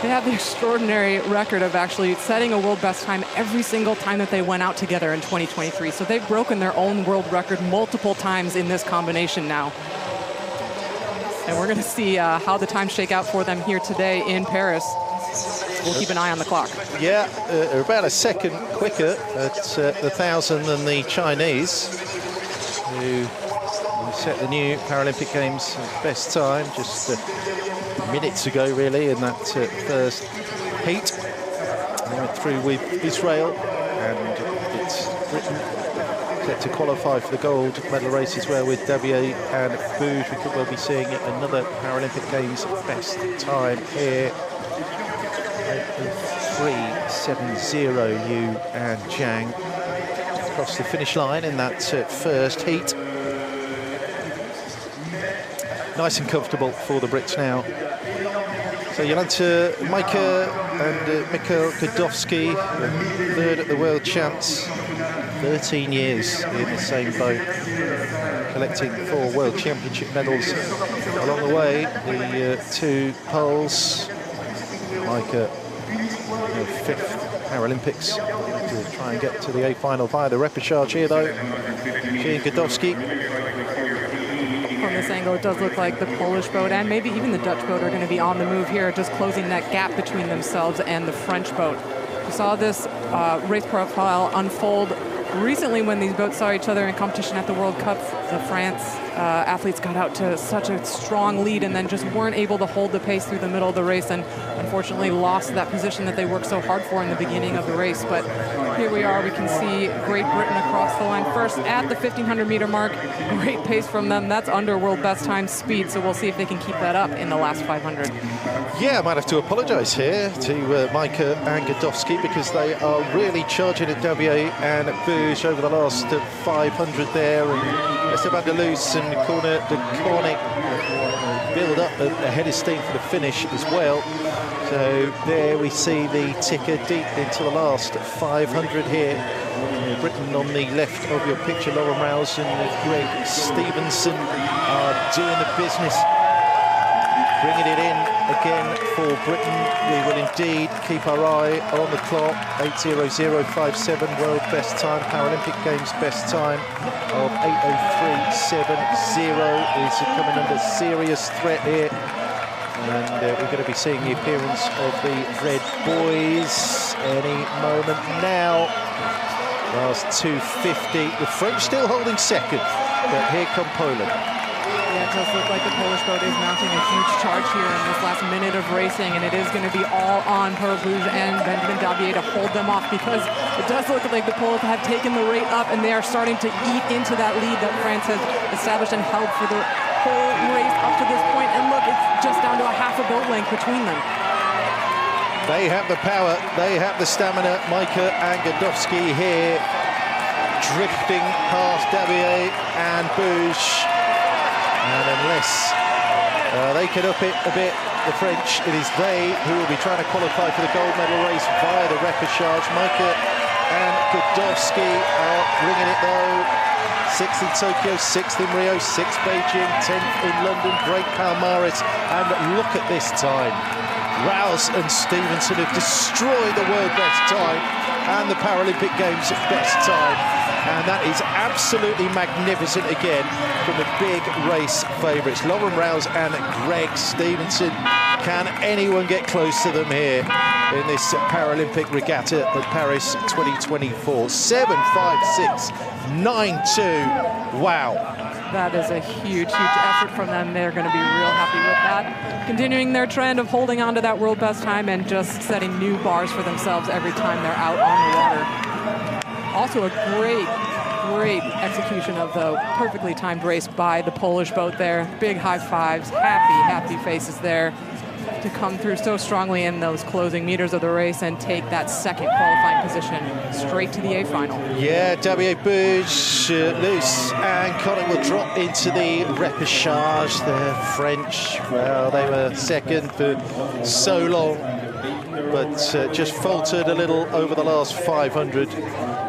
They have the extraordinary record of actually setting a world best time every single time that they went out together in 2023. So they've broken their own world record multiple times in this combination now. And we're going to see how the times shake out for them here today in Paris. We'll keep an eye on the clock. Yeah, about a second quicker at the 1,000 than the Chinese, who set the new Paralympic Games best time just minutes ago, really, in that first heat. They went through with Israel, and it's Britain set to qualify for the gold medal race as well with Davier and Bouge. We could well be seeing another Paralympic Games best time here. 3:70, Liu and Zhang across the finish line in that first heat. Nice and comfortable for the Brits now. So Jolanta Majka and Mikhail Godowski, third at the World Champs, 13 years in the same boat, collecting 4 World Championship medals along the way. The two Poles, Majka, 5th Paralympics, to try and get to the A final via the repechage here though. Jean Godowski. From this angle, it does look like the Polish boat and maybe even the Dutch boat are going to be on the move here, just closing that gap between themselves and the French boat. We saw this race profile unfold recently when these boats saw each other in competition at the World Cup. The France athletes got out to such a strong lead and then just weren't able to hold the pace through the middle of the race, and unfortunately lost that position that they worked so hard for in the beginning of the race. But here we are, we can see Great Britain across the line first at the 1,500-meter mark. Great pace from them. That's under world best time speed, so we'll see if they can keep that up in the last 500. Yeah, I might have to apologise here to Majka and Godowski, because they are really charging at Davier and Bouge over the last 500 there, and Esteban de Luz and Corner de Cornic build up a head of steam for the finish as well. So there we see the ticker deep into the last 500 here. Britain on the left of your picture, Lauren Rouse and Greg Stevenson are doing the business, bringing it in again for Britain. We will indeed keep our eye on the clock. 8:00.57 world best time, Paralympic Games best time of 8:03.70 is coming under serious threat here. And we're going to be seeing the appearance of the Red Boys any moment now. Last 250. The French still holding second, but here come Poland. Yeah, it does look like the Polish boat is mounting a huge charge here in this last minute of racing, and it is going to be all on Bouge and Benjamin Davier to hold them off, because it does look like the Poles have taken the rate up and they are starting to eat into that lead that France has established and held for the whole race up to this point. And look, it's just down to a half a boat length between them. They have the power, they have the stamina. Majka and Godowski here, drifting past Davier and Bouge. And unless they can up it a bit, the French, it is they who will be trying to qualify for the gold medal race via the repechage. Majka and Godowski are bringing it though. 6th in Tokyo, 6th in Rio, 6th Beijing, 10th in London. Great palmares. And look at this time. Rouse and Stevenson have destroyed the world best time and the Paralympic Games best time. And that is absolutely magnificent again from the big race favourites. Lauren Rouse and Greg Stevenson. Can anyone get close to them here in this Paralympic regatta at Paris 2024? 7.56.92. Wow. That is a huge, huge effort from them. They're going to be real happy with that. Continuing their trend of holding on to that world best time and just setting new bars for themselves every time they're out on the water. Also a great execution of the perfectly timed race by the Polish boat there. Big high fives, happy faces there to come through so strongly in those closing meters of the race and take that second qualifying position straight to the A final. Yeah, Davier, Bouge, Luce and Connick will drop into the repechage. The French, well, they were second for so long but just faltered a little over the last 500.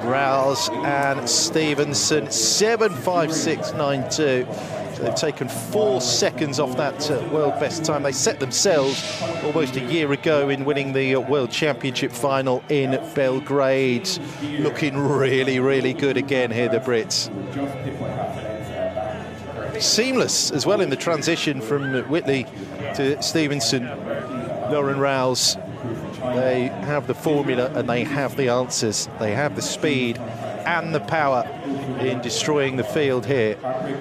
Rouse and Stevenson, 7.56.92. So they've taken 4 seconds off that world best time. They set themselves almost a year ago in winning the World Championship final in Belgrade. Looking really, really good again here, the Brits. Seamless as well in the transition from Whitley to Stevenson. Lauren Rouse, they have the formula and they have the answers. They have the speed and the power in destroying the field here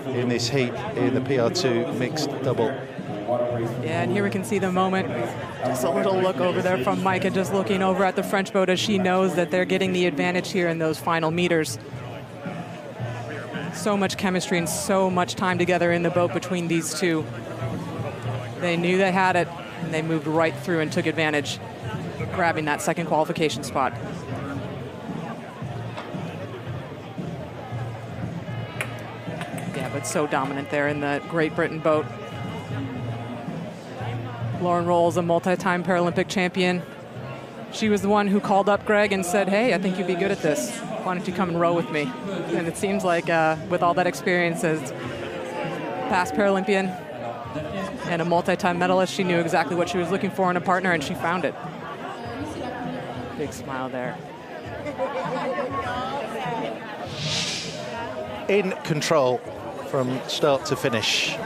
in this heat in the PR2 mixed double. Yeah, and here we can see the moment. Just a little look over there from Micah, just looking over at the French boat as she knows that they're getting the advantage here in those final meters. So much chemistry and so much time together in the boat between these two. They knew they had it, and they moved right through and took advantage, grabbing that second qualification spot. Yeah, but so dominant there in the Great Britain boat. Lauren Roll's a multi-time Paralympic champion. She was the one who called up Greg and said, hey, I think you'd be good at this. Why don't you come and row with me? And it seems like with all that experience as past Paralympian and a multi-time medalist, she knew exactly what she was looking for in a partner, and she found it. Big smile there. In control from start to finish.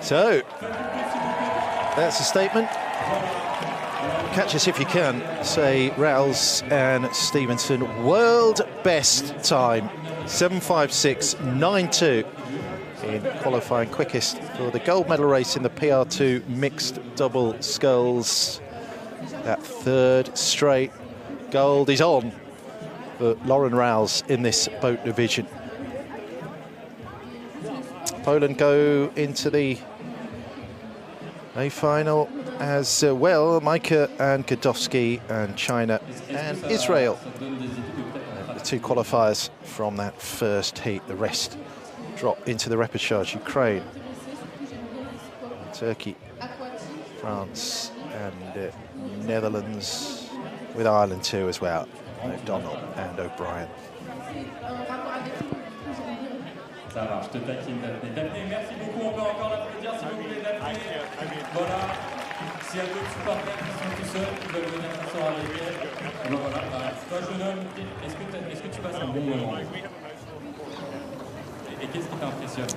So, that's a statement. Catch us if you can, say Rouse and Stevenson. World best time, 7.56.92 in qualifying quickest for the gold medal race in the PR2 mixed double sculls. That third straight gold is on for Lauren Rouse in this boat division. Poland go into the A final as well. Micah and Godowski and China and Israel. The 2 qualifiers from that first heat. The rest drop into the repechage. Ukraine, Turkey, France and Netherlands, with Ireland too as well. O'Donnell and O'Brien. Ça va, je te taquine Daphné. Daphné, merci beaucoup, on peut encore l'applaudir s'il vous plaît, Daphné. Voilà, s'il y a d'autres supporters qui sont tout seuls, qui veulent venir s'asseoir avec elle. Ben voilà, toi jeune homme, est-ce que tu passes un bon moment? Et qu'est-ce qui t'impressionne?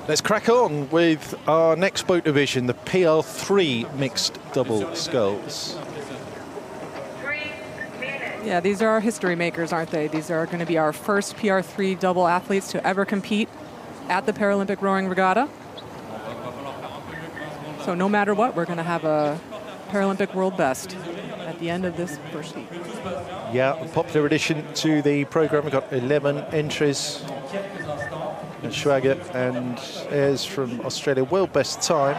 Let's crack on with our next boat division, the PR3 mixed double sculls. Yeah, these are our history makers, aren't they? These are going to be our first PR3 double athletes to ever compete at the Paralympic Rowing Regatta. So no matter what, we're going to have a Paralympic world best at the end of this first heat. Yeah, a popular addition to the program. We've got 11 entries. And Schwager and Ayres from Australia, world best time,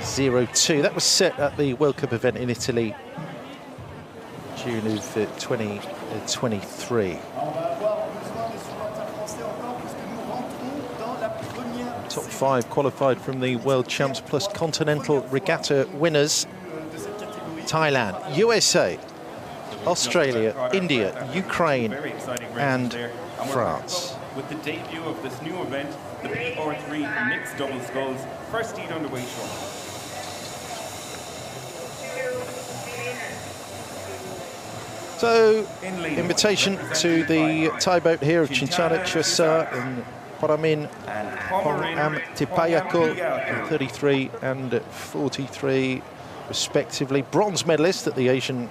7:07.02. That was set at the World Cup event in Italy, June of 2023. Top 5 qualified from the World Champs plus Continental Regatta winners. Thailand, USA, Australia, India, Ukraine and France. With the debut of this new event, the PR3 mixed double sculls, first heat underway shortly. So, invitation to the Thai boat here of Chintana Chusa and Poramin Am Tipayako, 33 and 43 respectively. Bronze medalists at the Asian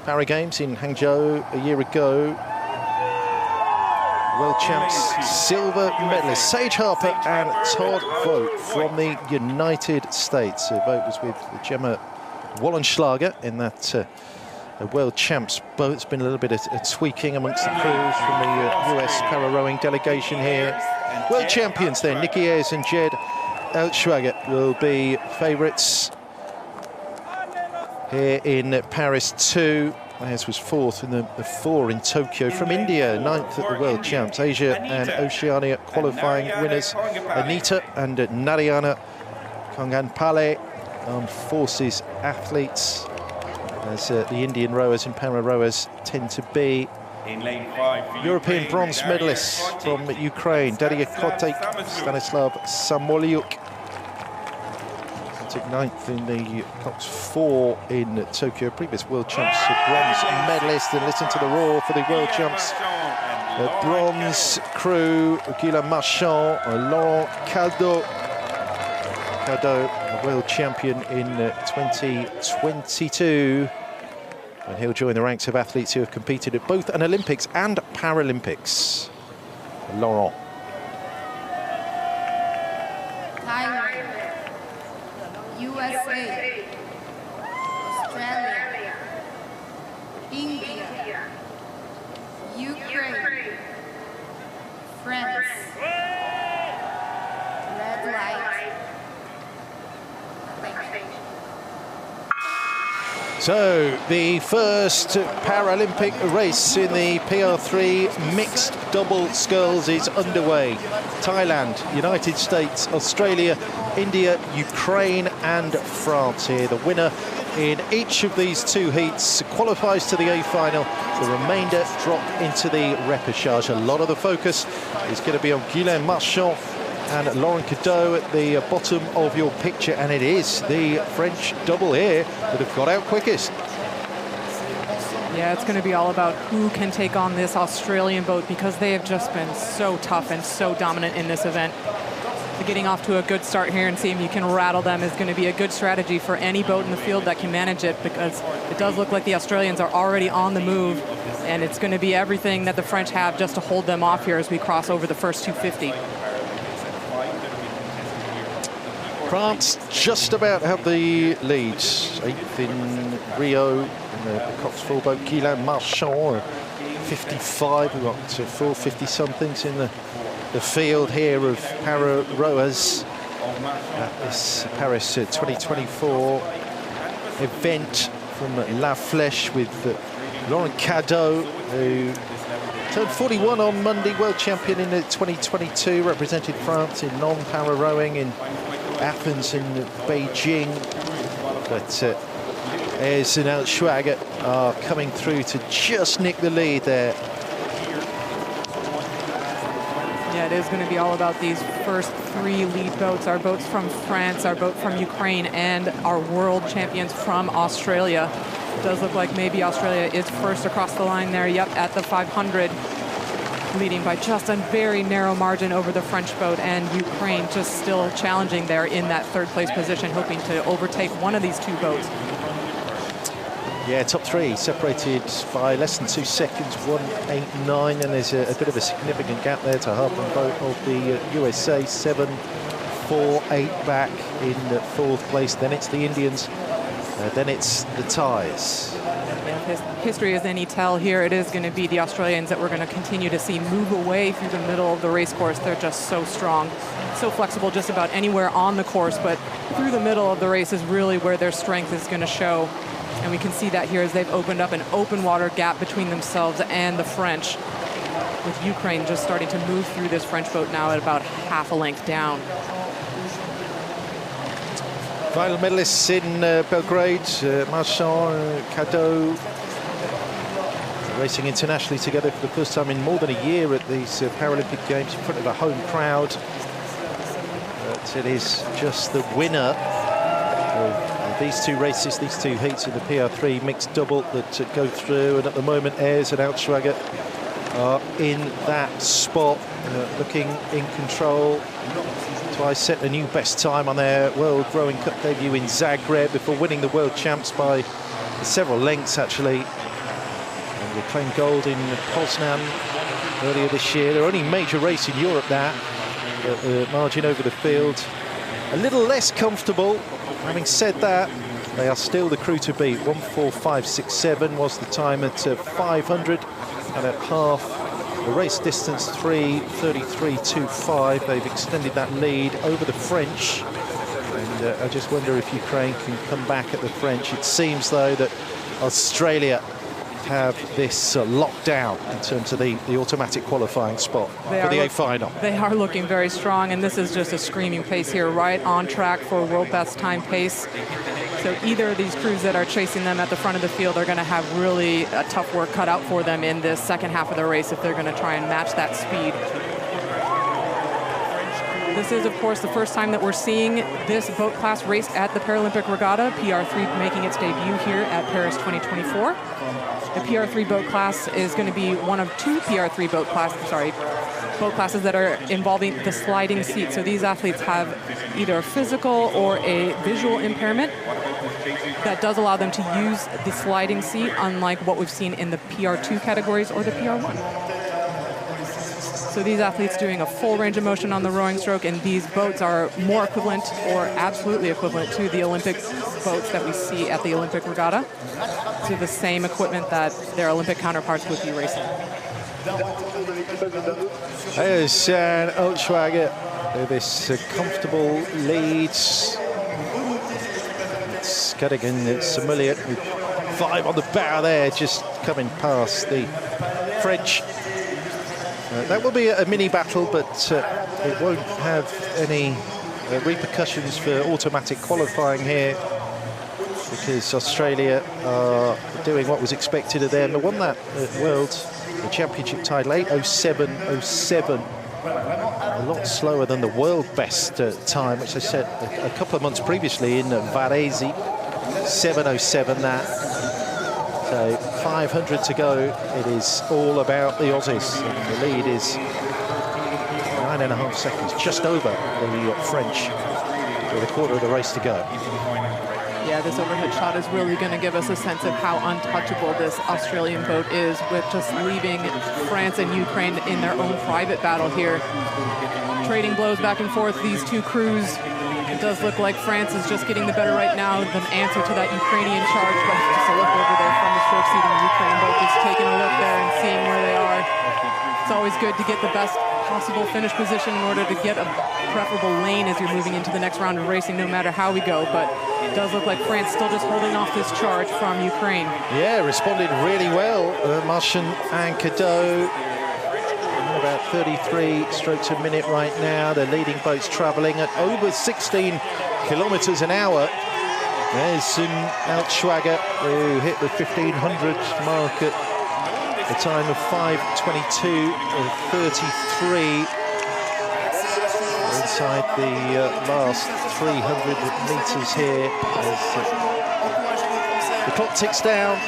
Paralympic Games in Hangzhou a year ago. World champs, silver medalists, Sage Harper and Todd Vogt from the United States. Vogt was with Gemma Wallenschlager in that World Champs boat. It's been a little bit of tweaking amongst the crews from the US para-rowing delegation here. World champions then, Nikki Ayres and Jed Eltschwager will be favourites here in Paris 2. Theirs was 4th in the 4 in Tokyo. From India, 9th at the World Champs. Asia and Oceania qualifying winners. Anita and Narayana Kanganpale, Armed Forces athletes, as the Indian rowers and para-rowers tend to be. In lane 5, European bronze medalists from Ukraine, Daria Kotek, Stanislav Samolyuk. Took 9th in the Coxed 4 in Tokyo, previous World Champs bronze medalist. And listen to the roar for the World Champs. The bronze crew, Guillaume Marchand, Laurent Caldo. Caldo, the world champion in 2022. And he'll join the ranks of athletes who have competed at both an Olympics and Paralympics. Laurent. Thailand, USA, Australia, India, Ukraine, France. Red light. So, the first Paralympic race in the PR3 mixed double sculls is underway. Thailand, United States, Australia, India, Ukraine and France here. The winner in each of these 2 heats qualifies to the A final. The remainder drop into the repechage. A lot of the focus is going to be on Guillaume Marchand and Laurent Caldo at the bottom of your picture, and it is the French double here that have got out quickest. Yeah, it's going to be all about who can take on this Australian boat, because they have just been so tough and so dominant in this event. So getting off to a good start here and seeing if you can rattle them is going to be a good strategy for any boat in the field that can manage it, because it does look like the Australians are already on the move, and it's going to be everything that the French have just to hold them off here as we cross over the first 250. France just about have the lead. 8th in Rio in the Coxed 4 boat. Guillaume Marchand, 55. We've got 450-somethings in the field here of para-rowers at this Paris 2024 event from La Flèche with Laurent Caldo, who turned 41 on Monday, world champion in 2022, represented France in non-para rowing in Athens and Beijing. But Ayres and Altschwager are coming through to just nick the lead there. Yeah, it is going to be all about these first 3 lead boats. Our boats from France, our boat from Ukraine, and our world champions from Australia. It does look like maybe Australia is first across the line there. Yep, at the 500. Leading by just a very narrow margin over the French boat, and Ukraine just still challenging there in that 3rd place position, hoping to overtake one of these 2 boats. Yeah, top 3 separated by less than 2 seconds, 1:8.9, and there's a bit of a significant gap there to Harper boat of the USA, 7:4.8 back in 4th place. Then it's the Indians, then it's the Thais. If history is any tell here, it is going to be the Australians that we're going to continue to see move away through the middle of the race course. They're just so strong, so flexible just about anywhere on the course, but through the middle of the race is really where their strength is going to show. And we can see that here as they've opened up an open water gap between themselves and the French, with Ukraine just starting to move through this French boat now at about half a length down. Final medalists in Belgrade, Marchand, Caldo, racing internationally together for the first time in more than a year at these Paralympic Games in front of a home crowd. But it is just the winner of these 2 races, these 2 heats in the PR3 mixed double that go through, and at the moment Ayres and Altschwager are in that spot, looking in control. Twice set a new best time on their World Rowing Cup debut in Zagreb before winning the World Champs by several lengths, actually. And they claimed gold in Poznan earlier this year. Their only major race in Europe, that. The margin over the field a little less comfortable. Having said that, they are still the crew to beat. 1:45.67 was the time at 500, and at half the race distance 3:33.25. They've extended that lead over the French, and I just wonder if Ukraine can come back at the French. It seems though that Australia have this locked down in terms of the automatic qualifying spot for the A final. They are looking very strong, and this is just a screaming pace here, right on track for world best time pace. So either of these crews that are chasing them at the front of the field are going to have really a tough work cut out for them in this second half of the race if they're going to try and match that speed. This is, of course, the first time that we're seeing this boat class raced at the Paralympic Regatta, PR3 making its debut here at Paris 2024. The PR3 boat class is going to be one of two PR3 boat classes that are involving the sliding seat. So these athletes have either a physical or a visual impairment that does allow them to use the sliding seat, unlike what we've seen in the PR2 categories or the PR1. So these athletes doing a full range of motion on the rowing stroke, and these boats are more equivalent or absolutely equivalent to the Olympic boats that we see at the Olympic Regatta, to the same equipment that their Olympic counterparts would be racing. There's an Altschwager with this comfortable lead. It's Cadigan, it's Samulier with 5 on the bow there, just coming past the French. That will be a mini battle, but it won't have any repercussions for automatic qualifying here, because Australia are doing what was expected of them. They won that the championship title, 8:07.07. A lot slower than the world best time, which I set a couple of months previously in Varese, 7:07 that. So 500 to go. It is all about the Aussies. And the lead is 9.5 seconds, just over the French, with a quarter of the race to go. Yeah, this overhead shot is really going to give us a sense of how untouchable this Australian boat is, with just leaving France and Ukraine in their own private battle here. Trading blows back and forth, these two crews. It does look like France is just getting the better right now, the answer to that Ukrainian charge, but just a look over there from the stroke seat in the Ukraine boat, just taking a look there and seeing where they are. It's always good to get the best possible finish position in order to get a preferable lane as you're moving into the next round of racing, no matter how we go, but it does look like France still just holding off this charge from Ukraine. Yeah, responded really well, Marchand and Chateau. About 33 strokes a minute right now. The leading boat's travelling at over 16 kilometres an hour. There's an Altschwager who hit the 1500 mark at the time of 5:22.33. Inside the last 300 metres here as the clock ticks down.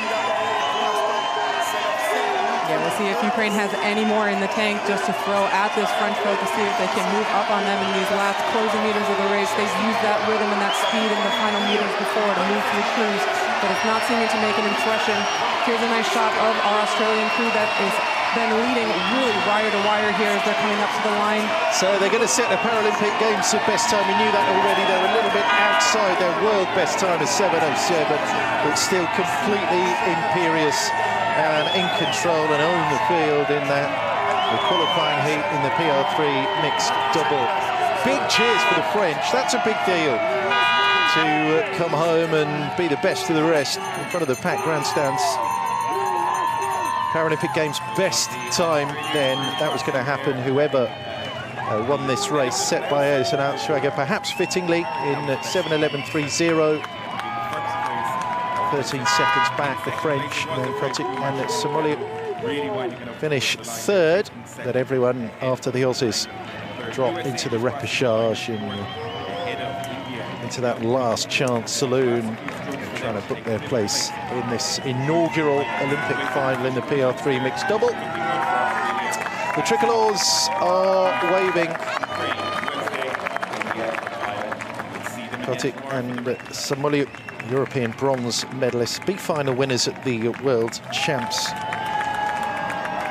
Yeah, we'll see if Ukraine has any more in the tank just to throw at this French boat to see if they can move up on them in these last closing meters of the race. They've used that rhythm and that speed in the final meters before to move through crews, but it's not seeming to make an impression. Here's a nice shot of our Australian crew that is then leading really wire to wire here as they're coming up to the line. So they're going to set the Paralympic Games the best time. We knew that already. They're a little bit outside their world best time of 7:07, but still completely imperious and in control and on the field in that the qualifying heat in the PR3 mixed double. Big cheers for the French. That's a big deal to come home and be the best of the rest in front of the packed grandstands. Paralympic Games best time then. That was going to happen. Whoever won this race, set by Edison Altschwager, perhaps fittingly in 7:11.30. 13 seconds back, the French, and Samulier finish third. That everyone after the Aussies drop into the repechage into that last chance saloon, trying to book their place in this inaugural Olympic final in the PR3 mixed double. The tricolores are waving. Kotic and Samulier, European bronze medalists, big final winners at the World Champs,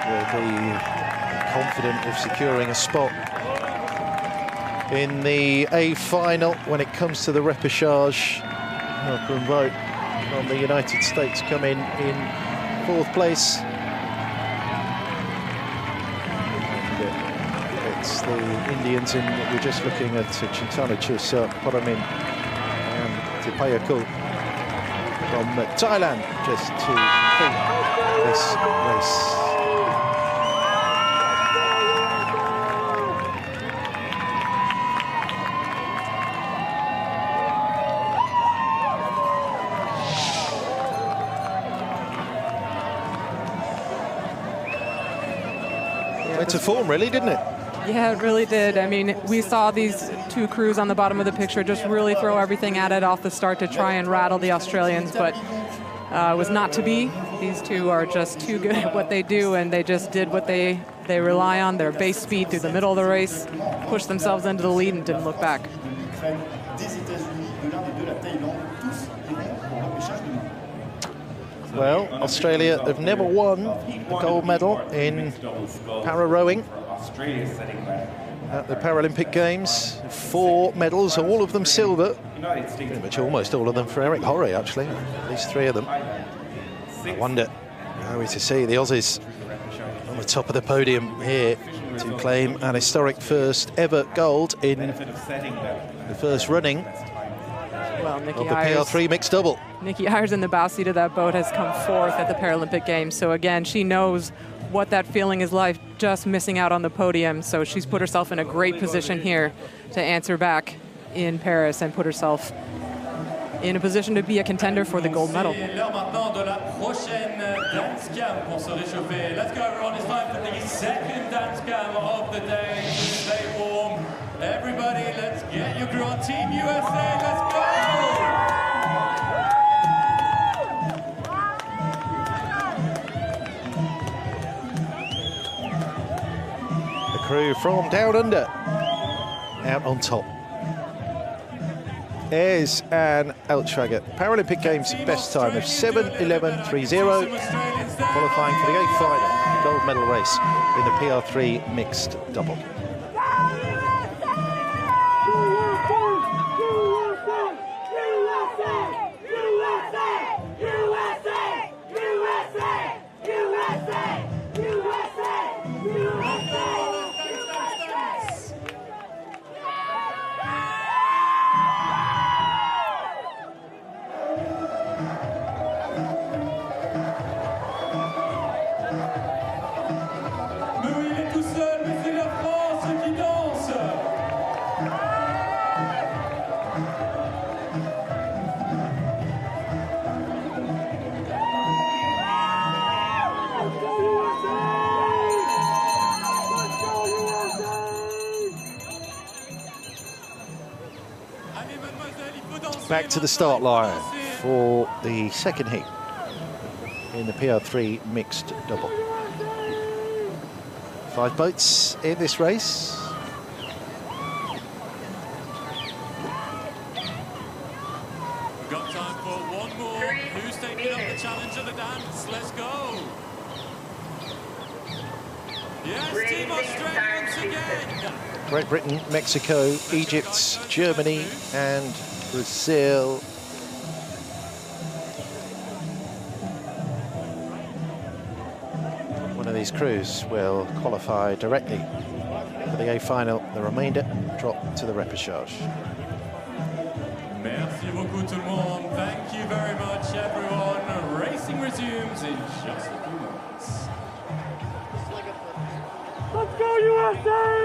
will be confident of securing a spot in the A final. When it comes to the repechage, Harper and Vogt from the United States come in 4th place. And it's the Indians, and we're just looking at Chintana Chusa, Poramin and Tipayakul from Thailand, just to complete this race. Went to form, really, didn't it? Yeah, it really did. I mean, we saw these two crews on the bottom of the picture just really throw everything at it off the start to try and rattle the Australians, but it was not to be. These two are just too good at what they do, and they just did what they rely on, their base speed through the middle of the race, pushed themselves into the lead and didn't look back. Well, Australia have never won a gold medal in para-rowing at the Paralympic Games. 4 medals, all of them silver. Pretty much almost all of them for Eric Horry, actually. At least 3 of them. I wonder how we to see the Aussies on the top of the podium here to claim an historic first ever gold in the first running Well, Nikki of the Ayers, PR3 mixed double. Nikki Ayers in the bow seat of that boat has come 4th at the Paralympic Games. So again, she knows what that feeling is like, just missing out on the podium. So she's put herself in a great position here to answer back in Paris and put herself in a position to be a contender for the gold medal. C'est l'heure maintenant de la prochaine dance cam pour se réchauffer. Let's go everyone, it's time for the second dance cam of the day. Stay warm. Everybody, let's get your crew on Team USA. Let's go! The crew from down under, out on top. Ayers and Altschwager. Paralympic Games best time of 7:11.30, qualifying for the A final, gold medal race in the PR3 mixed double. Back to the start line for the second heat in the PR3 mixed double. 5 boats in this race. We've got time for one more. Who's taking up the challenge of the dance? Let's go. Yes, Team Australia once again. Great Britain, Mexico, Egypt, Germany and Brazil. One of these crews will qualify directly for the A final. The remainder drop to the repechage. Merci beaucoup tout le monde. Thank you very much, everyone. Racing resumes in just a few moments. Let's go USA!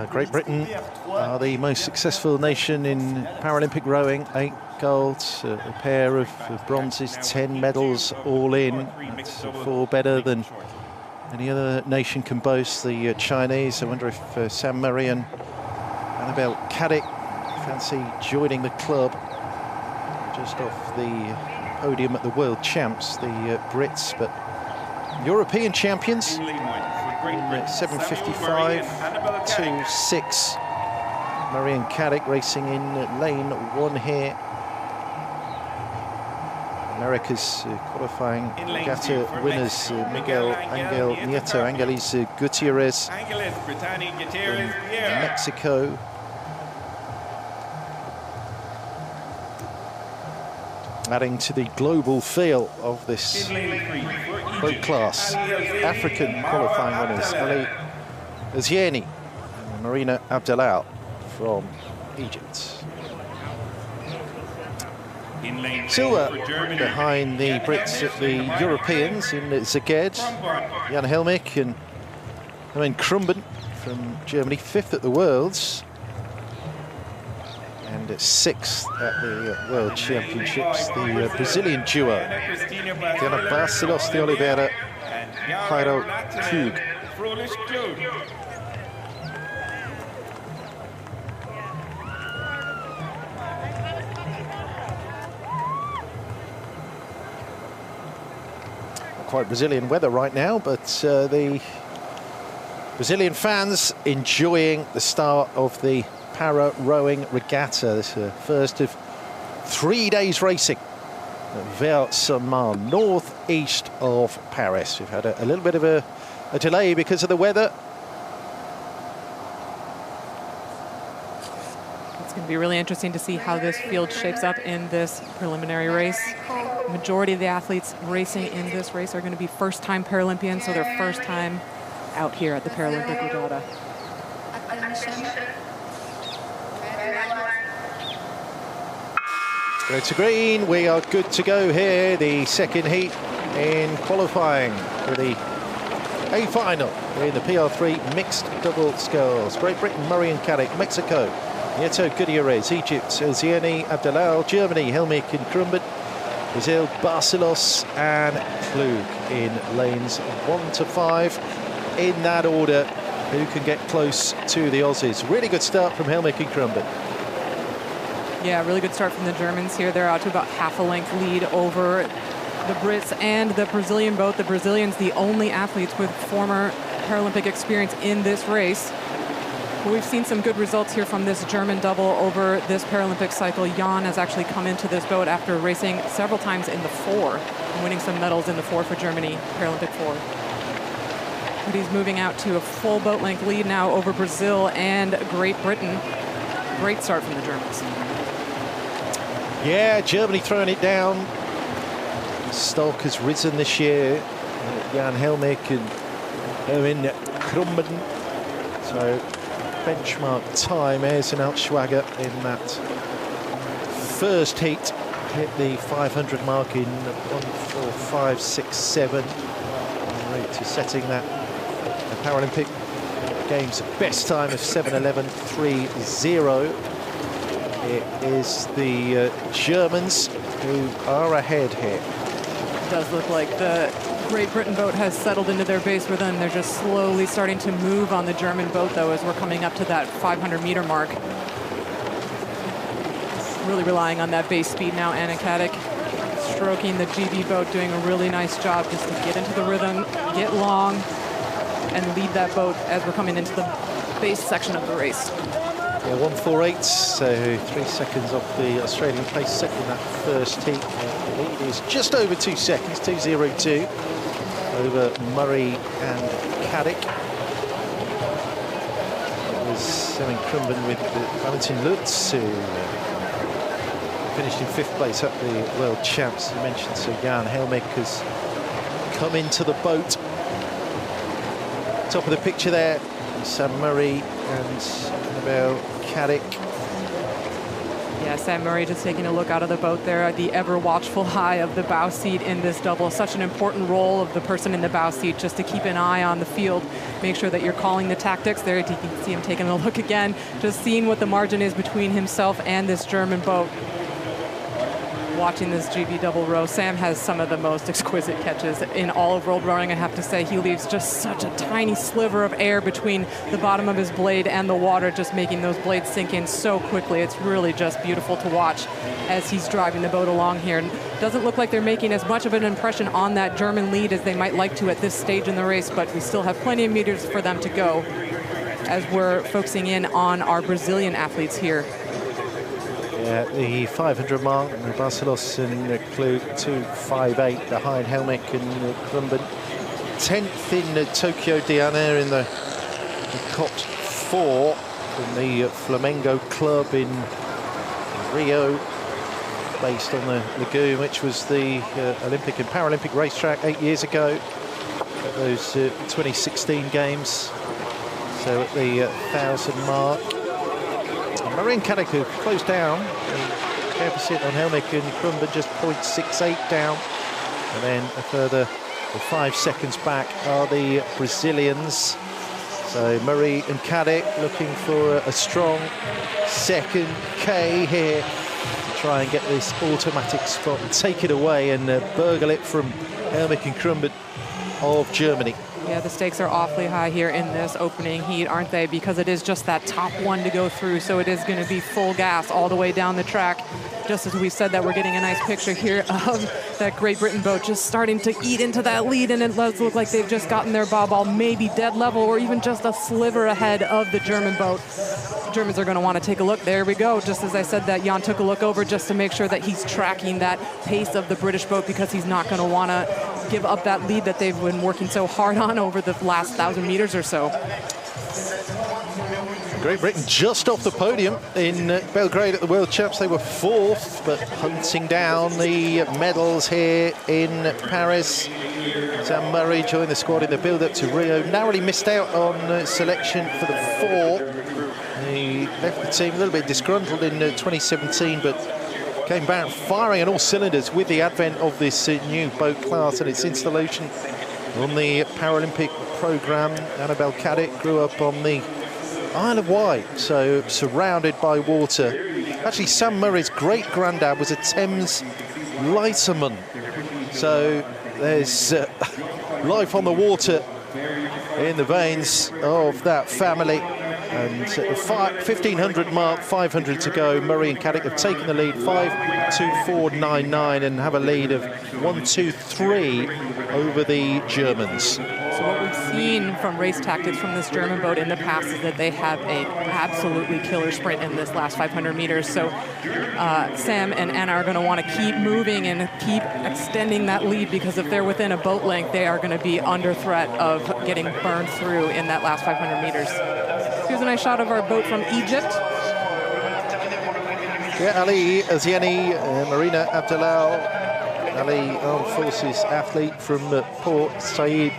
Great Britain are the most successful nation in Paralympic rowing. 8 golds, a pair of bronzes, 10 medals all in. That's 4 better than any other nation can boast. The Chinese, I wonder if Sam Murray and Annabelle Caddick fancy joining the club. Just off the podium at the World Champs, the Brits, but European champions. 7:55 to 6. Murray and Caddick racing in lane 1 here. America's qualifying regatta winners Miguel Angel Nieto, Angeles Gutierrez from Mexico. Adding to the global feel of this boat class. African qualifying winners Ali Azieni and Marina Abdelal from Egypt. In lane 4 Silver for Germany. behind the Brits at the Europeans in Szeged. Jan Helmich and Krumben from Germany, 5th at the Worlds. And 6th at the World Championships, the Brazilian duo. Diana Barcelos de Oliveira, Jairo Klug. Quite Brazilian weather right now, but the Brazilian fans enjoying the start of the para rowing regatta. This is the first of 3 days racing at Versailles, northeast of Paris. We've had a little bit of a delay because of the weather. It's going to be really interesting to see how this field shapes up in this preliminary race. The majority of the athletes racing in this race are going to be first-time Paralympians, so their first time out here at the Paralympic Regatta. Go to green, we are good to go here. The second heat in qualifying for the A final in the PR3 mixed double sculls. Great Britain, Murray and Carrick. Mexico, Nieto Gutierrez. Egypt, Zieni Abdelal. Germany, Helmich and Krumben. Brazil, Barcelos and Klug in lanes 1 to 5. In that order, who can get close to the Aussies? Really good start from Helmich and Krumben. Yeah, really good start from the Germans here. They're out to about half a length lead over the Brits and the Brazilian boat. The Brazilians, the only athletes with former Paralympic experience in this race. But we've seen some good results here from this German double over this Paralympic cycle. Jan has actually come into this boat after racing several times in the 4 and winning some medals in the 4 for Germany, Paralympic 4. But he's moving out to a full boat length lead now over Brazil and Great Britain. Great start from the Germans. Yeah, Germany throwing it down. Stock has risen this year. Jan Helmich and Erwin Krumben. So benchmark time, Ersin Altschwager in that first heat hit the 500 mark in 1:45.67, en route to setting that Paralympic Games best time of 7:11.30. It is the Germans who are ahead here. It does look like the Great Britain boat has settled into their base with them. They're just slowly starting to move on the German boat, though, as we're coming up to that 500-meter mark. Really relying on that base speed now. Anna Kadek stroking the GB boat, doing a really nice job just to get into the rhythm, get long, and lead that boat as we're coming into the base section of the race. Yeah, 1:48, so 3 seconds off the Australian pace set in that first heat. The lead is just over 2 seconds, 2:02 over Murray and Caddick. It was Semin Krumben with Valentin Lutz, who finished in 5th place at the World Champs. You mentioned, so Jan Helmich has come into the boat. Top of the picture there, Sam Murray and Annabelle Caddick. Yeah, Sam Murray just taking a look out of the boat there at the ever watchful eye of the bow seat in this double. Such an important role of the person in the bow seat, just to keep an eye on the field, make sure that you're calling the tactics. There you can see him taking a look again, just seeing what the margin is between himself and this German boat. Watching this GB double row, Sam has some of the most exquisite catches in all of world rowing, I have to say. He leaves just such a tiny sliver of air between the bottom of his blade and the water, just making those blades sink in so quickly. It's really just beautiful to watch as he's driving the boat along here. And doesn't look like they're making as much of an impression on that German lead as they might like to at this stage in the race, but we still have plenty of meters for them to go as we're focusing in on our Brazilian athletes here. Yeah, the 500 mark, Barcelos and Klug 2:58 behind Helmich and Krumben. 10th in Tokyo, Diana in the Coxed 4 from the Flamengo club in Rio, based on the lagoon, which was the Olympic and Paralympic racetrack 8 years ago at those 2016 games. So at the 1,000 mark. Marine Caddick, who closed down deficit on Helmick and Krumben, just 0.68 down. And then a further 5 seconds back are the Brazilians. So Murray and Caddick looking for a strong second K here to try and get this automatic spot and take it away and burgle it from Helmick and Krumben of Germany. Yeah, the stakes are awfully high here in this opening heat, aren't they? Because it is just that top one to go through, so it is going to be full gas all the way down the track. Just as we said that, we're getting a nice picture here of that Great Britain boat just starting to eat into that lead, and it does look like they've just gotten their bow ball maybe dead level or even just a sliver ahead of the German boat. The Germans are going to want to take a look. There we go. Just as I said that, Jan took a look over just to make sure that he's tracking that pace of the British boat, because he's not going to want to give up that lead that they've been working so hard on over the last 1,000 meters or so. Great Britain just off the podium in Belgrade at the World Champs. They were 4th, but hunting down the medals here in Paris. Sam Murray joined the squad in the build-up to Rio. Narrowly missed out on selection for the 4. He left the team a little bit disgruntled in 2017, but came back firing on all cylinders with the advent of this new boat class and its installation on the Paralympic programme. Annabelle Caddick grew up on the Isle of Wight, so surrounded by water. Actually, Sam Murray's great-granddad was a Thames lighterman, so there's life on the water in the veins of that family. And at the 1500 mark, 500 to go, Murray and Caddick have taken the lead, 5-2-4-9-9, and have a lead of 1-2-3 over the Germans. So what we've seen from race tactics from this German boat in the past is that they have a absolutely killer sprint in this last 500 meters. So Sam and Anna are going to want to keep moving and keep extending that lead, because if they're within a boat length, they are going to be under threat of getting burned through in that last 500 meters. Here's a nice shot of our boat from Egypt. Yeah, Ali Aziani, Marina Abdallah, Ali Armed Forces athlete from Port Said.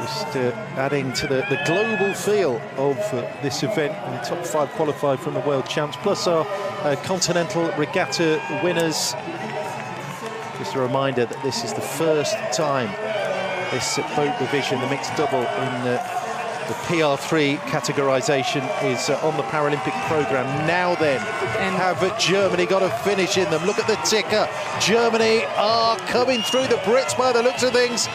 Just adding to the global feel of this event. And the top 5 qualified from the World Champs, plus our Continental Regatta winners. Just a reminder that this is the first time this boat division, the mixed double in the PR3 categorization, is on the Paralympic program. Now then, have Germany got a finish in them? Look at the ticker. Germany are coming through the Brits by the looks of things.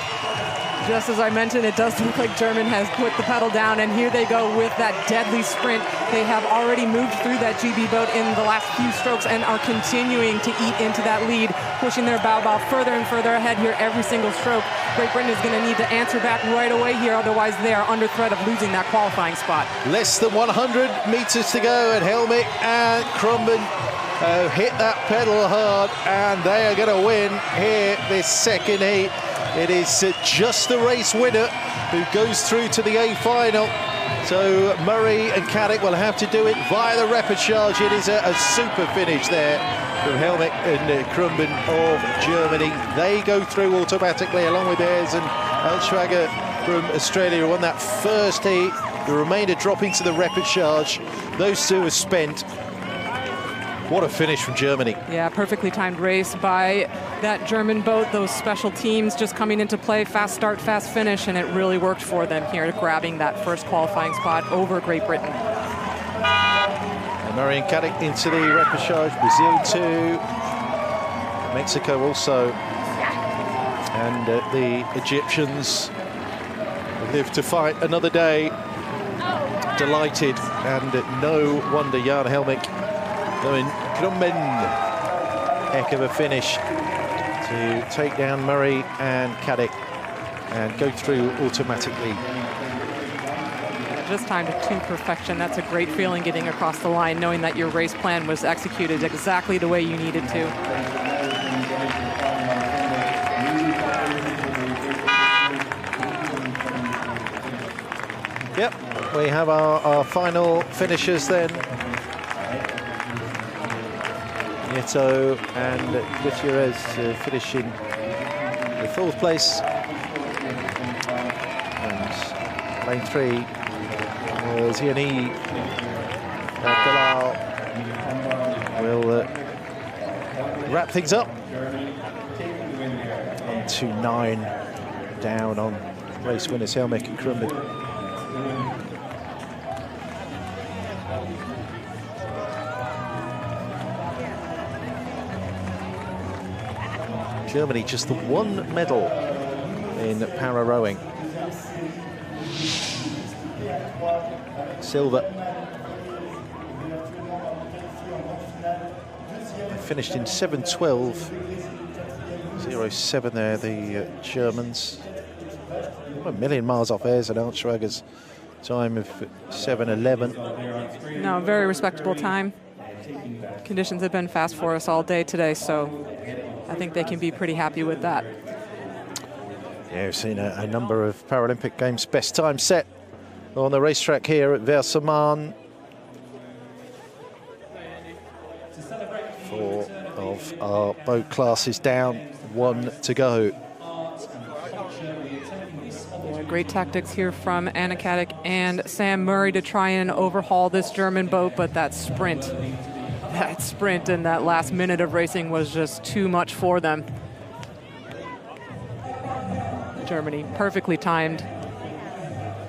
Just as I mentioned, it does look like German has put the pedal down, and here they go with that deadly sprint. They have already moved through that GB boat in the last few strokes and are continuing to eat into that lead, pushing their bow further and further ahead here every single stroke. Great Britain is going to need to answer back right away here, otherwise they are under threat of losing that qualifying spot. Less than 100 meters to go, and Helmick and Krumben hit that pedal hard, and they are going to win here this second heat. It is just the race winner who goes through to the A final. So Murray and Caddick will have to do it via the repechage. It is a super finish there from Helmick and Krumben of Germany. They go through automatically along with theirs, and Altschwager from Australia won that first heat. The remainder dropping to the repechage. Those two are spent. What a finish from Germany. Yeah, perfectly timed race by that German boat. Those special teams just coming into play, fast start, fast finish, and it really worked for them here, grabbing that first qualifying spot over Great Britain. And Murray and Caddick into the repechage. Brazil 2, Mexico also, and the Egyptians live to fight another day. Delighted, and no wonder Jan Helmick going Krumben. Heck of a finish to take down Murray and Caddick and go through automatically. Just timed to perfection. That's a great feeling, getting across the line, knowing that your race plan was executed exactly the way you needed to. Yep, we have our final finishers then. Chateau and Gutierrez finishing the 4th place. And lane 3, Ziani Abdallah will wrap things up. On to 9 down on race winners Helmick and Krumben. Germany just the 1 medal in para rowing. Silver. They finished in 7:12.07 there, the Germans. 1 million miles off Ayres and Altschwager's time of 7:11. No, very respectable time. Conditions have been fast for us all day today, so I think they can be pretty happy with that. Yeah, we've seen a number of Paralympic Games best time set on the racetrack here at Versailles. 4 of our boat classes down, 1 to go. Yeah, great tactics here from Anna Caddick and Sam Murray to try and overhaul this German boat, but that sprint and that last minute of racing was just too much for them. Germany, perfectly timed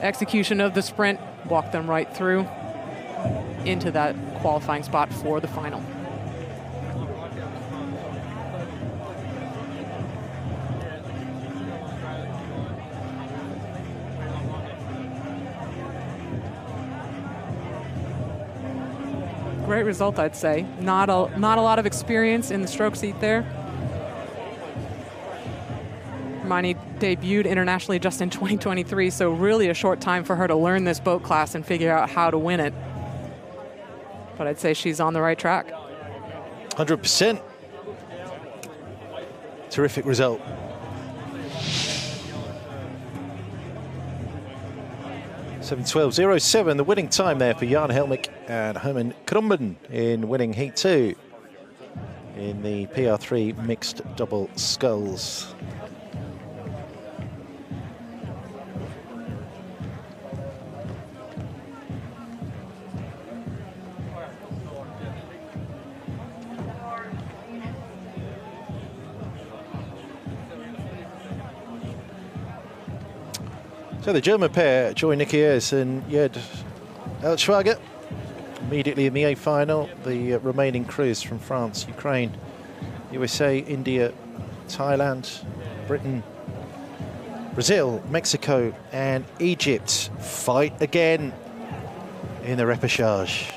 execution of the sprint, walked them right through into that qualifying spot for the final. Great result, I'd say. Not a lot of experience in the stroke seat there. Hermione debuted internationally just in 2023, so really a short time for her to learn this boat class and figure out how to win it. But I'd say she's on the right track. 100%. Terrific result. (7:12.07), the winning time there for Jan Helmick and Herman Krumben in winning Heat 2 in the PR3 mixed double sculls. So the German pair join Nicky Ayres and Jed Altschwager immediately in the A final. The remaining crews from France, Ukraine, USA, India, Thailand, Britain, Brazil, Mexico and Egypt fight again in the repechage.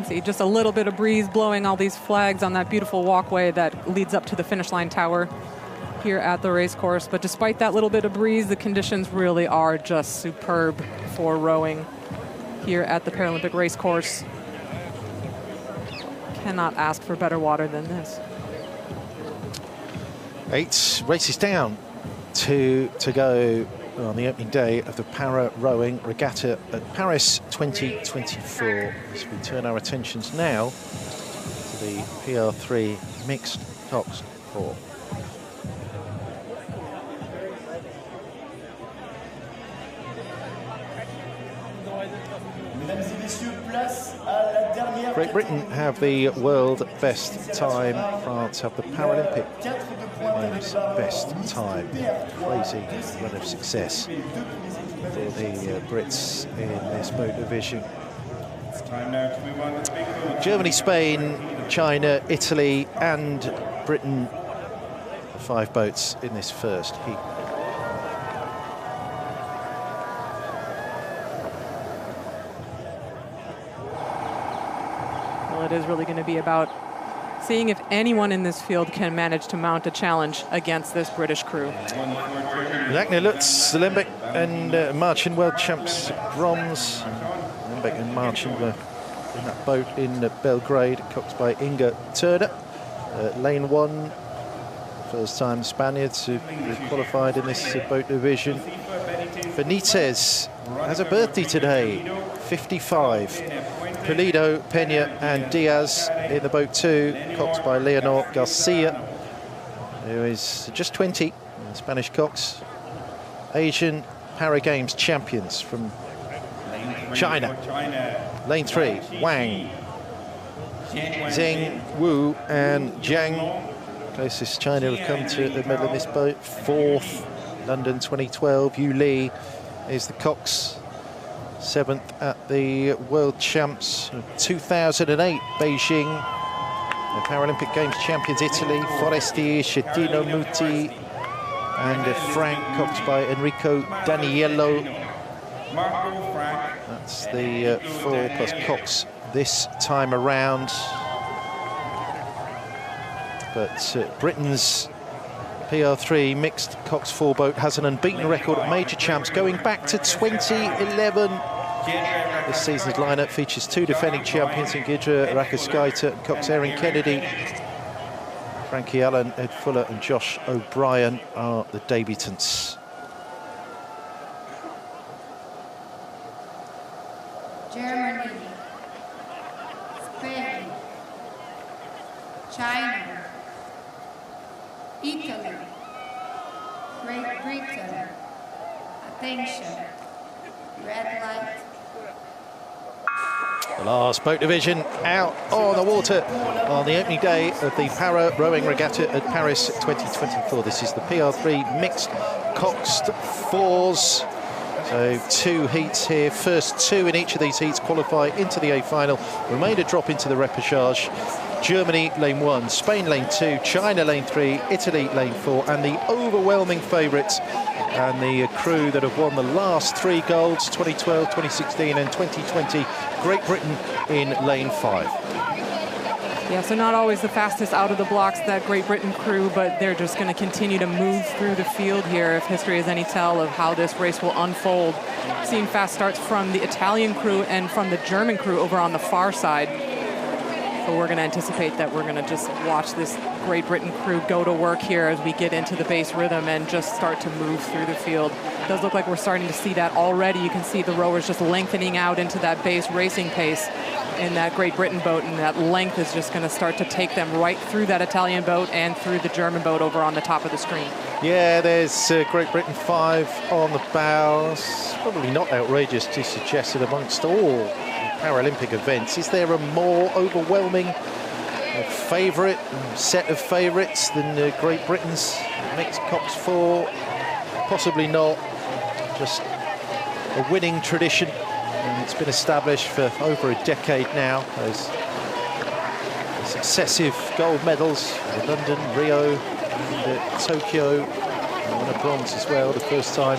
See just a little bit of breeze blowing all these flags on that beautiful walkway that leads up to the finish line tower here at the race course. But despite that little bit of breeze, the conditions really are just superb for rowing here at the Paralympic race course. Cannot ask for better water than this. 8 races down, 2 to go on the opening day of the Para Rowing Regatta at Paris 2024. As we turn our attentions now to the PR3 mixed Coxed 4. Great Britain have the world best time. France have the Paralympic Games best time. Crazy run of success for the Brits in this boat division. Germany, Spain, China, Italy and Britain, 5 boats in this first heat. It is really going to be about seeing if anyone in this field can manage to mount a challenge against this British crew. Lachner Lutz, Lembeck and Marcin, world champs bronze. Lembeck and Marcin were in that boat in Belgrade, coxed by Inga Turner. Lane 1, first time Spaniards who qualified in this boat division. Benitez has a birthday today, 55. Pulido, Peña and Diaz in the boat 2, coxed by Leonor Garcia, who is just 20, Spanish cox. Asian Para Games champions from China. Lane 3, Wang, Zheng, Wu, and Jiang. Closest China have come to the medal in this boat. 4th, London 2012. Yu Li is the Coxed. 7th at the World Champs 2008 Beijing. The Paralympic Games champions Italy, Foresti, Schettino Muti, and Frank, copped by Enrico Daniello. That's the 4 plus Cox this time around. But Britain's PR3 mixed Cox 4 boat has an unbeaten record at major champs going back to 2011. This season's lineup features 2 defending champions in Gidra Rakaskaita and Cox Erin Kennedy. Frankie Allen, Ed Fuller and Josh O'Brien are the debutants. Germany, Spain, China, Italy, Great Britain. Attention, red light. The last boat division out on the water on the opening day of the Para Rowing Regatta at Paris 2024. This is the PR3 mixed Coxed 4s. So 2 heats here. First 2 in each of these heats qualify into the A final. Remainder drop into the repechage. Germany lane 1, Spain lane 2, China lane 3, Italy lane 4, and the overwhelming favourites and the crew that have won the last 3 golds, 2012, 2016 and 2020, Great Britain in lane 5. Yeah, so not always the fastest out of the blocks, that Great Britain crew, but they're just going to continue to move through the field here if history is any tell of how this race will unfold. Seeing fast starts from the Italian crew and from the German crew over on the far side. So we're going to anticipate that we're going to just watch this Great Britain crew go to work here as we get into the base rhythm and just start to move through the field. It does look like we're starting to see that already. You can see the rowers just lengthening out into that base racing pace in that Great Britain boat, and that length is just going to start to take them right through that Italian boat and through the German boat over on the top of the screen. Yeah, there's Great Britain 5 on the bow. It's probably not outrageous to suggest that amongst all Paralympic events, is there a more overwhelming favourite, set of favourites than Great Britain's mixed Cox 4? Possibly not. Just a winning tradition, and it's been established for over a decade now. Those successive gold medals in London, Rio, and Tokyo, and a bronze as well, the first time.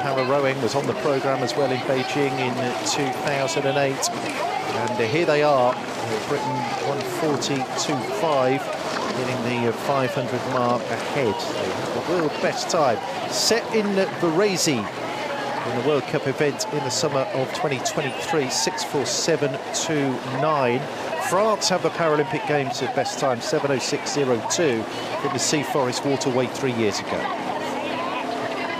Para rowing was on the programme as well in Beijing in 2008. And here they are, Britain 1:40.25, getting the 500 mark ahead. The world best time, set in Versailles in the World Cup event in the summer of 2023, 6:47.29. France have the Paralympic Games at best time, 7:06.02, in the Sea Forest Waterway 3 years ago.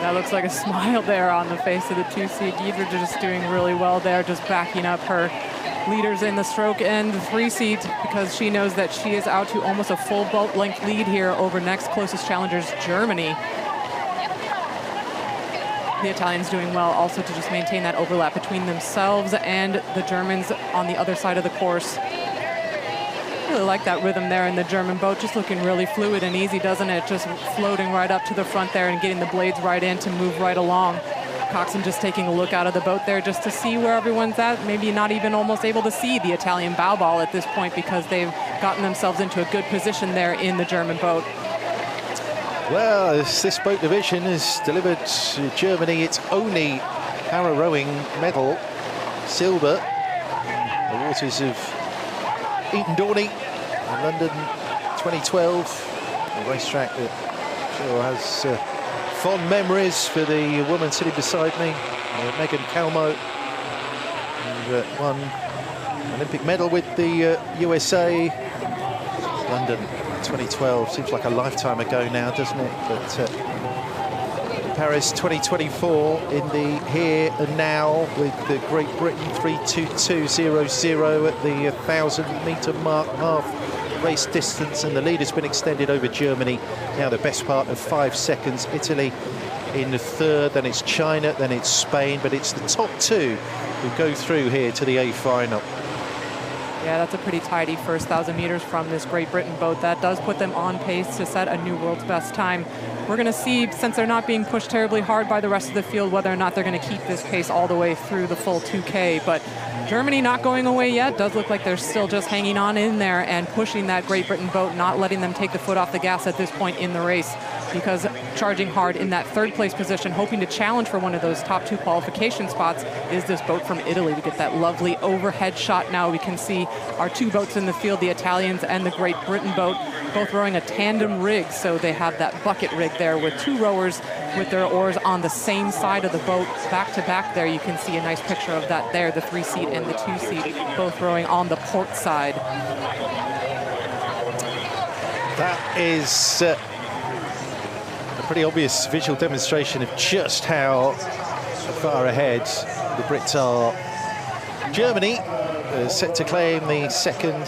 That looks like a smile there on the face of the 2-seed. Gidra just doing really well there, just backing up her leaders in the stroke and the 3-seed, because she knows that she is out to almost a full boat length lead here over next closest challengers, Germany. The Italians doing well also to just maintain that overlap between themselves and the Germans on the other side of the course. Really like that rhythm there in the German boat, just looking really fluid and easy, doesn't it? Just floating right up to the front there and getting the blades right in to move right along. Coxon just taking a look out of the boat there just to see where everyone's at. Maybe not even almost able to see the Italian bow ball at this point because they've gotten themselves into a good position there in the German boat. Well, this boat division has delivered Germany its only para rowing medal, silver, in the waters of Eton Dorney in London 2012, a racetrack that sure has fond memories for the woman sitting beside me, Megan Calmo, and won an Olympic medal with the USA. London 2012 seems like a lifetime ago now, doesn't it? But Paris 2024 in the here and now with the Great Britain 3:22.00 at the 1,000-metre mark, half race distance, and the lead has been extended over Germany. Now the best part of 5 seconds. Italy in the third, then it's China, then it's Spain, but it's the top two who go through here to the A final. Yeah, that's a pretty tidy first 1,000 meters from this Great Britain boat. That does put them on pace to set a new world's best time. We're going to see, since they're not being pushed terribly hard by the rest of the field, whether or not they're going to keep this pace all the way through the full 2K. But Germany not going away yet. Does look like they're still just hanging on in there and pushing that Great Britain boat, not letting them take the foot off the gas at this point in the race, because charging hard in that third place position, hoping to challenge for one of those top two qualification spots, is this boat from Italy. We get that lovely overhead shot now. We can see our two boats in the field, the Italians and the Great Britain boat, both rowing a tandem rig. So they have that bucket rig there with two rowers with their oars on the same side of the boat, back to back there. You can see a nice picture of that there, the 3-seat and the 2-seat, both rowing on the port side. That is a pretty obvious visual demonstration of just how far ahead the Brits are. Germany set to claim the second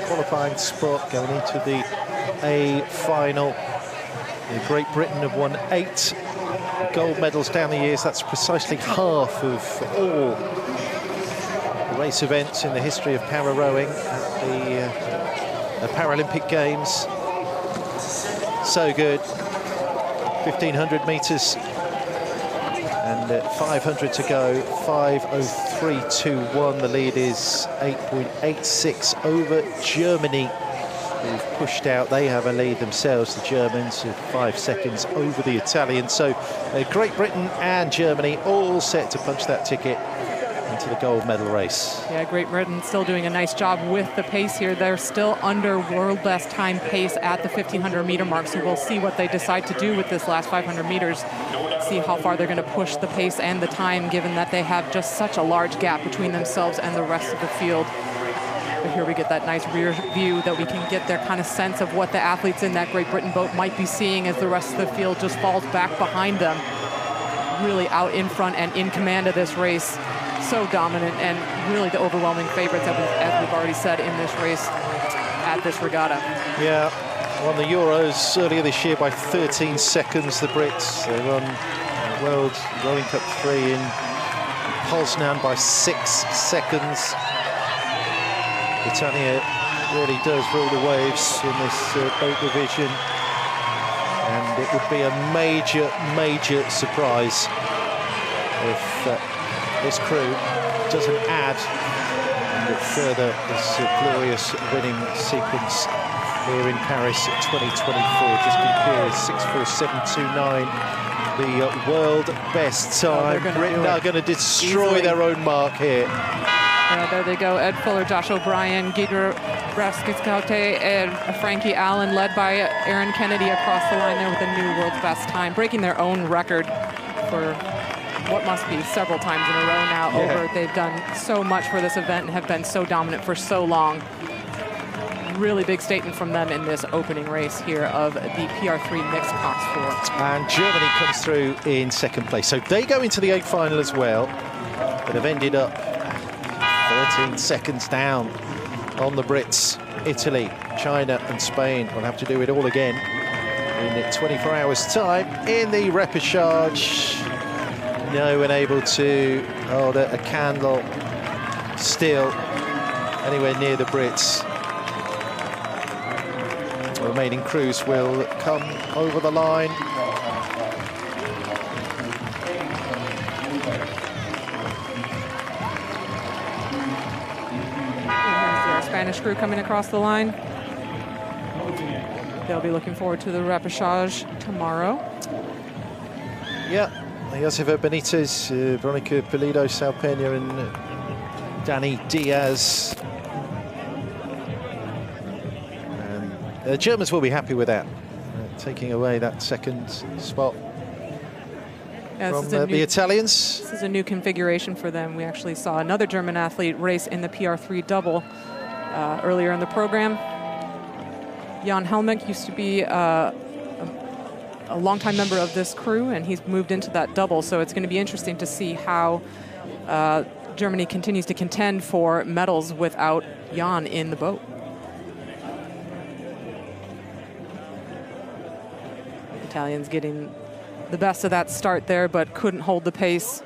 qualifying spot going into the A final. Great Britain have won 8 gold medals down the years. That's precisely half of all the race events in the history of para rowing at the Paralympic Games. So good. 1,500 metres and 500 to go. 5:03.21. The lead is 8.86 over Germany, who've pushed out. They have a lead themselves, the Germans, of 5 seconds over the Italians. So Great Britain and Germany all set to punch that ticket into the gold medal race. Yeah, Great Britain still doing a nice job with the pace here. They're still under world best time pace at the 1,500 meter mark, so we'll see what they decide to do with this last 500 meters, see how far they're going to push the pace and the time, given that they have just such a large gap between themselves and the rest of the field. But here we get that nice rear view that we can get their kind of sense of what the athletes in that Great Britain boat might be seeing as the rest of the field just falls back behind them. Really out in front and in command of this race. So dominant and really the overwhelming favorites, as we've already said, in this race at this regatta. Yeah, won the Euros earlier this year by 13 seconds, the Brits. They won World Rowing Cup 3 in Poznan by 6 seconds. Britannia really does rule the waves in this boat division, and it would be a major, major surprise if this crew doesn't add and further this glorious winning sequence here in Paris 2024. Just compare 6:47.29, the world best time. Britain are going to destroy their own mark here. There they go, Ed Fuller, Josh O'Brien, Giger Braskiskaute, and Frankie Allen, led by Aaron Kennedy across the line there with a new world's best time, breaking their own record for what must be several times in a row now. Over. They've done so much for this event and have been so dominant for so long. Really big statement from them in this opening race here of the PR3 mixed Coxed 4. And Germany comes through in second place. So they go into the A final as well, but have ended up 13 seconds down on the Brits. Italy, China and Spain will have to do it all again in 24 hours time in the repechage. No one able to hold a candle still anywhere near the Brits. The remaining crews will come over the line. Here's our Spanish crew coming across the line. They'll be looking forward to the repechage tomorrow. Yeah. Josefa Benitez, Veronica Pulido, Sal Pena and Dani Diaz. And the Germans will be happy with that, taking away that second spot from the Italians. This is a new configuration for them. We actually saw another German athlete race in the PR3 double earlier in the program. Jan Helmich used to be a longtime member of this crew, and he's moved into that double, so it's going to be interesting to see how Germany continues to contend for medals without Jan in the boat. Italians getting the best of that start there, but couldn't hold the pace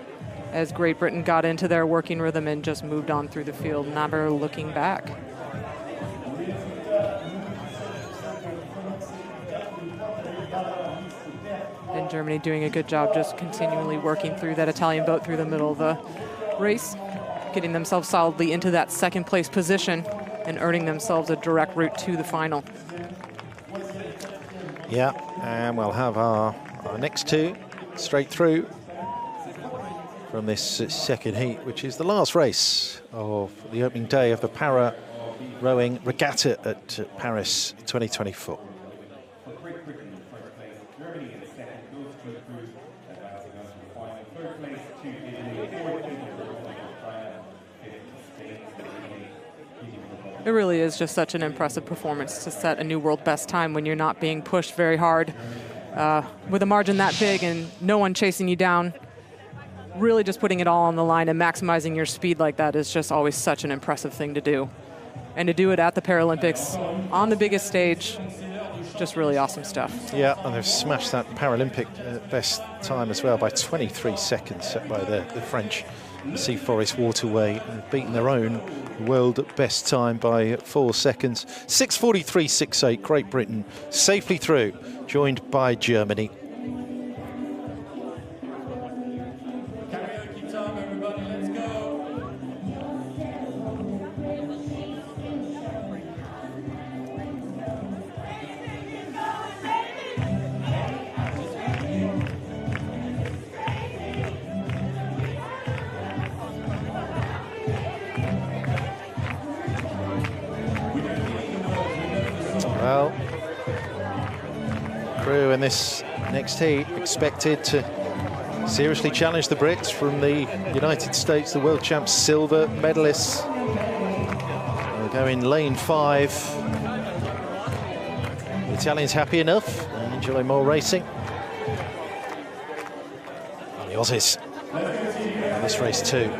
as Great Britain got into their working rhythm and just moved on through the field, never looking back. And Germany doing a good job just continually working through that Italian boat through the middle of the race, getting themselves solidly into that second place position and earning themselves a direct route to the final. Yeah, and we'll have our next two straight through from this second heat, which is the last race of the opening day of the Para Rowing Regatta at Paris 2024. It really is just such an impressive performance to set a new world best time when you're not being pushed very hard with a margin that big and no one chasing you down. Really just putting it all on the line and maximizing your speed like that is just always such an impressive thing to do. And to do it at the Paralympics on the biggest stage, just really awesome stuff. Yeah, and they've smashed that Paralympic best time as well by 23 seconds set by the French Sea Forest Waterway, and beaten their own world best time by 4 seconds. 6:43.68, Great Britain safely through, joined by Germany. Karaoke time, everybody, let's go. Well, crew in this next heat expected to seriously challenge the Brits from the United States, the world champs, silver medalists. They'll go in lane 5. The Italians happy enough and enjoy more racing. And the Aussies in this race too.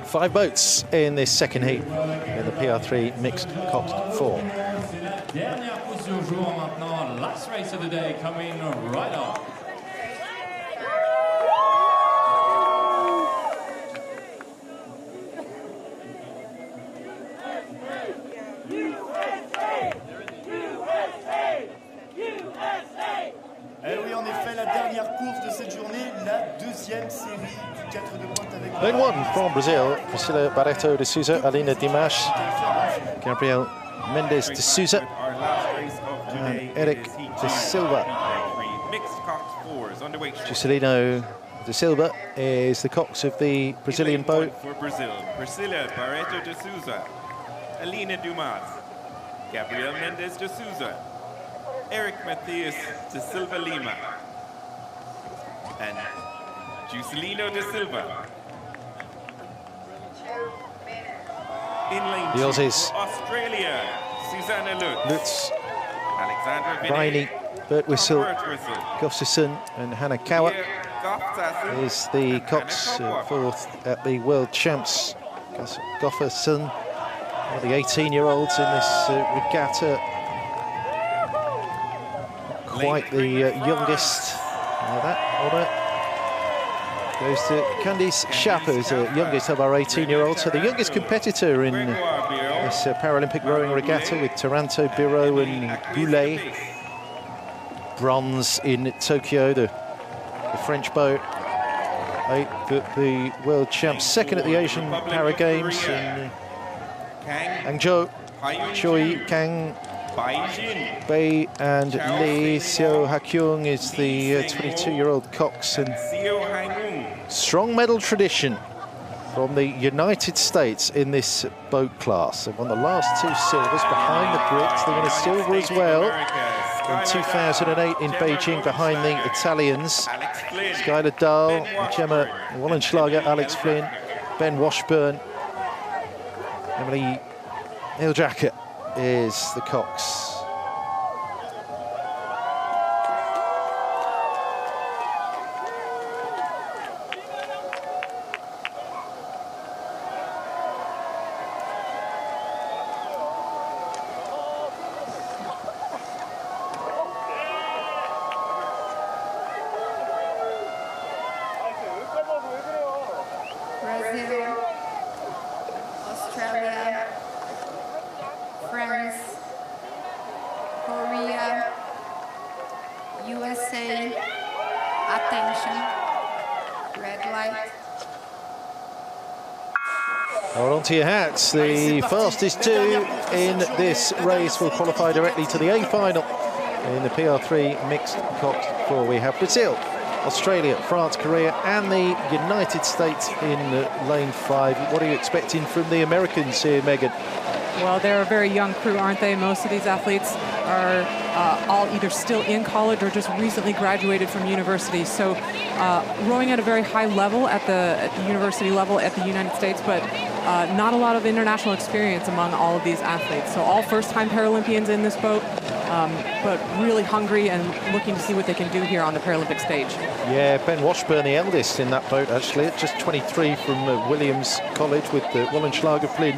Five boats in this second heat in the PR3 mixed Coxed 4. Dernière course du jour maintenant, last race of the day coming right up. Eh oui, en effet, la dernière course de cette journée, la deuxième série du 4 de pointe avec... Lane 1 from Brazil, Priscila Barreto de Souza, Alina Dimas, Gabriel Mendes de Souza, and Eric de Silva. Juscelino de Silva is the cox of the Brazilian boat. For Brazil, Priscila Barreto de Souza, Alina Dimas, Gabriel Mendes de Souza, Eric Matthias de Silva Lima, and Juscelino de Silva. In lane The Aussies. Australia, Susanna Lutz, Alexandra Briney, Bert Whistle, Gustafsson and Hannah Kawa is the cox fourth at the World Champs. Gustafsson, the 18-year-olds in this regatta. Quite the youngest. That honour goes to Candice Chateau, who's the youngest of our 18-year-olds. So the youngest competitor in this Paralympic rowing regatta with Taranto, Biro and Goulet. bronze in Tokyo, the French boat. The world champs, second at the Asian Para Games in Hangzhou. Choi, Kang, Bei and Lee. Seo Ha-kyung is the 22-year-old Coxed. And strong medal tradition from the United States in this boat class. They've won the last 2 silvers behind the Brits. They won a silver as well in 2008 in Beijing behind the Italians. Skylar Dahl, Gemma Wallenschlager, Alex Flynn, Ben Washburn, Emily Hiljacker is the Coxed. Brazil, Australia, France, Korea, USA, attention, red light. Hold on to your hats. The fastest 2 in this race will qualify directly to the A final. In the PR3 mixed Coxed 4, we have Brazil, Australia, France, Korea, and the United States in lane 5. What are you expecting from the Americans here, Megan? Well, they're a very young crew, aren't they? Most of these athletes are all either still in college or just recently graduated from university. So rowing at a very high level at the university level at the United States, but not a lot of international experience among all of these athletes. So all first-time Paralympians in this boat, but really hungry and looking to see what they can do here on the Paralympic stage. Yeah, Ben Washburn, the eldest in that boat, actually, at just 23 from Williams College with Wallenschlager, Flynn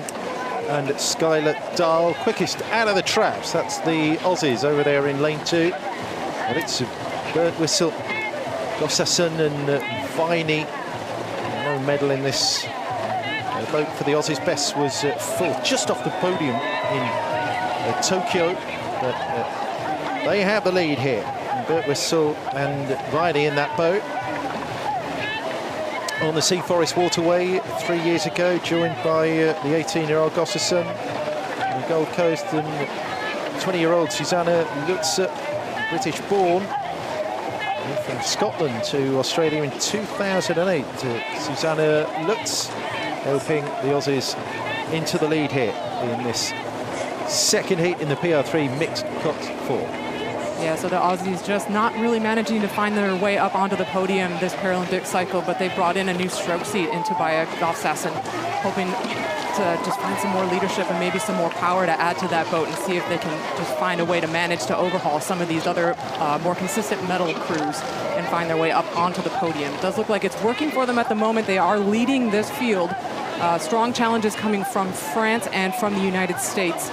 and Skylar Dahl. Quickest out of the traps. That's the Aussies over there in lane 2. But it's Birtwistle, Gustafsson and Viney. No medal in this boat for the Aussies. Best was 4th, just off the podium in Tokyo. But they have the lead here. Birtwistle and Viney in that boat. On the Sea Forest Waterway 3 years ago, joined by the 18-year-old Gustafsson on the Gold Coast and 20-year-old Susanna Lutzer, British-born, from Scotland to Australia in 2008. Susanna Lutz helping the Aussies into the lead here in this second heat in the PR3 mixed Coxed 4. Yeah, so the Aussies just not really managing to find their way up onto the podium this Paralympic cycle, but they brought in a new stroke seat into Tobias Gustafsson, hoping to just find some more leadership and maybe some more power to add to that boat and see if they can just find a way to manage to overhaul some of these other more consistent medal crews and find their way up onto the podium. It does look like it's working for them at the moment. They are leading this field. Strong challenges coming from France and from the United States.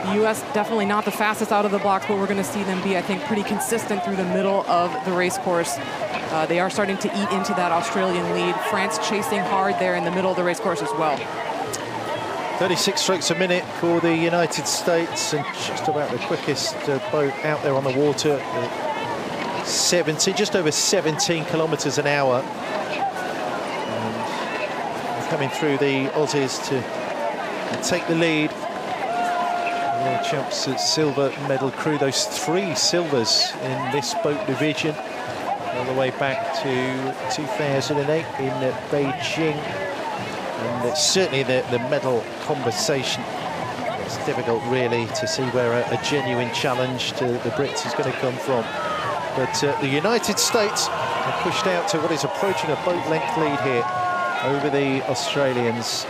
The U.S. definitely not the fastest out of the blocks, but we're going to see them be, I think, pretty consistent through the middle of the race course. They are starting to eat into that Australian lead. France chasing hard there in the middle of the race course as well. 36 strokes a minute for the United States, and just about the quickest boat out there on the water. just over 17 kilometers an hour. And coming through the Aussies to take the lead. World champs at silver medal crew, those 3 silvers in this boat division, all the way back to 2008 in Beijing. And it's certainly the medal conversation. It's difficult really to see where a genuine challenge to the Brits is going to come from. But the United States have pushed out to what is approaching a boat length lead here over the Australians.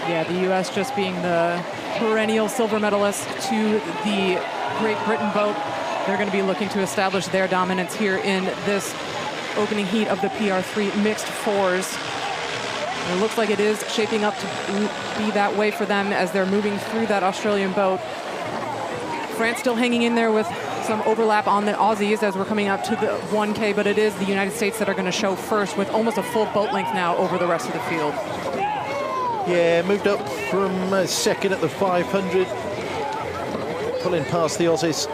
Yeah, the U.S. just being the perennial silver medalist to the Great Britain boat. They're going to be looking to establish their dominance here in this opening heat of the PR3 mixed 4s. And it looks like it is shaping up to be that way for them as they're moving through that Australian boat. France still hanging in there with some overlap on the Aussies as we're coming up to the 1K, but it is the United States that are going to show first with almost a full boat length now over the rest of the field. Yeah, moved up from second at the 500, pulling past the Aussies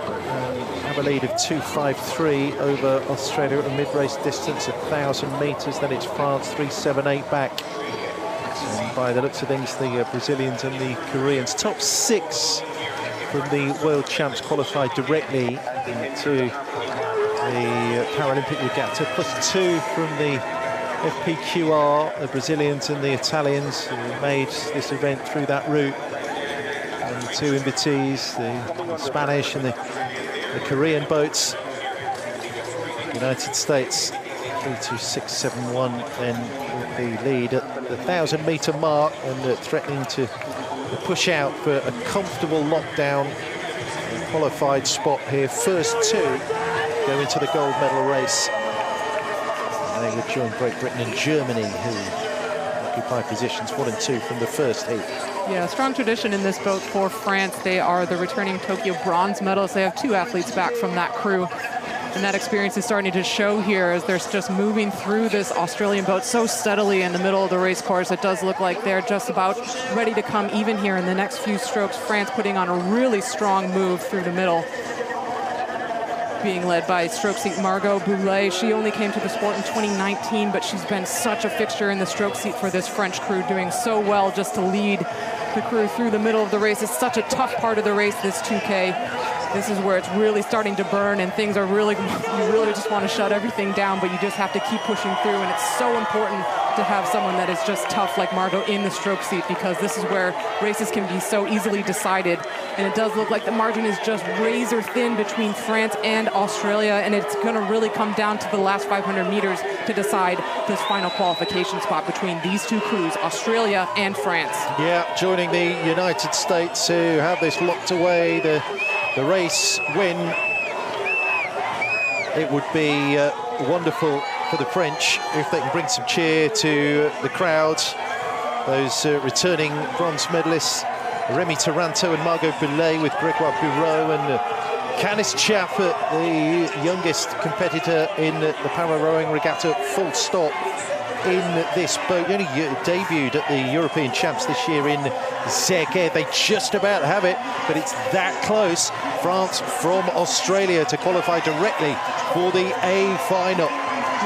have a lead of 2.53 over Australia at a mid-race distance, 1,000 metres. Then it's France 3.78 back. And by the looks of things, the Brazilians and the Koreans, top 6 from the world champs qualified directly to the Paralympic Regatta, +2 from the FPQR, the Brazilians and the Italians who made this event through that route. And the 2 invitees, the Spanish and the Korean boats. United States 3.26.71 then with the lead at the 1,000-metre mark and threatening to push out for a comfortable lockdown qualified spot here. First 2 go into the gold medal race. They would join Great Britain and Germany, who occupy positions 1 and 2 from the first heat. Yeah, strong tradition in this boat for France. They are the returning Tokyo bronze medalists. They have 2 athletes back from that crew. And that experience is starting to show here as they're just moving through this Australian boat so steadily in the middle of the race course. It does look like they're just about ready to come even here in the next few strokes. France putting on a really strong move through the middle, being led by stroke seat Margot Boulet. She only came to the sport in 2019, but she's been such a fixture in the stroke seat for this French crew, doing so well just to lead the crew through the middle of the race. It's such a tough part of the race, this 2K. This is where it's really starting to burn and things are really, you really just want to shut everything down, but you just have to keep pushing through. And it's so important to have someone that is just tough like Margot in the stroke seat, because this is where races can be so easily decided. And it does look like the margin is just razor thin between France and Australia, and it's going to really come down to the last 500 meters to decide this final qualification spot between these 2 crews, Australia and France. Yeah, joining the United States, who have this locked away, the race win. It would be wonderful for the French if they can bring some cheer to the crowds. Those returning bronze medalists, Remy Taranto and Margot Boulet, with Grégoire Bureau and Candice Chaffet, the youngest competitor in the para-rowing regatta, full stop in this boat. He only debuted at the European Champs this year in Szeged. They just about have it, but it's that close. France from Australia to qualify directly for the A final.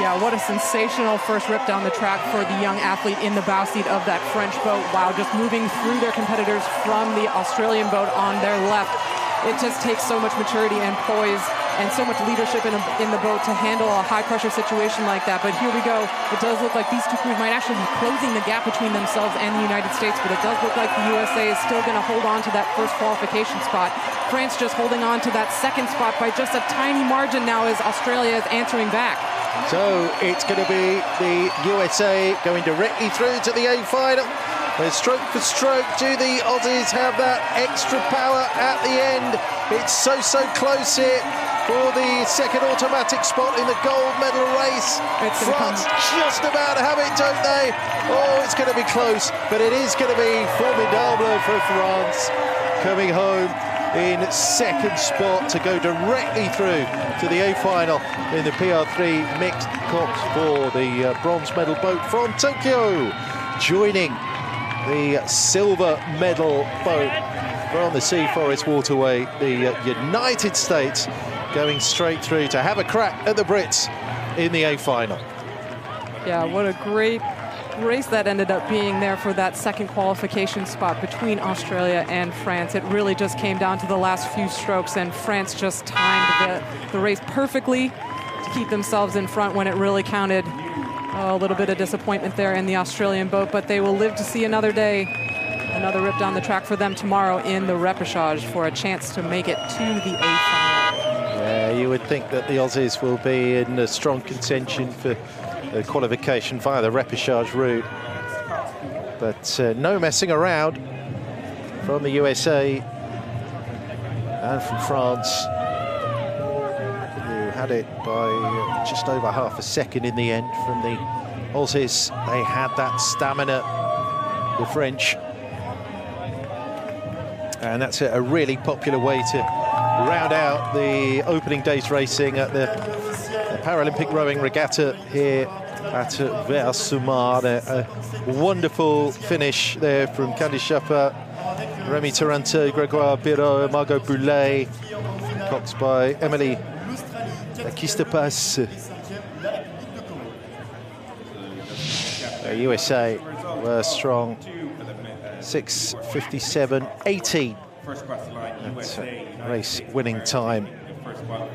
Yeah, what a sensational first rip down the track for the young athlete in the bow seat of that French boat. Wow, just moving through their competitors from the Australian boat on their left. It just takes so much maturity and poise and so much leadership in the boat to handle a high-pressure situation like that. But here we go. It does look like these 2 crews might actually be closing the gap between themselves and the United States, but it does look like the USA is still going to hold on to that first qualification spot. France just holding on to that second spot by just a tiny margin now as Australia is answering back. So it's going to be the USA going directly through to the A final. Stroke for stroke, do the Aussies have that extra power at the end? It's so close here for the second automatic spot in the gold medal race. France just about have it, don't they? Oh, it's going to be close, but it is going to be formidable for France, coming home in second spot to go directly through to the A final in the PR3 mixed Coxed for the bronze medal boat from Tokyo, joining the silver medal boat from the Sea Forest Waterway, the United States, going straight through to have a crack at the Brits in the A final. Yeah, what a great race that ended up being there for that second qualification spot between Australia and France. It really just came down to the last few strokes, and France just timed the race perfectly to keep themselves in front when it really counted. A little bit of disappointment there in the Australian boat, but they will live to see another day. Another rip down the track for them tomorrow in the repechage for a chance to make it to the A final. Yeah, you would think that the Aussies will be in a strong contention for the qualification via the repechage route. But no messing around from the USA and from France, had it by just over half a second in the end from the Aussies. They had that stamina, the French. And that's a really popular way to round out the opening day's racing at the Paralympic Rowing Regatta here at Versailles. A wonderful finish there from Candice Chaffet, Remy Taranto, Grégoire Bureau, Margot Boulet. Coxed by Emily. Qui se passe? USA were strong. 6:57.18. That's a race winning time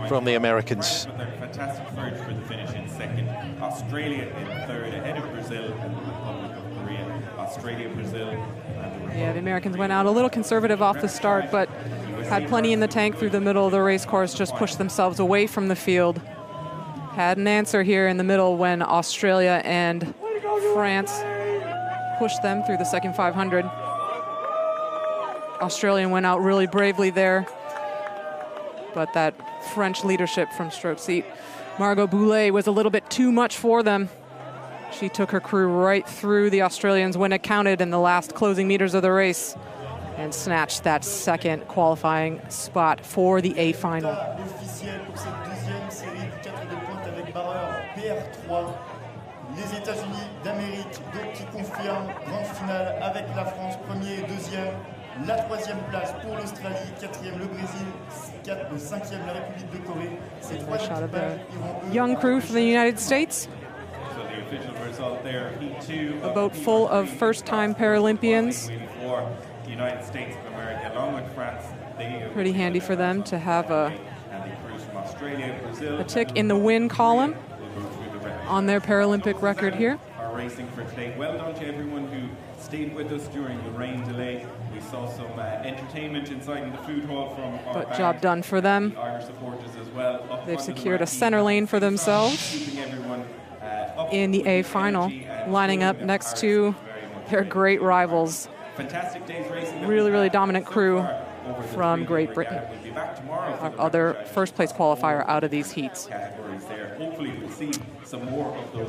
from the Americans. Fantastic surge for the finish in second. Australia in third, ahead of Brazil and the Republic of Korea. Australia, Brazil. Yeah, the Americans went out a little conservative off the start, but had plenty in the tank through the middle of the race course, just pushed themselves away from the field. Had an answer here in the middle when Australia and France pushed them through the second 500. Australian went out really bravely there, but that French leadership from stroke seat Margot Boulay was a little bit too much for them. She took her crew right through the Australians when it counted in the last closing meters of the race and snatched that second qualifying spot for the A final. Les États-Unis d'Amérique donc qui confirment grande finale avec la France, premier et deuxième. La troisième place pour l'Australie, quatrième le Brésil, cinquième la République de Corée. Ces trois équipages iront young crew from the United States. A boat full of first-time Paralympians. Pretty handy for them to have a tick in the win column on their Paralympic record here. Our racing for today. Well done to everyone who stayed with us during the rain delay. We saw some entertainment inside in the food hall from our But job done for them. Irish supporters as well. They've secured a center lane for themselves in the A final, lining up next to their great rivals. Fantastic day's racing. Really, really dominant crew from Great Britain. Our other first place qualifier out of these heats.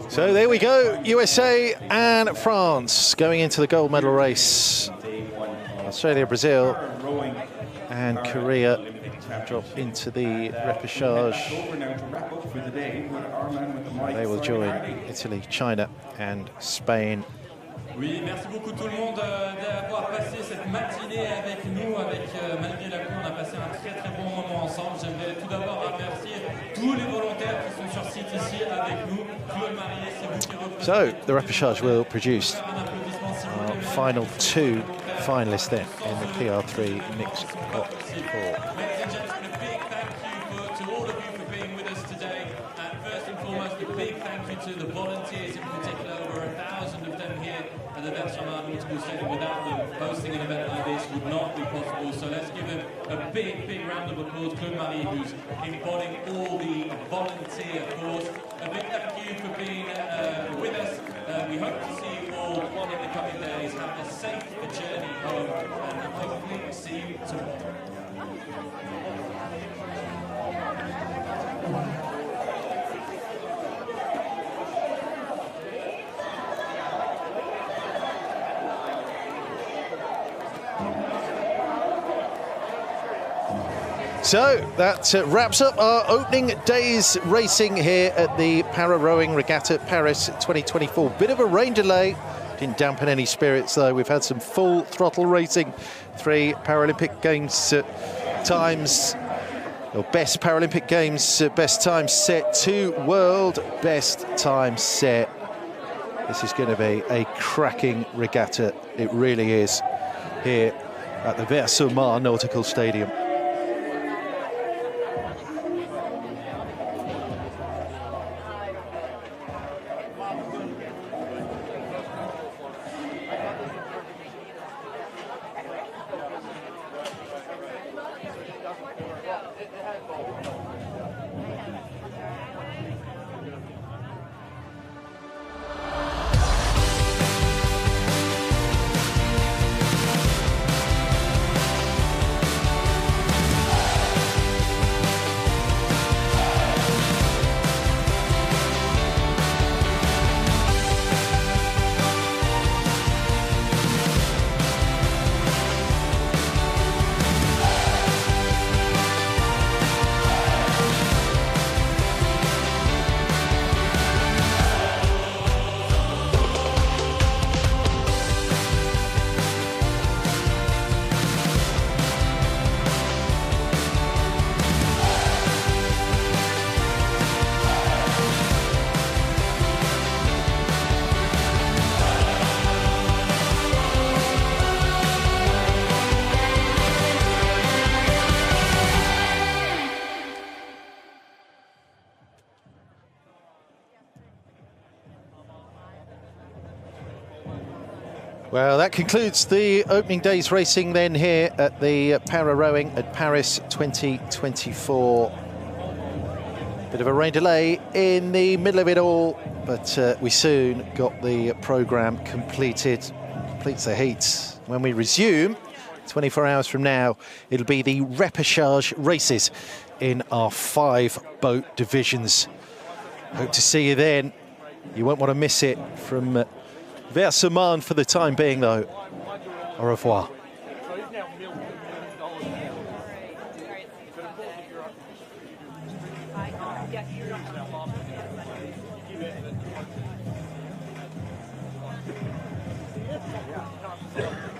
So there we go, USA and France going into the gold medal race. Australia, Brazil and Korea drop into the repechage. They will join Italy, China and Spain. Oui, merci beaucoup tout le monde d'avoir passé cette matinée avec nous. Malgré la pluie, on a passé un très très bon moment ensemble. J'aimerais tout d'abord remercier tous les volontaires qui sont sur site ici avec nous. Claude Marier, c'est vous qui représentez. So the repechage will produce our final two finalists then in the PR3 mixed pot 4. Ladies and gentlemen, a big thank you to all of you for being with us today. And first and foremost, a big thank you to the volunteers in particular. Over 1,000 of them here at the Versailles Stadium. Without them, hosting an event like this would not be possible. So let's give them a big, big round of applause. Claude Marie, who's embodying all the volunteer cause. A big thank you for being with us. We hope to see you all in the coming days. Have a safe journey home and hopefully see you tomorrow. So that wraps up our opening day's racing here at the Para Rowing Regatta Paris 2024. Bit of a rain delay, didn't dampen any spirits though. We've had some full throttle racing. 3 Paralympic Games times, or best Paralympic Games best time set, 2 world best time set. This is going to be a cracking regatta. It really is here at the Versailles Nautical Stadium. Well, that concludes the opening day's racing then here at the Para Rowing at Paris 2024. Bit of a rain delay in the middle of it all, but we soon got the programme completes the heats. When we resume, 24 hours from now, it'll be the repechage races in our 5 boat divisions. Hope to see you then. You won't want to miss it from Versailles for the time being, though. Au revoir. Yeah.